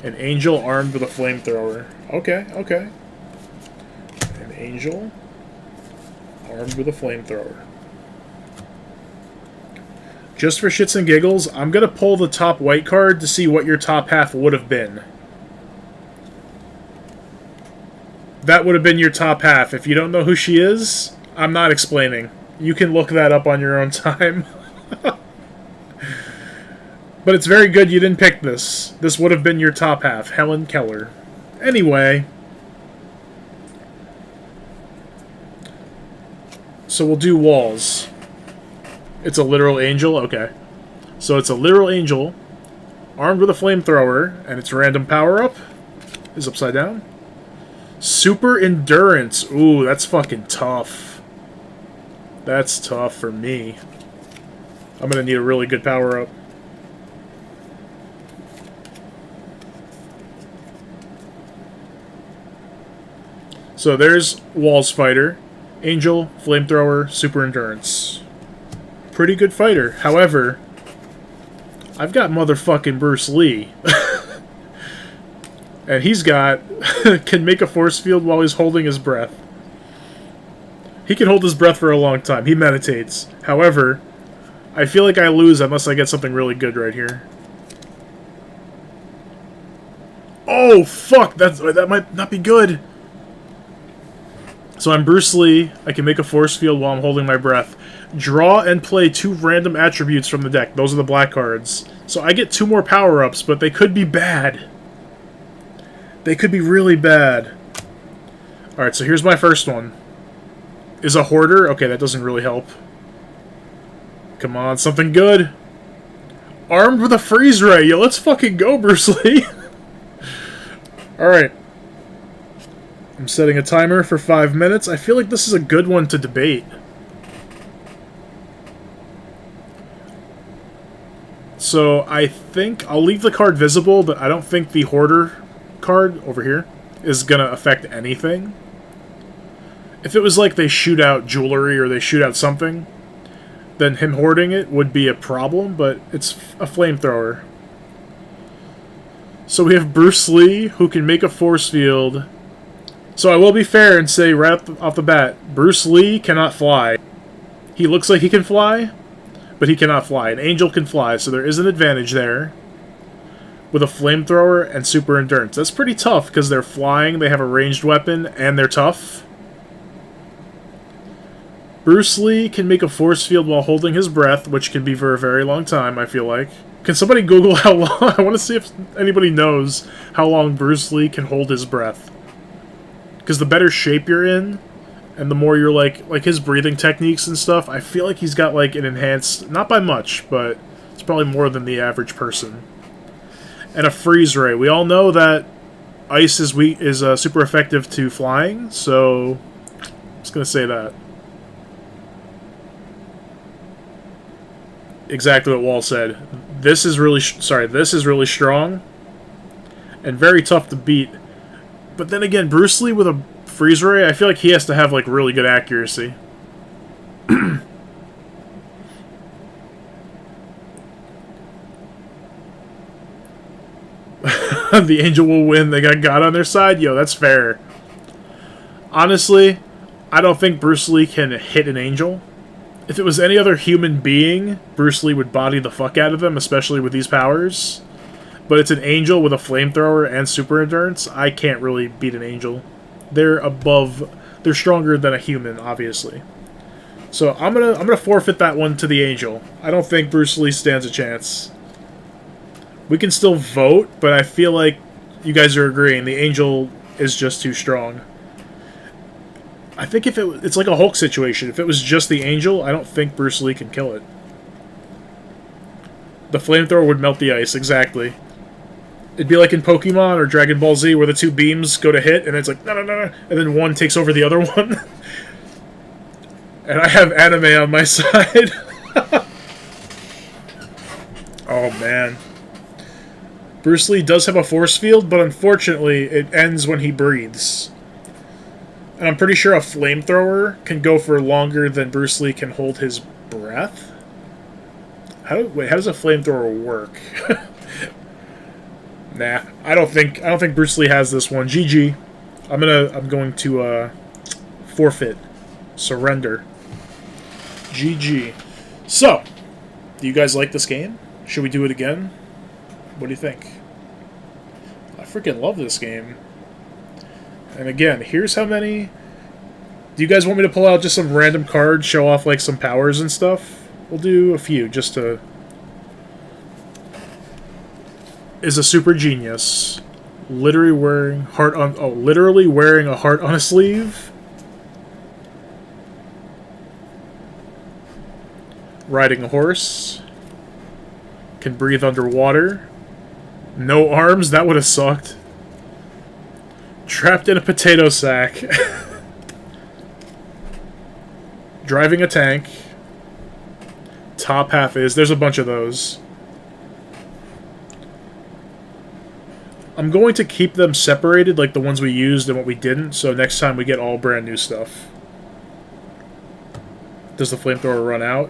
An angel armed with a flamethrower. Okay, okay. An angel armed with a flamethrower. Just for shits and giggles, I'm gonna pull the top white card to see what your top half would have been. That would have been your top half. If you don't know who she is, I'm not explaining. You can look that up on your own time. But it's very good you didn't pick this. This would have been your top half, Helen Keller. Anyway. So we'll do walls. It's a literal angel? Okay. So it's a literal angel, armed with a flamethrower, and its random power-up is upside down. Super Endurance. Ooh, that's fucking tough. That's tough for me. I'm gonna need a really good power-up. So there's Walls Fighter, Angel, Flamethrower, Super Endurance. Pretty good fighter. However, I've got motherfucking Bruce Lee. And he's got... can make a force field while he's holding his breath. He can hold his breath for a long time. He meditates. However, I feel like I lose unless I get something really good right here. Oh, fuck! That might not be good. So I'm Bruce Lee. I can make a force field while I'm holding my breath. Draw and play 2 random attributes from the deck. Those are the black cards. So I get 2 more power-ups, but they could be bad. They could be really bad. Alright, so here's my first one. Is a Hoarder? Okay, that doesn't really help. Come on, something good. Armed with a Freeze Ray. Yo, let's fucking go, Bruce Lee. Alright. I'm setting a timer for 5 minutes. I feel like this is a good one to debate. So I think I'll leave the card visible, but I don't think the Hoarder card over here is going to affect anything. If it was like they shoot out jewelry or they shoot out something, then him hoarding it would be a problem, but it's a flamethrower. So we have Bruce Lee, who can make a force field. So I will be fair and say right off the bat, Bruce Lee cannot fly. He looks like he can fly, but he cannot fly. An angel can fly, so there is an advantage there. With a flamethrower and super endurance. That's pretty tough, because they're flying, they have a ranged weapon, and they're tough. Bruce Lee can make a force field while holding his breath, which can be for a very long time, I feel like. Can somebody Google how long? I want to see if anybody knows how long Bruce Lee can hold his breath. Because the better shape you're in, and the more you're like his breathing techniques and stuff, I feel like he's got like an enhanced, not by much, but it's probably more than the average person. And a freeze ray. We all know that ice is super effective to flying, so I'm just gonna say that. Exactly what Wall said. This is really this is really strong and very tough to beat. But then again, Bruce Lee with a freeze ray, I feel like he has to have like really good accuracy. The angel will win. They got God on their side. Yo, that's fair. Honestly, I don't think Bruce Lee can hit an angel. If it was any other human being, Bruce Lee would body the fuck out of them, especially with these powers. But it's an angel with a flamethrower and super endurance. I can't really beat an angel. They're stronger than a human, obviously. So I'm gonna forfeit that one to the angel. I don't think Bruce Lee stands a chance. We can still vote, but I feel like you guys are agreeing the angel is just too strong. I think if it's like a Hulk situation. If it was just the angel, I don't think Bruce Lee can kill it. The flamethrower would melt the ice, exactly. It'd be like in Pokemon or Dragon Ball Z where the two beams go to hit, and it's like, no, and then one takes over the other one. And I have anime on my side. Oh, man. Bruce Lee does have a force field, but unfortunately, it ends when he breathes. And I'm pretty sure a flamethrower can go for longer than Bruce Lee can hold his breath. How does a flamethrower work? Nah, I don't think Bruce Lee has this one. GG. I'm going to forfeit, surrender. GG. So, do you guys like this game? Should we do it again? What do you think? I freaking love this game. And again, here's how many... Do you guys want me to pull out just some random cards, show off like some powers and stuff? We'll do a few, just to... Is a super genius. Literally wearing a heart on a sleeve. Riding a horse. Can breathe underwater. No arms, that would have sucked. Trapped in a potato sack. Driving a tank. Top half is. There's a bunch of those. I'm going to keep them separated, like the ones we used and what we didn't, so next time we get all brand new stuff. Does the flamethrower run out?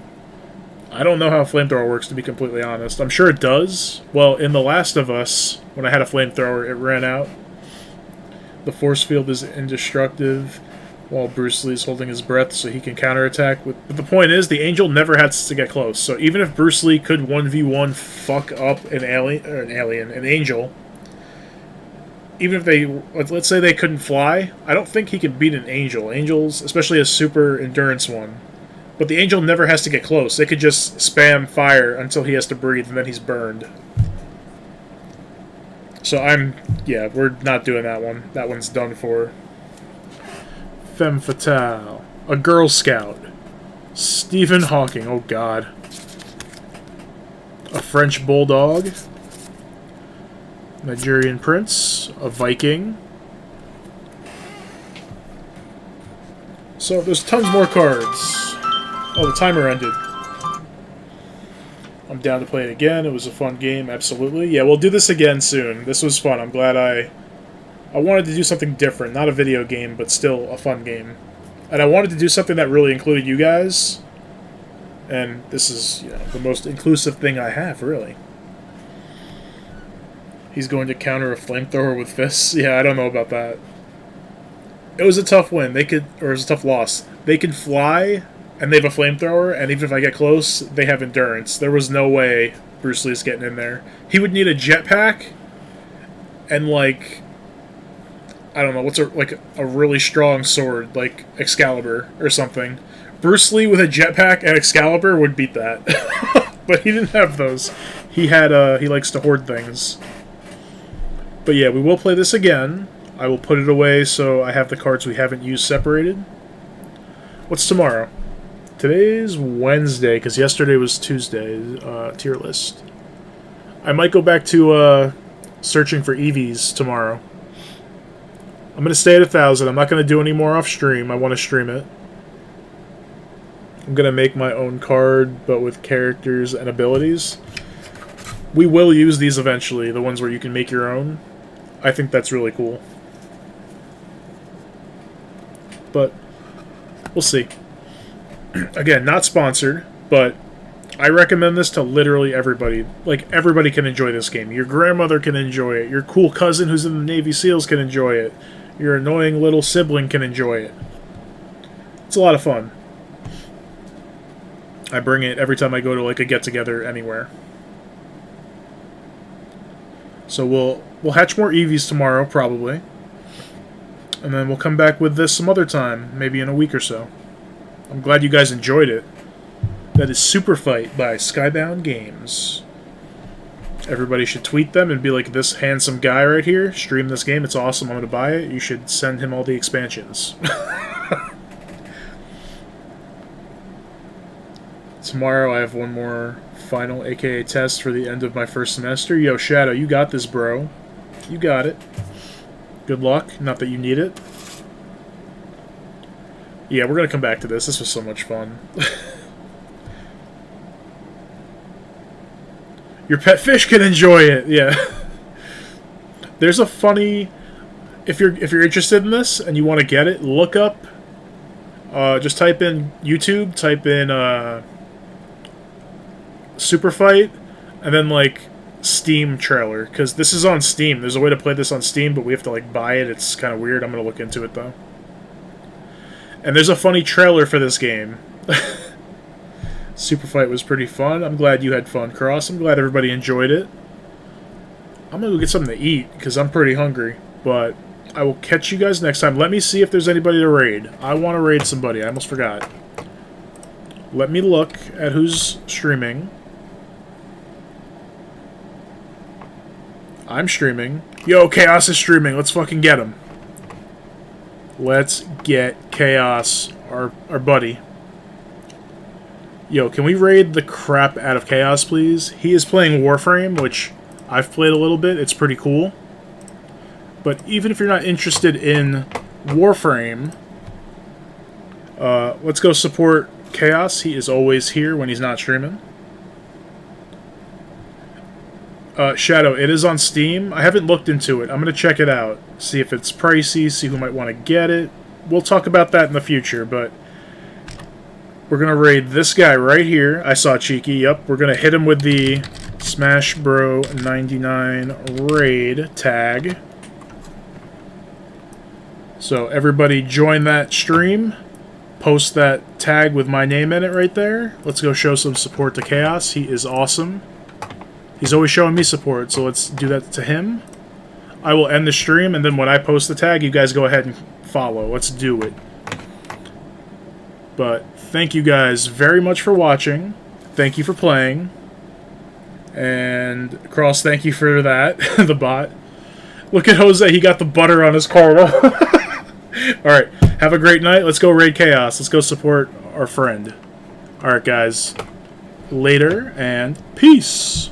I don't know how a flamethrower works, to be completely honest. I'm sure it does. Well, in The Last of Us, when I had a flamethrower, it ran out. The force field is indestructible while Bruce Lee's holding his breath so he can counterattack. But the point is, the angel never has to get close. So even if Bruce Lee could 1v1 fuck up an angel, even if they, let's say they couldn't fly, I don't think he could beat an angel. Angels, especially a super endurance one. But the angel never has to get close. They could just spam fire until he has to breathe, and then he's burned. So yeah, we're not doing that one. That one's done for. Femme Fatale. A Girl Scout. Stephen Hawking, oh god. A French Bulldog. Nigerian Prince. A Viking. So there's tons more cards. Oh, the timer ended. I'm down to play it again. It was a fun game, absolutely. Yeah, we'll do this again soon. This was fun. I'm glad I wanted to do something different. Not a video game, but still a fun game. And I wanted to do something that really included you guys. And this is, you know, the most inclusive thing I have, really. He's going to counter a flamethrower with fists? Yeah, I don't know about that. It was a tough win. It was a tough loss. They could fly, and they have a flamethrower, and even if I get close, they have endurance. There was no way Bruce Lee's getting in there. He would need a jetpack, and like, I don't know, what's a really strong sword, like Excalibur or something. Bruce Lee with a jetpack and Excalibur would beat that. But he didn't have those. He likes to hoard things. But yeah, we will play this again. I will put it away so I have the cards we haven't used separated. What's tomorrow? Today's Wednesday, because yesterday was Tuesday. Tier list. I might go back to searching for EVs tomorrow. I'm going to stay at 1,000. I'm not going to do any more off stream. I want to stream it. I'm going to make my own card, but with characters and abilities. We will use these eventually, the ones where you can make your own. I think that's really cool. But we'll see. Again, not sponsored, but I recommend this to literally everybody. Like, everybody can enjoy this game. Your grandmother can enjoy it. Your cool cousin who's in the Navy SEALs can enjoy it. Your annoying little sibling can enjoy it. It's a lot of fun. I bring it every time I go to like a get-together anywhere. So we'll hatch more EVs tomorrow, probably. And then we'll come back with this some other time, maybe in a week or so. I'm glad you guys enjoyed it. That is Superfight by Skybound Games. Everybody should tweet them and be like, this handsome guy right here, stream this game, it's awesome, I'm going to buy it. You should send him all the expansions. Tomorrow I have one more final, aka test, for the end of my first semester. Yo, Shadow, you got this, bro. You got it. Good luck. Not that you need it. Yeah, we're going to come back to this. This was so much fun. Your pet fish can enjoy it. Yeah. There's a funny... If you're interested in this and you want to get it, look up... just type in YouTube, type in... Superfight, and then like Steam trailer, because this is on Steam. There's a way to play this on Steam, but we have to like buy it. It's kind of weird. I'm gonna look into it though. And there's a funny trailer for this game. Superfight was pretty fun. I'm glad you had fun, Cross. I'm glad everybody enjoyed it. I'm gonna go get something to eat because I'm pretty hungry. But I will catch you guys next time. Let me see if there's anybody to raid. I want to raid somebody. I almost forgot. Let me look at who's streaming. I'm streaming. Yo, Chaos is streaming. Let's fucking get him. Let's get Chaos, our buddy. Yo, can we raid the crap out of Chaos, please? He is playing Warframe, which I've played a little bit. It's pretty cool. But even if you're not interested in Warframe, let's go support Chaos. He is always here when he's not streaming. Shadow, it is on Steam. I haven't looked into it. I'm going to check it out. See if it's pricey, see who might want to get it. We'll talk about that in the future, but we're going to raid this guy right here. I saw Cheeky, yep. We're going to hit him with the Smash Bro 99 raid tag. So everybody join that stream. Post that tag with my name in it right there. Let's go show some support to Chaos. He is awesome. He's always showing me support, so let's do that to him. I will end the stream, and then when I post the tag, you guys go ahead and follow. Let's do it. But thank you guys very much for watching. Thank you for playing. And Cross, thank you for that, the bot. Look at Jose, he got the butter on his card. Alright, have a great night. Let's go raid Chaos. Let's go support our friend. Alright, guys. Later, and peace.